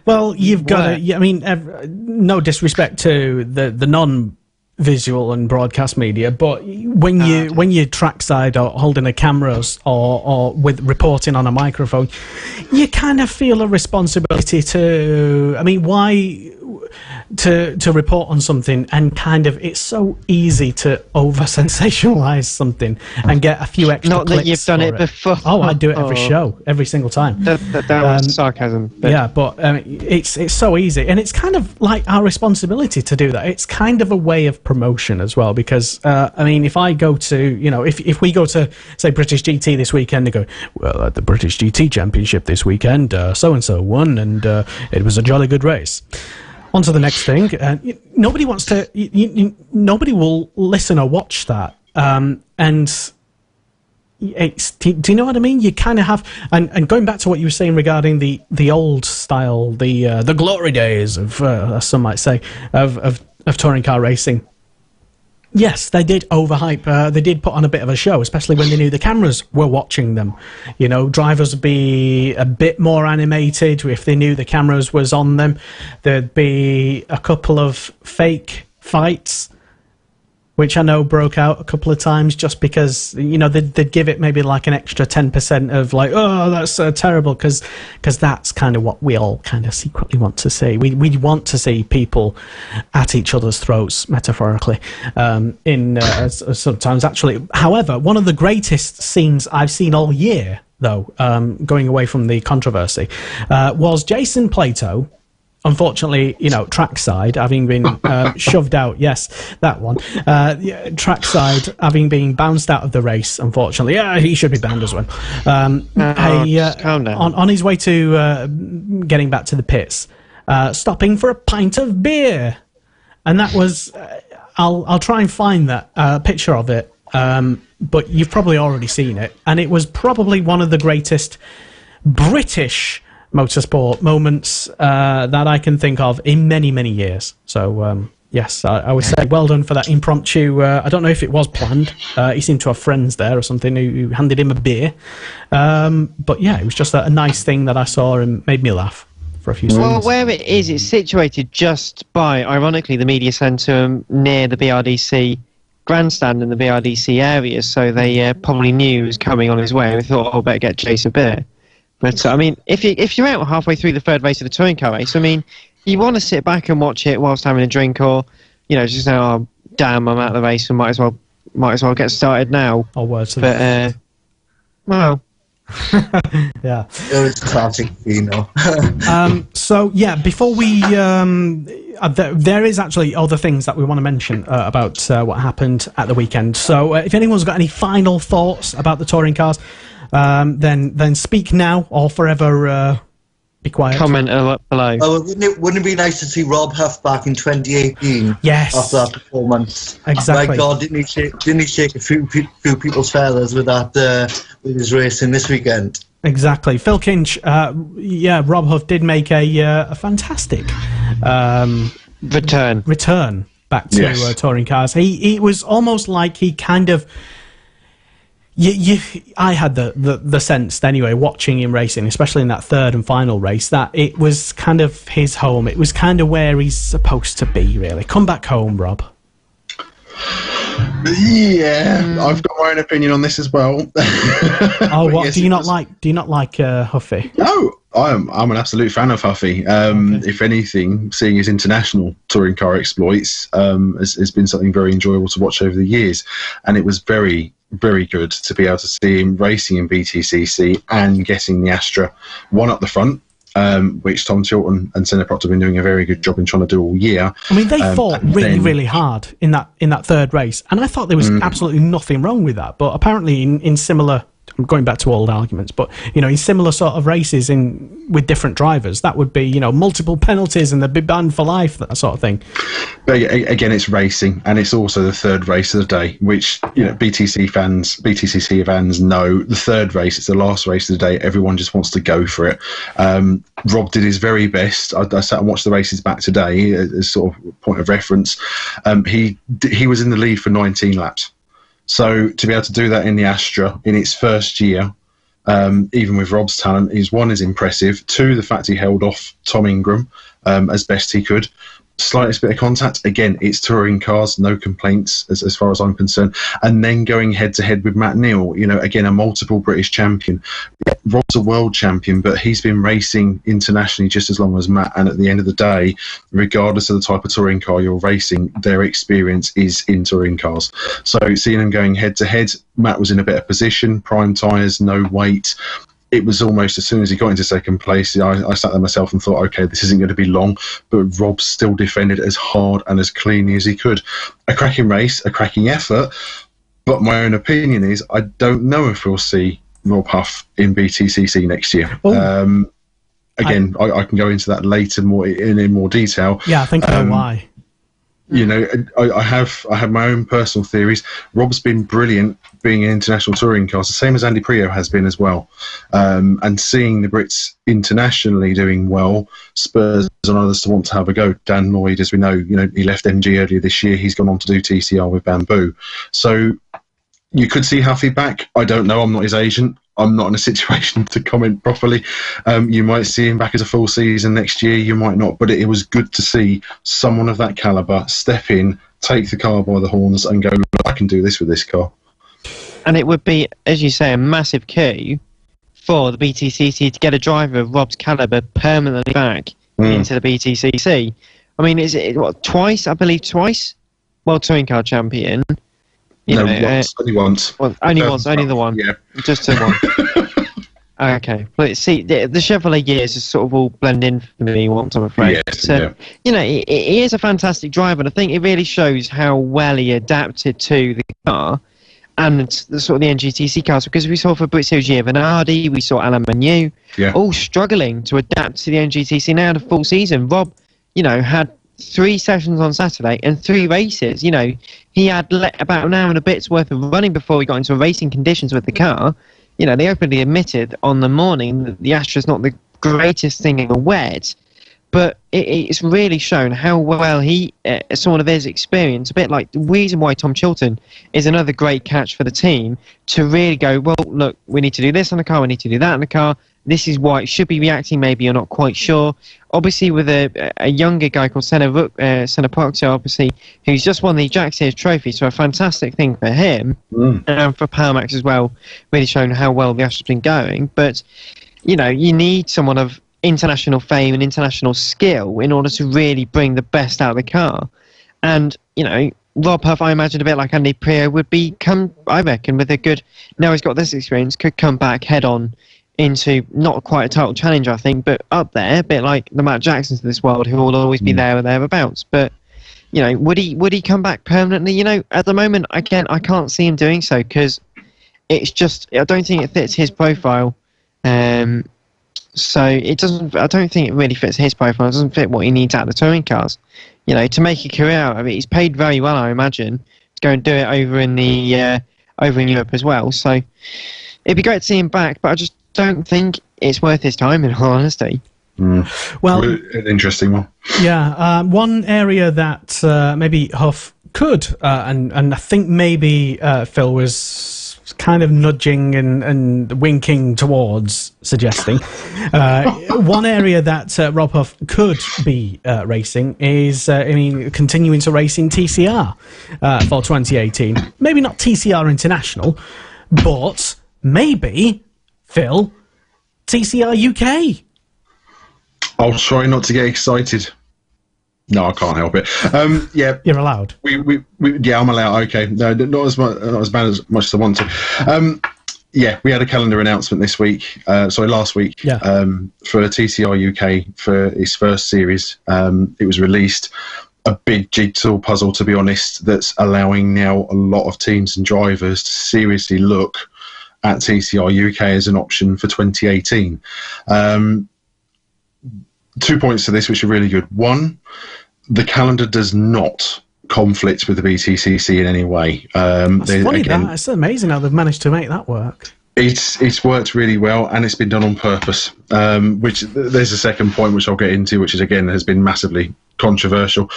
[SPEAKER 2] Well, you've got to, I mean, no disrespect to the non-visual and broadcast media, but when you're trackside or holding a camera or with reporting on a microphone, you kind of feel a responsibility to, I mean, why to report on something, and kind of, it's so easy to over sensationalize something and get a few extra
[SPEAKER 3] Not that you've done it before.
[SPEAKER 2] Oh, I do it every show, every single time.
[SPEAKER 3] That was sarcasm. But.
[SPEAKER 2] Yeah, but it's so easy, and it's kind of like our responsibility to do that. It's kind of a way of promotion as well, because I mean, if I go to, you know, if we go to, say, British GT this weekend and go, well, at the British GT Championship this weekend, so and so won, and it was a jolly good race. On to the next thing. Nobody wants to. Nobody will listen or watch that. And it's, do you know what I mean? You kind of have. And going back to what you were saying regarding the old style, the glory days of, as some might say, of touring car racing. Yes, they did overhype. They did put on a bit of a show, especially when they knew the cameras were watching them. You know, drivers would be a bit more animated if they knew the cameras was on them. There'd be a couple of fake fights, which I know broke out a couple of times, just because, you know, they'd give it maybe like an extra 10% of like, oh, that's terrible, because that's kind of what we all kind of secretly want to see. We want to see people at each other's throats, metaphorically, sometimes actually. However, one of the greatest scenes I've seen all year, though, going away from the controversy, was Jason Plato. Unfortunately, you know, trackside, having been shoved out, yes, that one. Trackside, having been bounced out of the race, unfortunately. Yeah, he should be banned as well.
[SPEAKER 3] Calm down.
[SPEAKER 2] On his way to getting back to the pits, stopping for a pint of beer. And that was, I'll try and find that picture of it, but you've probably already seen it. And it was probably one of the greatest British motorsport moments that I can think of in many, many years. So, yes, I would say well done for that impromptu. I don't know if it was planned. He seemed to have friends there or something who handed him a beer. But yeah, it was just a nice thing that I saw and made me laugh for a few seconds.
[SPEAKER 3] Well, where it is, it's situated just by, ironically, the media centre near the BRDC grandstand in the BRDC area. So they probably knew he was coming on his way, and they thought, oh, better get Jace a beer. But, I mean, if you're out halfway through the third race of the touring car race, I mean, you want to sit back and watch it whilst having a drink, or, you know, just say, oh, damn, I'm out of the race and might as well get started now.
[SPEAKER 2] Oh, words. But,
[SPEAKER 3] well.
[SPEAKER 2] Yeah.
[SPEAKER 5] It was classic, you know.
[SPEAKER 2] So, yeah, before we... there is actually other things that we want to mention about what happened at the weekend. So, if anyone's got any final thoughts about the touring cars... then speak now or forever be quiet.
[SPEAKER 3] Comment below.
[SPEAKER 5] Oh, wouldn't it be nice to see Rob Huff back in 2018?
[SPEAKER 2] Yes.
[SPEAKER 5] After that performance.
[SPEAKER 2] Exactly.
[SPEAKER 5] My God, didn't he shake a few people's feathers with that with his racing this weekend?
[SPEAKER 2] Exactly. Phil Kinch, yeah, Rob Huff did make a fantastic return back to touring cars. He was almost like he kind of... I had the sense anyway, watching him racing, especially in that third and final race, that it was kind of his home. It was kind of where he's supposed to be, really. Come back home, Rob.
[SPEAKER 4] Yeah, I've got my own opinion on this as well.
[SPEAKER 2] Oh, what yes, do you not like? Do you not like Huffy?
[SPEAKER 4] No, I'm an absolute fan of Huffy. Okay. If anything, seeing his international touring car exploits has been something very enjoyable to watch over the years, and it was very, very good to be able to see him racing in BTCC and getting the Astra one up the front. Which Tom Chilton and Senna Proctor have been doing a very good job in trying to do all year.
[SPEAKER 2] I mean, they fought really hard in that third race, and I thought there was absolutely nothing wrong with that. But apparently, in similar, I'm going back to old arguments, but in similar sort of races with different drivers, that would be multiple penalties and they'd be banned for life, that sort of thing.
[SPEAKER 4] But again, it's racing, and it's also the third race of the day, which BTCC fans know. The third race, it's the last race of the day. Everyone just wants to go for it. Rob did his very best. I sat and watched the races back today as sort of point of reference. He was in the lead for 19 laps. So to be able to do that in the Astra in its first year, even with Rob's talent, is impressive. Two, the fact he held off Tom Ingram as best he could. Slightest bit of contact. Again, it's touring cars, no complaints as far as I'm concerned. And then going head to head with Matt Neal, again, a multiple British champion. Rob's a world champion, but he's been racing internationally just as long as Matt. And at the end of the day, regardless of the type of touring car you're racing, their experience is in touring cars. So seeing them going head to head, Matt was in a better position, prime tyres, no weight. It was almost as soon as he got into second place, I sat there myself and thought, okay, this isn't going to be long, but Rob still defended as hard and as cleanly as he could. A cracking race, a cracking effort, but my own opinion is I don't know if we'll see Rob Huff in BTCC next year. Again, I can go into that later in more detail.
[SPEAKER 2] Yeah, I think I know why.
[SPEAKER 4] I have my own personal theories. Rob's been brilliant being in international touring cars, the same as Andy Prio has been as well. And seeing the Brits internationally doing well spurs on others to want to have a go. Dan Lloyd, as we know, he left MG earlier this year. He's gone on to do TCR with Bamboo. So you could see Huffy back. I don't know. I'm not his agent. I'm not in a situation to comment properly. You might see him back as a full season next year. You might not. But it was good to see someone of that calibre step in, take the car by the horns and go, I can do this with this car.
[SPEAKER 3] And it would be, as you say, a massive coup for the BTCC to get a driver of Rob's calibre permanently back into the BTCC. I mean, is it twice? I believe twice. World Touring Car Champion.
[SPEAKER 4] Only once.
[SPEAKER 3] Well, only once, only the one.
[SPEAKER 4] Yeah.
[SPEAKER 3] Just the one. Okay. But see, the Chevrolet years is sort of all blend in for me once, I'm afraid.
[SPEAKER 4] Yes,
[SPEAKER 3] so, he is a fantastic driver, and I think it really shows how well he adapted to the car and the sort of the NGTC cars, because we saw for British Series Giovanardi, we saw Alain Manu, all struggling to adapt to the NGTC now, the full season. Rob, had 3 sessions on Saturday and 3 races. He had about an hour and a bit's worth of running before he got into racing conditions with the car. They openly admitted on the morning that the Astra's not the greatest thing in the wet, but it's really shown how well he, someone of his experience, a bit like the reason why Tom Chilton is another great catch for the team, to really go, well, look, we need to do this on the car, we need to do that on the car. This is why it should be reacting, maybe you're not quite sure. Obviously, with a younger guy called Senna Proctor, obviously, who's just won the Jack Sears Trophy, so a fantastic thing for him, and for Powermax as well, really showing how well the Astra's been going. But, you need someone of international fame and international skill in order to really bring the best out of the car. And, Rob Huff, I imagine, a bit like Andy Prio, would I reckon, with a good, now he's got this experience, could come back head on into not quite a title challenge, I think, but up there, a bit like the Matt Jacksons of this world, who will always be there or thereabouts. But would he come back permanently? At the moment, again, I can't see him doing so, because it's just, I don't think it fits his profile. So it doesn't. I don't think it really fits his profile. It doesn't fit what he needs out of the touring cars. To make a career out of it, he's paid very well, I imagine, to go and do it over in Europe as well. So it'd be great to see him back, but I just don't think it's worth his time, in all honesty.
[SPEAKER 2] Well,
[SPEAKER 4] an interesting one.
[SPEAKER 2] Yeah, one area that maybe Huff could, and I think maybe Phil was kind of nudging and winking towards suggesting. One area that Rob Huff could be racing is, continuing to race in TCR for 2018. Maybe not TCR International, but maybe, Phil, TCR UK.
[SPEAKER 4] I'll try not to get excited. No, I can't help it. Yeah,
[SPEAKER 2] you're allowed.
[SPEAKER 4] Yeah, I'm allowed. Okay, no, not as bad as much as I want to. Yeah, we had a calendar announcement last week. Yeah. For TCR UK for its first series. It was released. A big jigsaw puzzle, to be honest, that's allowing now a lot of teams and drivers to seriously look at TCR UK as an option for 2018. 2 points to this, which are really good. One, the calendar does not conflict with the BTCC in any way.
[SPEAKER 2] That's funny, it's amazing how they've managed to make that work.
[SPEAKER 4] It's worked really well, and it's been done on purpose. Which there's a second point which I'll get into, which is again has been massively controversial.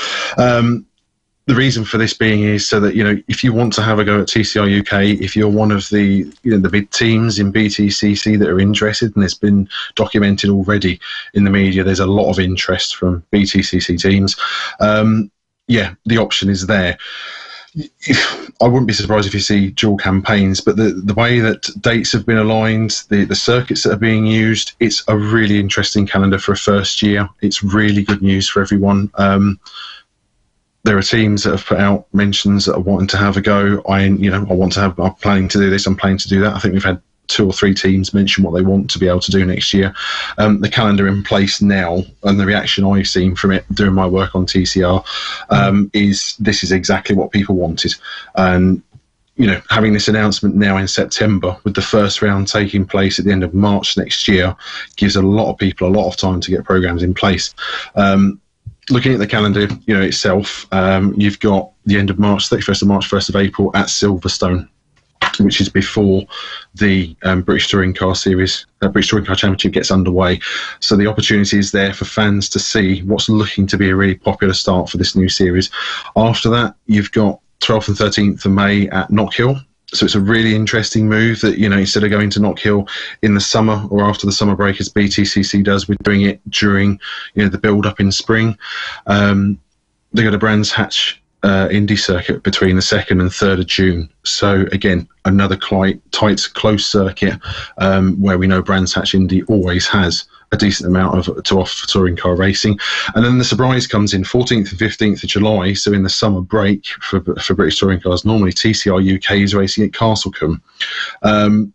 [SPEAKER 4] The reason for this being is so that, if you want to have a go at TCR UK, if you're one of the the big teams in BTCC that are interested, and it's been documented already in the media, there's a lot of interest from BTCC teams. The option is there. I wouldn't be surprised if you see dual campaigns, but the way that dates have been aligned, the circuits that are being used, it's a really interesting calendar for a first year. It's really good news for everyone. There are teams that have put out mentions that are wanting to have a go. I'm planning to do this, I'm planning to do that. I think we've had 2 or 3 teams mention what they want to be able to do next year. The calendar in place now, and the reaction I've seen from it doing my work on TCR, is this is exactly what people wanted. And having this announcement now in September, with the first round taking place at the end of March next year, gives a lot of people a lot of time to get programs in place. Looking at the calendar, itself, you've got the end of March, 31st of March, 1st of April at Silverstone, which is before the British Touring Car Series, British Touring Car Championship gets underway. So the opportunity is there for fans to see what's looking to be a really popular start for this new series. After that, you've got 12th and 13th of May at Knockhill. So it's a really interesting move that, instead of going to Knockhill in the summer or after the summer break, as BTCC does, we're doing it during, the build-up in spring. They've got a Brands Hatch Indy circuit between the 2nd and 3rd of June. So again, another tight, close circuit where we know Brands Hatch Indy always has a decent amount to offer for touring car racing. And then the surprise comes in 14th and 15th of July, so in the summer break for British touring cars. Normally TCR UK is racing at Castlecombe. From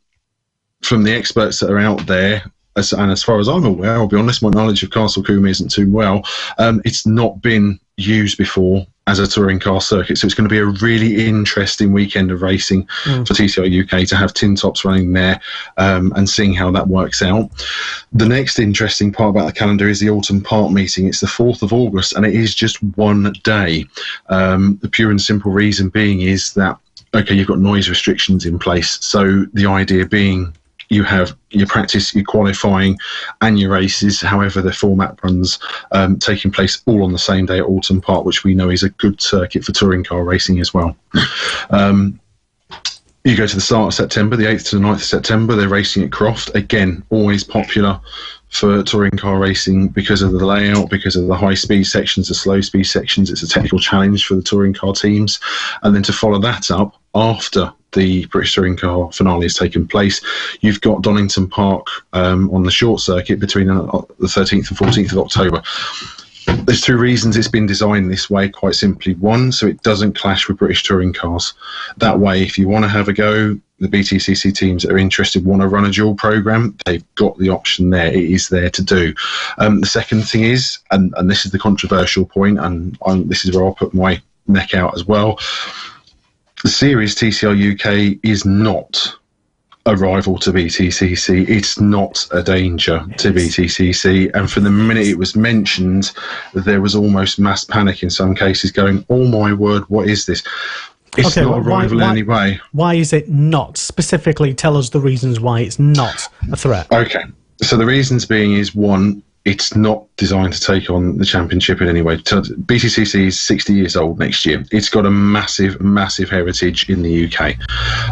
[SPEAKER 4] the experts that are out there, and as far as I'm aware, I'll be honest, my knowledge of Castlecombe isn't too well. It's not been used before as a touring car circuit, so it's going to be a really interesting weekend of racing for TCR UK to have tin tops running there and seeing how that works out. The next interesting part about the calendar is the Autumn Park meeting. It's the 4th of August, and it is just one day. The pure and simple reason being is that, okay, you've got noise restrictions in place, so the idea being you have your practice, your qualifying, and your races, however the format runs, taking place all on the same day at Autumn Park, which we know is a good circuit for touring car racing as well. You go to the start of September, the 8th to the 9th of September, they're racing at Croft. Again, always popular for touring car racing because of the layout, because of the high-speed sections, the slow-speed sections. It's a technical challenge for the touring car teams. And then to follow that up, after the British Touring Car finale has taken place, you've got Donington Park on the short circuit between the 13th and 14th of October. There's 2 reasons it's been designed this way, quite simply. One, so it doesn't clash with British touring cars. That way, if you want to have a go, the BTCC teams that are interested want to run a dual program, they've got the option there. It is there to do. The second thing is, and this is the controversial point, and this is where I'll put my neck out as well, the series TCR UK is not a rival to BTCC. It's not a danger to BTCC. And from the minute it was mentioned, there was almost mass panic in some cases going, oh my word, what is this? It's not a rival in any way.
[SPEAKER 2] Why is it not? Specifically, tell us the reasons why it's not a threat.
[SPEAKER 4] Okay. So the reasons being is, one, it's not designed to take on the championship in any way. BTCC is 60 years old next year. It's got a massive, massive heritage in the UK.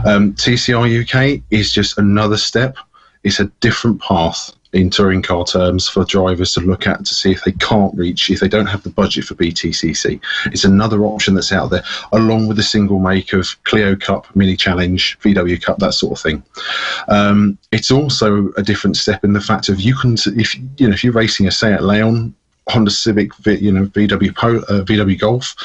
[SPEAKER 4] TCR UK is just another step. It's a different path in touring car terms for drivers to look at to see if they can't reach, if they don't have the budget for BTCC. It's another option that's out there, along with the single make of Clio Cup, Mini Challenge, VW Cup, that sort of thing. It's also a different step in the fact of if you're racing a Seat Leon, Honda Civic, VW Golf,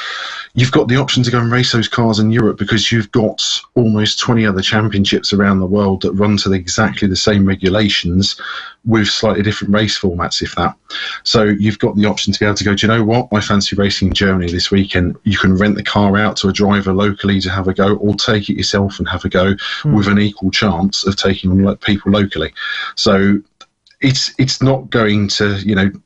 [SPEAKER 4] you've got the option to go and race those cars in Europe because you've got almost 20 other championships around the world that run to exactly the same regulations with slightly different race formats, if that. So you've got the option to be able to go, do you know what, I fancy racing in Germany this weekend. You can rent the car out to a driver locally to have a go, or take it yourself and have a go with an equal chance of taking on people locally. So it's not going to,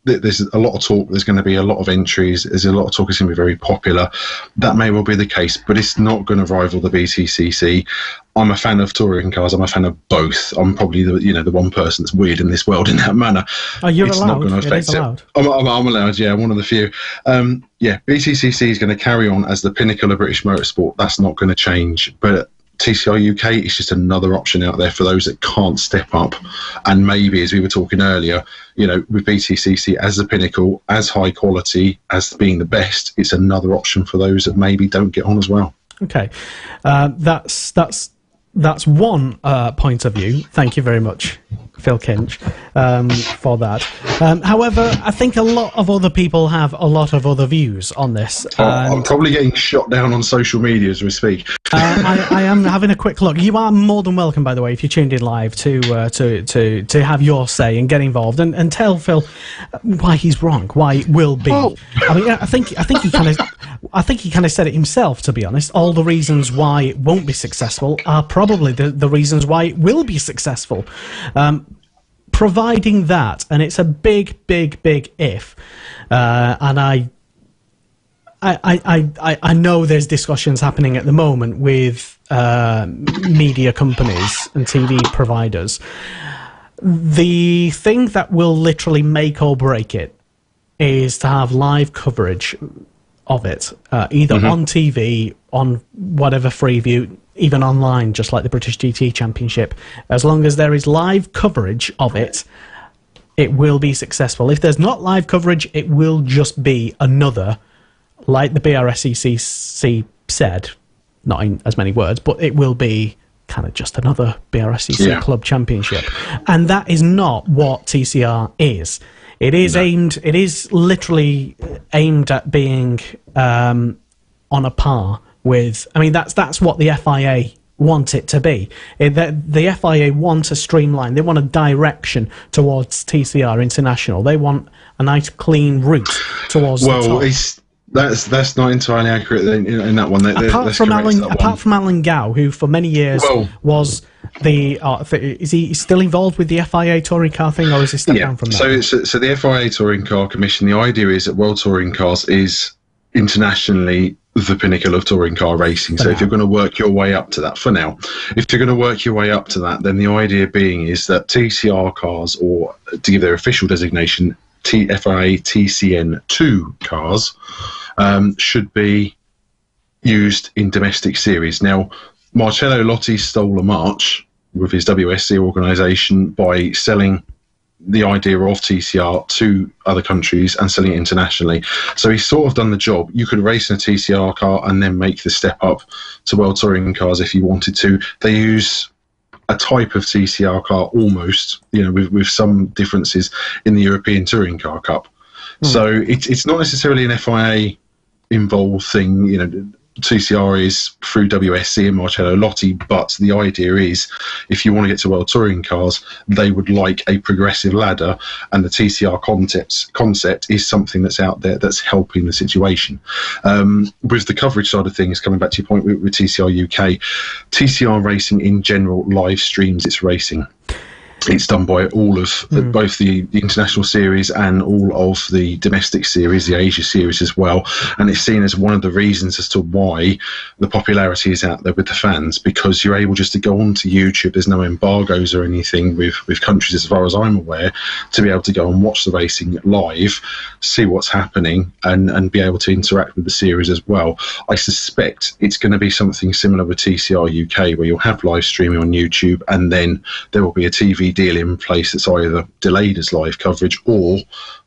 [SPEAKER 4] there's a lot of talk, there's going to be a lot of entries, there's a lot of talk, it's going to be very popular. That may well be the case, but it's not going to rival the BTCC. I'm a fan of touring cars, I'm a fan of both. I'm probably the one person that's weird in this world in that manner.
[SPEAKER 2] Oh, you're
[SPEAKER 4] it's
[SPEAKER 2] allowed?
[SPEAKER 4] Not going to affect
[SPEAKER 2] it is allowed?
[SPEAKER 4] I'm allowed, yeah, I'm one of the few. BTCC is going to carry on as the pinnacle of British motorsport. That's not going to change, but TCR UK is just another option out there for those that can't step up. And maybe, as we were talking earlier, with BTCC as the pinnacle, as high quality, as being the best, it's another option for those that maybe don't get on as well.
[SPEAKER 2] Okay, that's one point of view. Thank you very much, Phil Kinch, for that. However, I think a lot of other people have a lot of other views on this.
[SPEAKER 4] I'm probably getting shot down on social media as we speak.
[SPEAKER 2] I am having a quick look. You are more than welcome, by the way, if you tuned in live to have your say and get involved and tell Phil why he's wrong, why it will be. Oh. I mean, I think he kind of said it himself. To be honest, all the reasons why it won't be successful are probably the reasons why it will be successful. Providing that, and it's a big if, and I know there's discussions happening at the moment with media companies and TV providers. The thing that will literally make or break it is to have live coverage of it, either on TV, on whatever Freeview, even online, just like the British GT Championship. As long as there is live coverage of it, it will be successful. If there's not live coverage, it will just be another, like the BRSCC said, not in as many words, but it will be kind of just another BRSCC Club Championship. And that is not what TCR is. It is it is literally aimed at being on a par with, I mean, that's what the FIA want it to be. The FIA want a streamline. They want a direction towards TCR International. They want a nice clean route towards the top.
[SPEAKER 4] That's not entirely accurate in that one.
[SPEAKER 2] Apart from Alan Gow, who for many years was the is he still involved with the FIA touring car thing, or is he stepped down from that?
[SPEAKER 4] So the FIA Touring Car Commission, the idea is that World Touring Cars is internationally the pinnacle of touring car racing. So if you're going to work your way up to that, for now, if you're going to work your way up to that, then the idea being is that TCR cars, or to give their official designation, FIA TCN2 cars, should be used in domestic series. Now, Marcello Lotti stole a march with his WSC organisation by selling the idea of TCR to other countries and selling it internationally. So he's sort of done the job. You could race in a TCR car and then make the step up to World Touring Cars if you wanted to. They use a type of TCR car almost, with some differences in the European Touring Car Cup. So it's not necessarily an FIA involved thing. TCR is through WSC and Marcello Lotti, but the idea is if you want to get to World Touring Cars, they would like a progressive ladder, and the TCR concept is something that's out there that's helping the situation. With the coverage side of things, coming back to your point with TCR UK, TCR Racing in general live streams its racing. It's done by all of both the international series and all of the domestic series, the Asia series as well. And it's seen as one of the reasons as to why the popularity is out there with the fans, because you're able just to go onto YouTube. There's no embargoes or anything with countries, as far as I'm aware, to be able to go and watch the racing live, see what's happening, and be able to interact with the series as well. I suspect it's going to be something similar with TCR UK, where you'll have live streaming on YouTube, and then there will be a TV deal in place that's either delayed as live coverage or,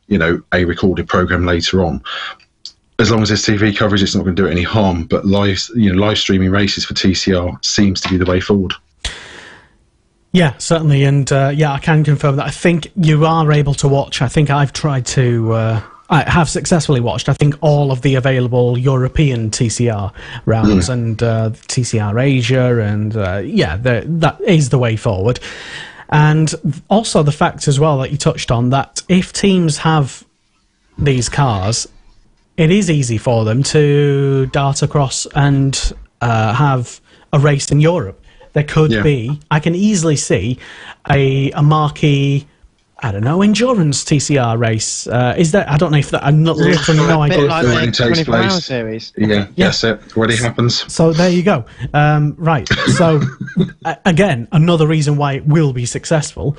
[SPEAKER 4] you know, a recorded program later on. As long as there's TV coverage, it's not going to do it any harm. But live streaming races for TCR seems to be the way forward.
[SPEAKER 2] Yeah, certainly, and I can confirm that. I think you are able to watch. I think I've tried to. I have successfully watched, I think, all of the available European TCR rounds and TCR Asia, and that is the way forward. And also the fact as well that you touched on, that if teams have these cars, it is easy for them to dart across and have a race in Europe. There could be, I can easily see a marquee, I don't know, endurance TCR race. Is that? I don't know if that. I'm not literally no idea.
[SPEAKER 3] Like
[SPEAKER 4] already takes place.
[SPEAKER 3] Series.
[SPEAKER 4] Yeah, that's it. Already happens.
[SPEAKER 2] So there you go. Right. So again, another reason why it will be successful,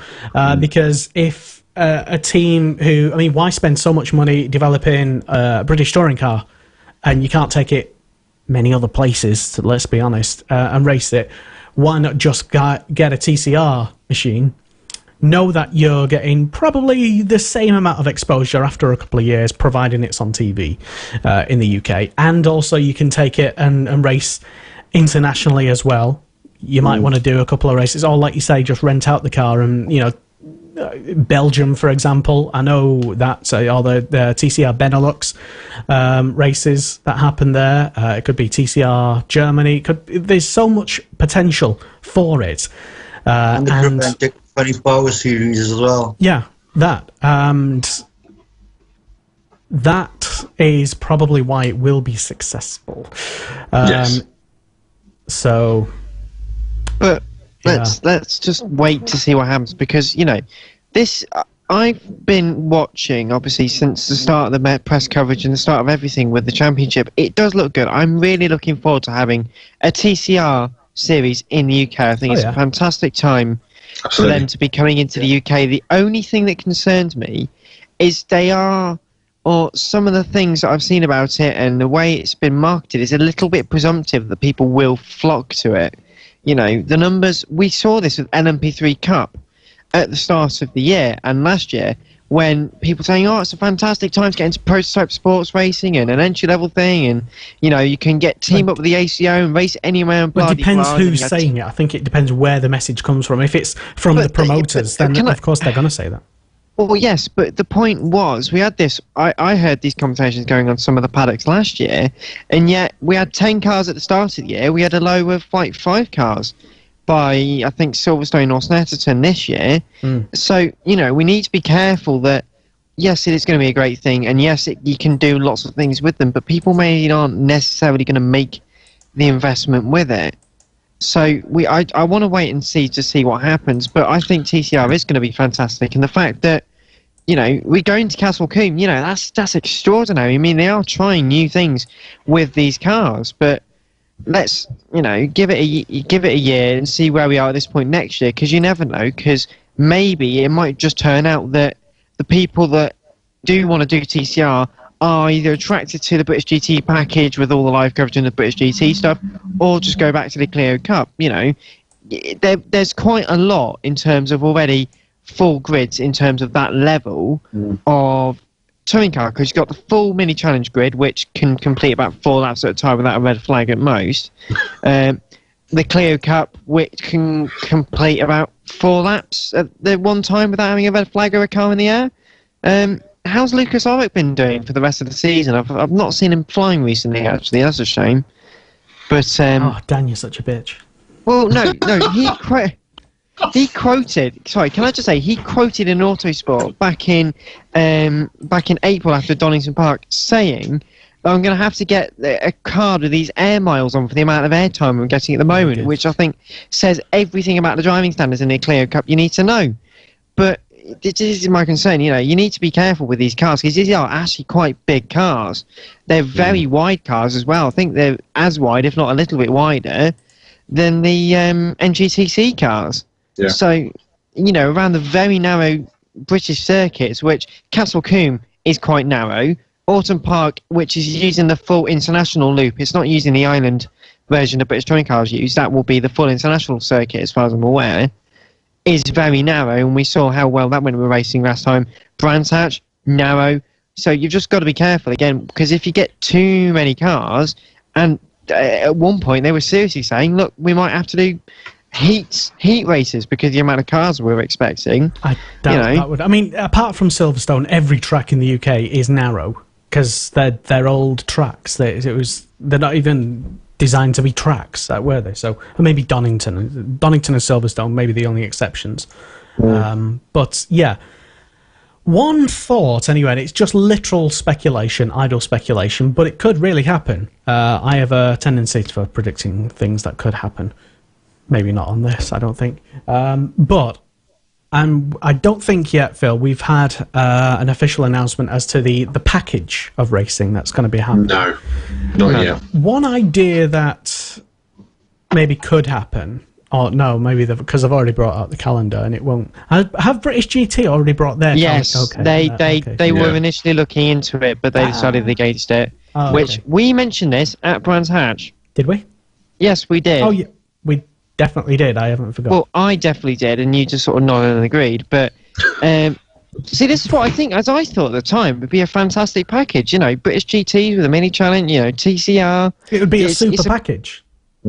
[SPEAKER 2] because if a team who, I mean, why spend so much money developing a British touring car, and you can't take it many other places, let's be honest, and race it? Why not just get a TCR machine? Know that you're getting probably the same amount of exposure after a couple of years, providing it's on TV in the UK. And also you can take it and race internationally as well. You might want to do a couple of races, or like you say, just rent out the car and, you know, Belgium, for example. I know that, or the TCR Benelux races that happen there. It could be TCR Germany. There's so much potential for it.
[SPEAKER 5] And the 24-hour series as well. Yeah,
[SPEAKER 2] that. And that is probably why it will be successful.
[SPEAKER 4] Yes.
[SPEAKER 2] So...
[SPEAKER 3] But let's just wait to see what happens, because, you know, this... I've been watching, obviously, since the start of the press coverage and the start of everything with the championship. It does look good. I'm really looking forward to having a TCR series in the UK. I think it's a fantastic time for them to be coming into the UK. The only thing that concerns me is some of the things that I've seen about it and the way it's been marketed is a little bit presumptive that people will flock to it. You know, the numbers, we saw this with LMP3 Cup at the start of the year and last year, when people saying, oh, it's a fantastic time to get into prototype sports racing and an entry-level thing, and, you know, you can team up with the ACO and race anywhere and blah,
[SPEAKER 2] it depends who's saying it. I think it depends where the message comes from. If it's from the promoters, then of course they're going to say that.
[SPEAKER 3] Well, yes, but the point was, we had this, I heard these conversations going on some of the paddocks last year, and yet we had 10 cars at the start of the year. We had a low of like 5 cars by, I think, Silverstone or Snetterton this year. So, you know, we need to be careful that, yes, it is going to be a great thing, and yes, you can do lots of things with them, but people maybe aren't necessarily going to make the investment with it. So I want to wait and see what happens, but I think TCR is going to be fantastic, and the fact that, you know, we're going to Castle Combe, you know, that's extraordinary. I mean, they are trying new things with these cars, but let's, you know, give it a year and see where we are at this point next year, because you never know, because maybe it might just turn out that the people that do want to do TCR are either attracted to the British GT package with all the live coverage and the British GT stuff, or just go back to the Clio Cup. You know, there's quite a lot in terms of already full grids in terms of that level of touring car, because you've got the full mini challenge grid, which can complete about 4 laps at a time without a red flag at most. The Clio Cup, which can complete about 4 laps at the one time without having a red flag or a car in the air. How's Lucas Ulrich been doing for the rest of the season? I've not seen him flying recently, actually. That's a shame. But
[SPEAKER 2] oh, Dan, you're such a bitch.
[SPEAKER 3] Well, no, he quoted. Sorry, can I just say he quoted in Autosport back in April after Donington Park, saying, I'm going to have to get a card with these air miles on for the amount of airtime I'm getting at the moment, which I think says everything about the driving standards in the Clio Cup you need to know. But this is my concern. You know, you need to be careful with these cars because these are actually quite big cars. They're very wide cars as well. I think they're as wide, if not a little bit wider, than the NGTC cars. Yeah. So, you know, around the very narrow British circuits, which Castle Combe is quite narrow. Autumn Park, which is using the full international loop, it's not using the island version that British touring cars use. That will be the full international circuit, as far as I'm aware, is very narrow, and we saw how well that went with racing last time. Brands Hatch, narrow. So you've just got to be careful again, because if you get too many cars, and at one point they were seriously saying, look, we might have to do heat races because of the amount of cars we were expecting.
[SPEAKER 2] I doubt that would. I mean, apart from Silverstone, every track in the UK is narrow because they're old tracks. They're not even designed to be tracks, were they? So maybe Donington and Silverstone, maybe the only exceptions. But yeah, one thought anyway, and it's just literal speculation, idle speculation, but it could really happen. I have a tendency for predicting things that could happen. Maybe not on this, I don't think. But I don't think yet, Phil, we've had an official announcement as to the package of racing that's going to be happening.
[SPEAKER 4] No, not yet.
[SPEAKER 2] One idea that maybe could happen, or no, maybe because I've already brought out the calendar and it won't. Have British GT already brought their
[SPEAKER 3] Yes,
[SPEAKER 2] calendar?
[SPEAKER 3] they were initially looking into it, but they decided against it. Which we mentioned this at Brands Hatch.
[SPEAKER 2] Did we?
[SPEAKER 3] Yes, we did.
[SPEAKER 2] Oh, yeah, we definitely did. I haven't forgotten.
[SPEAKER 3] Well, I definitely did, and you just sort of nodded and agreed. But see, this is what I think, as I thought at the time, would be a fantastic package. You know, British GT with a mini challenge. You know, TCR.
[SPEAKER 2] It would be a super package.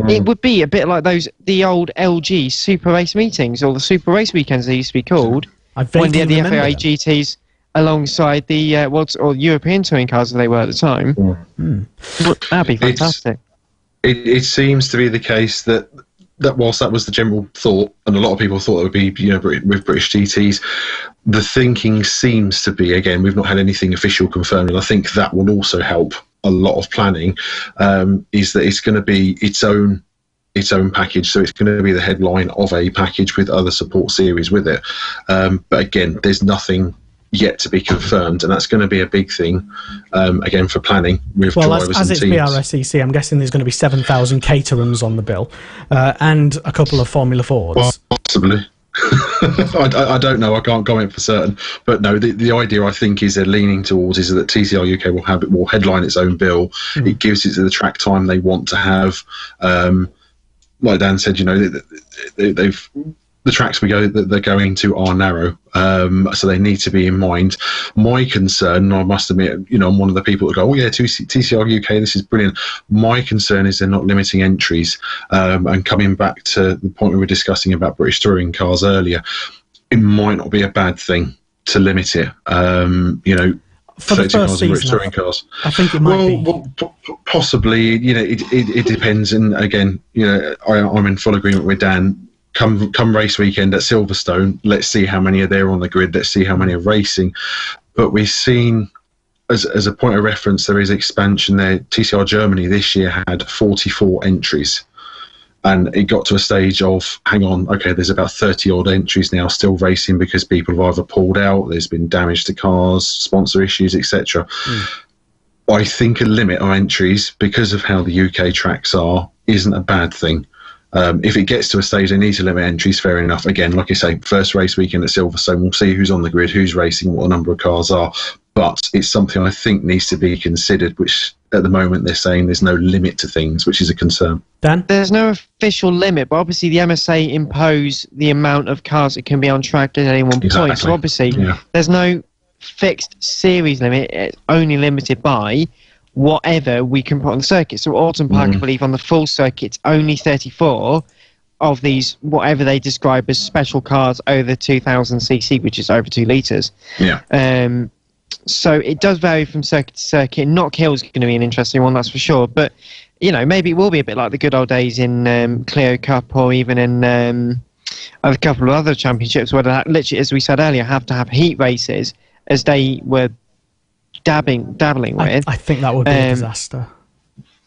[SPEAKER 3] It would be a bit like the old LG Super Race meetings or the Super Race weekends they used to be called. When they had the FAI GTs alongside the or European touring cars as they were at the time. That'd be fantastic.
[SPEAKER 4] It seems to be the case that whilst that was the general thought, and a lot of people thought it would be, you know, with British GTs, the thinking seems to be, again, we've not had anything official confirmed, and I think that will also help a lot of planning, is that it's going to be its own package, so it's going to be the headline of a package with other support series with it. But again, there's nothing yet to be confirmed, and that's going to be a big thing, again, for planning with drivers
[SPEAKER 2] as
[SPEAKER 4] and
[SPEAKER 2] it's
[SPEAKER 4] teams.
[SPEAKER 2] BRSCC, I'm guessing there's going to be 7,000 Caterhams on the bill, and a couple of Formula 4s.
[SPEAKER 4] Possibly. I don't know. I can't comment for certain. But no, the idea I think is they're leaning towards is that TCR UK will headline its own bill. It gives it the track time they want to have. Like Dan said, you know, they've. The tracks they're going to are narrow, so they need to be in mind. My concern, I must admit, you know, I'm one of the people that go, oh yeah, TCR UK, this is brilliant. My concern is they're not limiting entries, and coming back to the point we were discussing about British touring cars earlier, it might not be a bad thing to limit it. You know,
[SPEAKER 2] for the first season,
[SPEAKER 4] touring cars.
[SPEAKER 2] I think it might be.
[SPEAKER 4] Well, possibly. You know, it depends. And again, you know, I'm in full agreement with Dan. Come race weekend at Silverstone, let's see how many are there on the grid, let's see how many are racing. But we've seen, as a point of reference, there is expansion there. TCR Germany this year had 44 entries, and it got to a stage of, hang on, okay, there's about 30 odd entries now still racing because people have either pulled out, there's been damage to cars, sponsor issues, etc. I think a limit on entries, because of how the UK tracks are, isn't a bad thing. If it gets to a stage they need to limit entries, fair enough. Again, like I say, first race weekend at Silverstone, we'll see who's on the grid, who's racing, what a number of cars are. But it's something I think needs to be considered, which at the moment they're saying there's no limit to things, which is a concern.
[SPEAKER 2] Dan?
[SPEAKER 3] There's no official limit, but obviously the MSA impose the amount of cars that can be on track at any one point. So obviously there's no fixed series limit. It's only limited by whatever we can put on the circuit. So Autumn Park, I believe, on the full circuit, it's only 34 of these, whatever they describe as special cars over 2,000cc, which is over 2 litres.
[SPEAKER 4] Yeah.
[SPEAKER 3] So it does vary from circuit to circuit. Knock Hill's going to be an interesting one, that's for sure. But, you know, maybe it will be a bit like the good old days in Clio Cup or even in a couple of other championships where they literally, as we said earlier, have to have heat races as they were dabbling with.
[SPEAKER 2] I think that would be a disaster.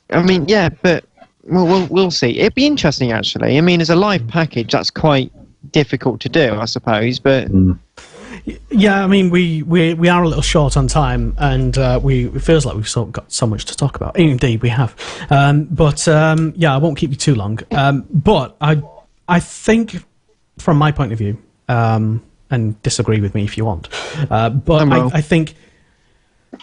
[SPEAKER 3] I mean, yeah, but we'll see. It'd be interesting, actually. I mean, as a live package, that's quite difficult to do, I suppose. But
[SPEAKER 2] yeah, I mean, we are a little short on time, and it feels like we've got so much to talk about. Indeed, we have. But I won't keep you too long. But I think, from my point of view, and disagree with me if you want, but I think.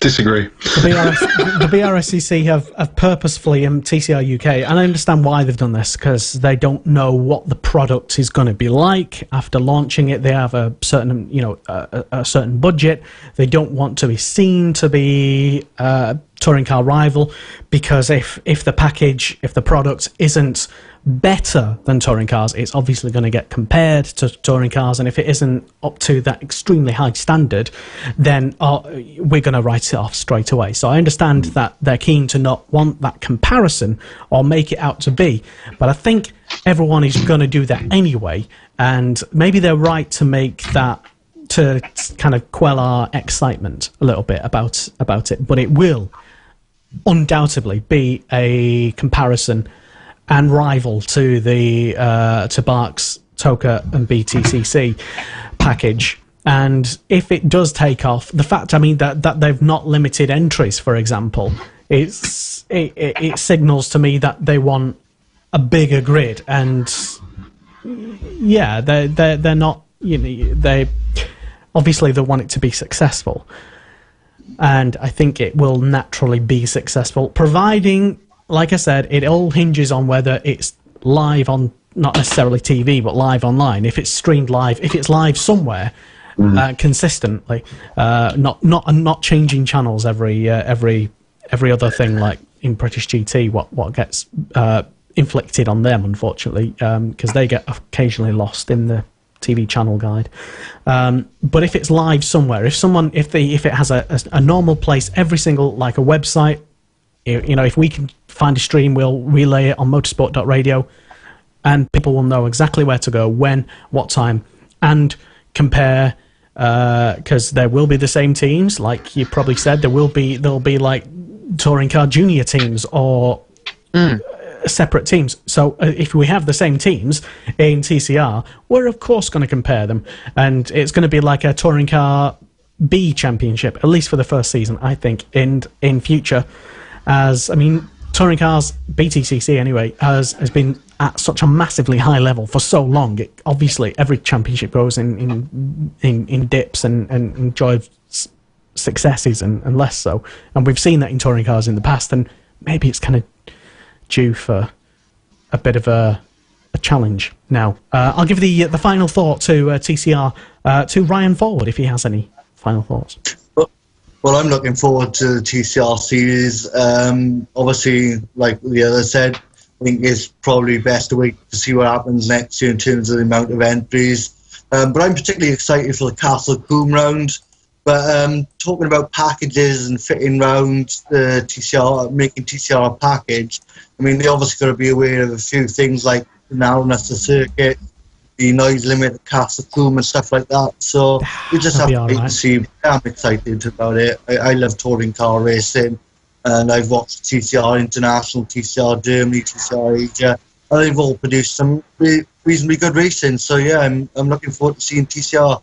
[SPEAKER 4] Disagree.
[SPEAKER 2] The BRSCC have purposefully, TCR UK, and I understand why they've done this, because they don't know what the product is going to be like after launching it. They have a certain, a certain budget. They don't want to be seen to be a touring car rival, because if the product isn't better than touring cars, it's obviously going to get compared to touring cars, and if it isn't up to that extremely high standard, then we're going to write it off straight away. So I understand that they're keen to not want that comparison or make it out to be, but I think everyone is going to do that anyway, and maybe they're right to make that, to kind of quell our excitement a little bit about it, but it will undoubtedly be a comparison and rival to the to Barks, Toka and BTCC package. And if it does take off, the fact, that they've not limited entries, for example, it signals to me that they want a bigger grid. And yeah, they're not, they obviously they want it to be successful, and I think it will naturally be successful, providing, like I said, it all hinges on whether it's live on, not necessarily TV, but live online. If it's streamed live, if it's live somewhere consistently, not changing channels every other thing, like in British GT, what gets inflicted on them, unfortunately, because they get occasionally lost in the TV channel guide. But if it's if it has a normal place, every single, like a website, if we can find a stream, we'll relay it on motorsport.radio, and people will know exactly where to go, when, what time, and compare, because there will be the same teams, like you probably said. There'll be like touring car junior teams or separate teams. So if we have the same teams in TCR, we're of course going to compare them, and it's going to be like a touring car B championship, at least for the first season, I think, in future. Touring cars, BTCC anyway, has been at such a massively high level for so long. Obviously, every championship goes in dips and enjoys successes and less so. And we've seen that in touring cars in the past, and maybe it's kind of due for a bit of a challenge now. I'll give the final thought to TCR, to Ryan Forward, if he has any final thoughts.
[SPEAKER 5] Well, I'm looking forward to the TCR series. Obviously, like the other said, I think it's probably best to wait to see what happens next year in terms of the amount of entries. But I'm particularly excited for the Castle Coombe round. But talking about packages and fitting round the TCR, making TCR a package, they obviously got to be aware of a few things like the narrowness of the circuit, the noise limit at Castle Coombe and stuff like that. So we just have to wait and see. I'm excited about it. I love touring car racing, and I've watched TCR International, TCR Germany, TCR Asia, and they've all produced some reasonably good racing. So yeah, I'm looking forward to seeing TCR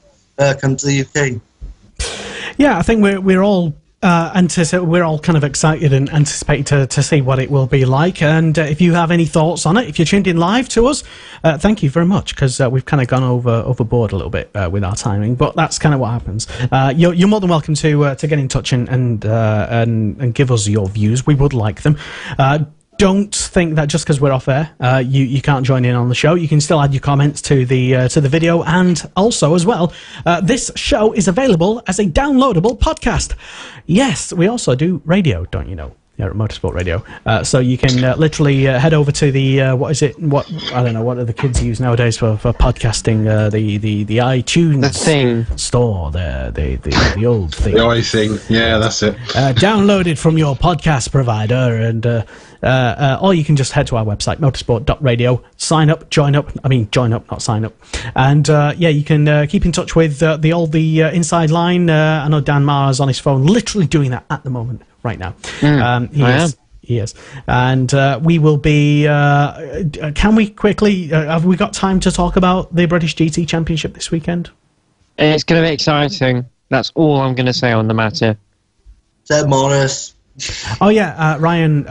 [SPEAKER 5] come to the UK.
[SPEAKER 2] Yeah, I think we're all we're all kind of excited and anticipate to see what it will be like. And if you have any thoughts on it, if you're tuned in live to us, thank you very much, because we've kind of gone overboard a little bit with our timing, but that's kind of what happens. You're more than welcome to get in touch and give us your views. We would like them. Don't think that just because we're off air, you can't join in on the show. You can still add your comments to the video, and also as well, this show is available as a downloadable podcast. Yes, we also do radio, don't you know? Here at Motorsport Radio, so you can literally head over to the what I don't know, what do the kids use nowadays for podcasting, the iTunes store, the old thing,
[SPEAKER 4] the iThing, yeah, that's it.
[SPEAKER 2] Download it from your podcast provider, and or you can just head to our website, motorsport.radio, sign up, join up, not sign up, and you can keep in touch with the inside line. I know Dan Marr is on his phone, literally doing that at the moment. Right now, He is. And we will be... can we quickly... have we got time to talk about the British GT Championship this weekend?
[SPEAKER 3] It's going to be exciting. That's all I'm going to say on the matter.
[SPEAKER 5] Seb Morris.
[SPEAKER 2] Oh, yeah, Ryan...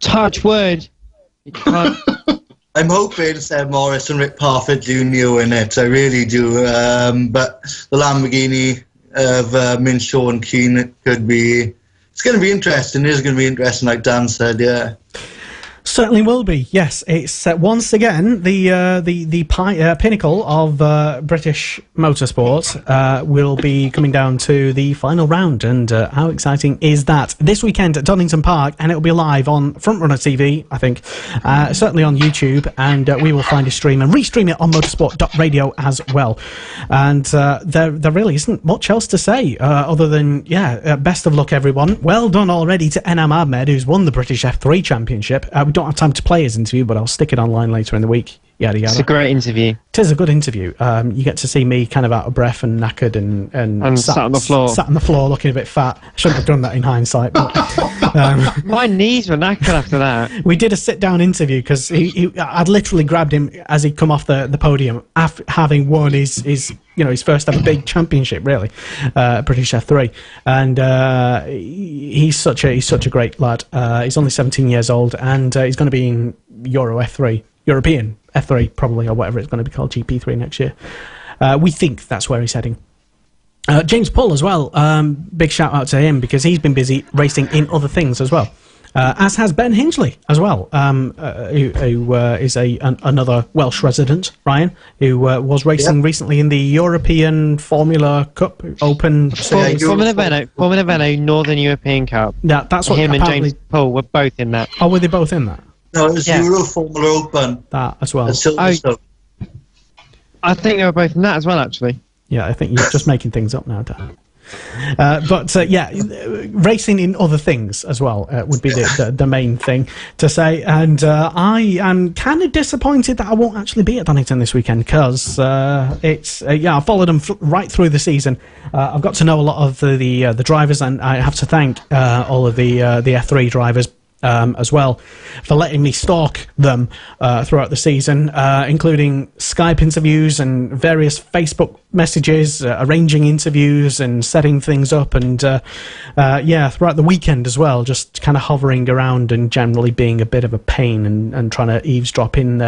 [SPEAKER 3] Touch wood. You can't...
[SPEAKER 5] I'm hoping Seb Morris and Rick Parfitt Jr. win it. I really do. But the Lamborghini of Minshaw and Keane could be... It's going to be interesting. It is going to be interesting, like Dan said, yeah.
[SPEAKER 2] Certainly will be. Yes, it's once again the pinnacle of British motorsport will be coming down to the final round, and how exciting is that? This weekend at Donington Park, and it will be live on Frontrunner TV, I think, certainly on YouTube, and we will find a stream and restream it on motorsport.radio as well. And there really isn't much else to say other than best of luck, everyone. Well done already to Enam Ahmed, who's won the British F3 Championship. We don't have time to play his interview, but I'll stick it online later in the week. Yada yada.
[SPEAKER 3] It's a great interview.
[SPEAKER 2] It is a good interview. You get to see me kind of out of breath and knackered and
[SPEAKER 3] sat on the floor.
[SPEAKER 2] Sat on the floor looking a bit fat. I shouldn't have done that in hindsight. But,
[SPEAKER 3] my knees were knackered after that.
[SPEAKER 2] We did a sit-down interview because I'd literally grabbed him as he'd come off the podium after having won his first ever big championship, really, British F3, and he's such a great lad. He's only 17 years old, and he's going to be in European F3 probably, or whatever it's going to be called, GP3 next year. We think that's where he's heading. James Pull as well, big shout out to him because he's been busy racing in other things as well. As has Ben Hingley as well, who is another Welsh resident, Ryan, who was racing recently in the European Formula Cup Open Series.
[SPEAKER 3] Formula Veno Northern European Cup.
[SPEAKER 2] Yeah, that's what
[SPEAKER 3] him and James Paul were both in that.
[SPEAKER 2] Oh, were they both in that?
[SPEAKER 5] No, it was Euro Formula Open.
[SPEAKER 2] That as well.
[SPEAKER 3] I think they were both in that as well, actually.
[SPEAKER 2] Yeah, I think you're just making things up now, Dan. Racing in other things as well would be the main thing to say. And I am kind of disappointed that I won't actually be at Donington this weekend because I followed them right through the season. I've got to know a lot of the drivers, and I have to thank all of the F3 drivers as well for letting me stalk them throughout the season, including Skype interviews and various Facebook messages, arranging interviews and setting things up, and throughout the weekend as well, just kind of hovering around and generally being a bit of a pain and trying to eavesdrop in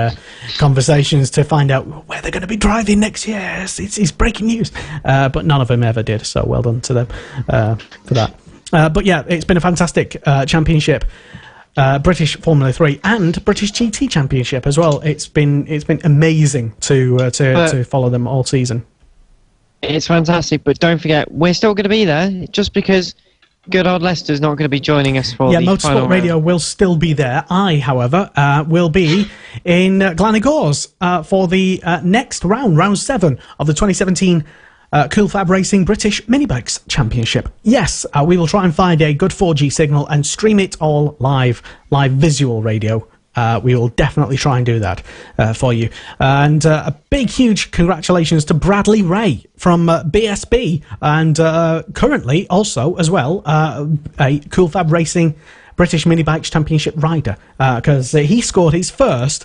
[SPEAKER 2] conversations to find out where they're going to be driving next year. It's breaking news, but none of them ever did, so well done to them for that. But yeah, it's been a fantastic championship. British Formula 3 and British GT Championship as well. It's been amazing to follow them all season.
[SPEAKER 3] It's fantastic, but don't forget, we're still going to be there, just because good old Lester's not going to be joining us for the final
[SPEAKER 2] Motorsport Radio
[SPEAKER 3] round.
[SPEAKER 2] will still be there. I, however, will be in Glenagors for the next round 7 of the 2017 Cool Fab Racing British Minibikes Championship. Yes, we will try and find a good 4G signal and stream it all live visual radio. We will definitely try and do that for you. And a big, huge congratulations to Bradley Ray from BSB, and currently also as well a Cool Fab Racing British Minibikes Championship rider, because he scored his first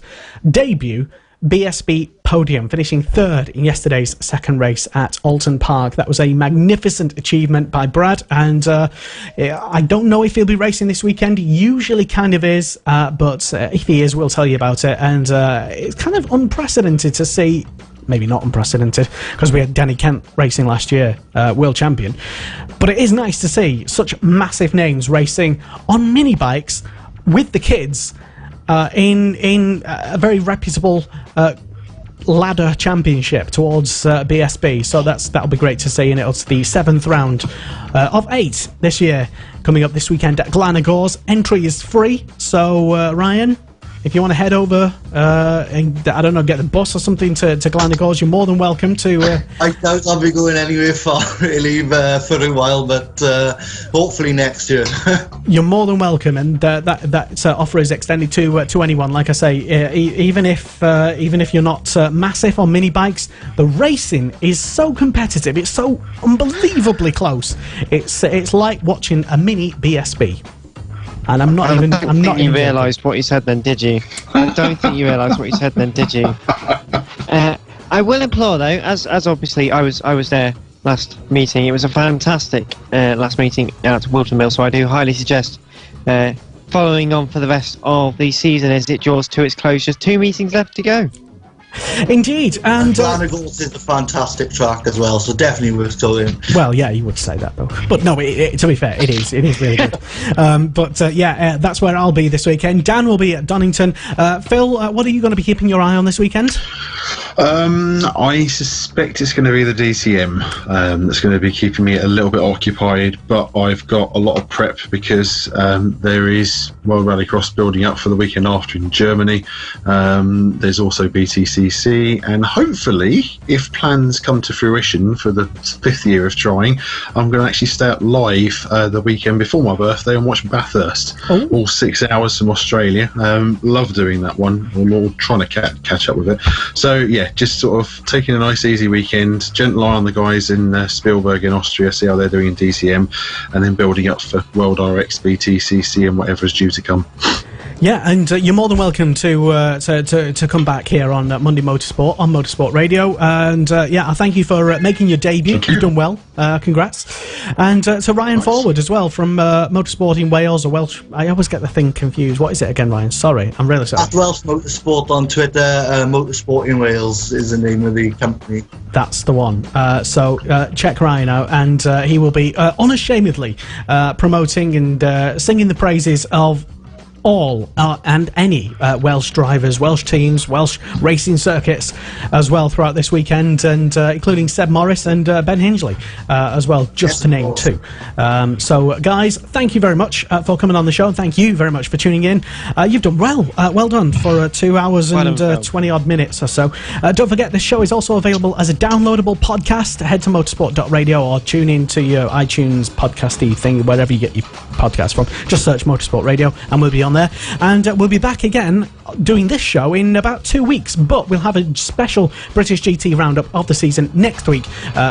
[SPEAKER 2] debut BSB podium, finishing 3rd in yesterday's second race at Alton Park. That was a magnificent achievement by Brad, and I don't know if he'll be racing this weekend. He usually kind of is, but if he is, we'll tell you about it. And it's kind of unprecedented to see, maybe not unprecedented, because we had Danny Kent racing last year, world champion. But it is nice to see such massive names racing on mini bikes with the kids in a very reputable ladder championship towards BSB. So that'll be great to see, and it's the 7th round of 8 this year, coming up this weekend at Glenagors. Entry is free, so Ryan, if you want to head over and, I don't know, get the bus or something to Glenagors, you're more than welcome to.
[SPEAKER 5] I doubt I'll be going anywhere far really for a while, but hopefully next year.
[SPEAKER 2] You're more than welcome, and that offer is extended to anyone. Like I say, even if you're not massive on mini bikes, the racing is so competitive. It's so unbelievably close. It's like watching a mini BSB. and I'm not
[SPEAKER 3] I
[SPEAKER 2] even.
[SPEAKER 3] don't
[SPEAKER 2] I'm not
[SPEAKER 3] think you
[SPEAKER 2] even
[SPEAKER 3] realised what you said then, did you? I don't think you realised what you said then, did you? I will implore though, as obviously I was there last meeting. It was a fantastic last meeting at Wilton Mill, so I do highly suggest following on for the rest of the season as it draws to its close. Just 2 meetings left to go.
[SPEAKER 2] Indeed, and
[SPEAKER 5] Glanagles is a fantastic track as well, so definitely worth going.
[SPEAKER 2] well, yeah, you would say that though, but no, to be fair, it is really good. That's where I'll be this weekend. Dan will be at Donington. Phil, what are you going to be keeping your eye on this weekend?
[SPEAKER 4] I suspect it's going to be the DTM that's going to be keeping me a little bit occupied, but I've got a lot of prep because there is World Rallycross building up for the weekend after in Germany. There's also BTCC, and hopefully, if plans come to fruition for the 5th year of trying, I'm going to actually stay up live the weekend before my birthday and watch Bathurst, all 6 hours from Australia. Love doing that one, or trying to catch up with it. So yeah, just sort of taking a nice easy weekend, gentle eye on the guys in Spielberg in Austria, see how they're doing in DTM, and then building up for World RX, BTCC and whatever is due to come.
[SPEAKER 2] Yeah, and you're more than welcome to come back here on Monday Motorsport on Motorsport Radio. And I thank you for making your debut. You've done well. Congrats. And to Ryan Forward as well from Motorsport in Wales, or Welsh. I always get the thing confused. What is it again, Ryan? Sorry, I'm really sorry.
[SPEAKER 5] At Welsh Motorsport on Twitter. Motorsport in Wales is the name of the company.
[SPEAKER 2] That's the one. So check Ryan out, and he will be unashamedly promoting and singing the praises of all and any Welsh drivers, Welsh teams, Welsh racing circuits as well throughout this weekend, and including Seb Morris and Ben Hingley as well, just to name 2. So guys, thank you very much for coming on the show, and thank you very much for tuning in. You've done well done for 2 hours and 20 odd minutes or so. Don't forget, this show is also available as a downloadable podcast. Head to motorsport.radio or tune in to your iTunes podcasty thing, wherever you get your podcast from. Just search Motorsport Radio and we'll be on there, and we'll be back again doing this show in about 2 weeks, but we'll have a special British GT roundup of the season next week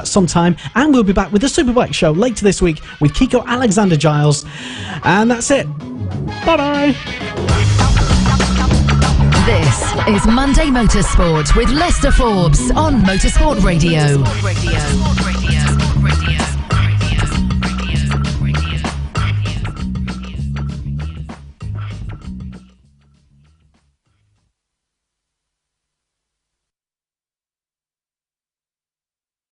[SPEAKER 2] sometime, and we'll be back with the Superbike show later this week with Kiko Alexander Giles, and that's it. Bye bye.
[SPEAKER 1] This is Monday Motorsport with Lester Forbes on Motorsport Radio.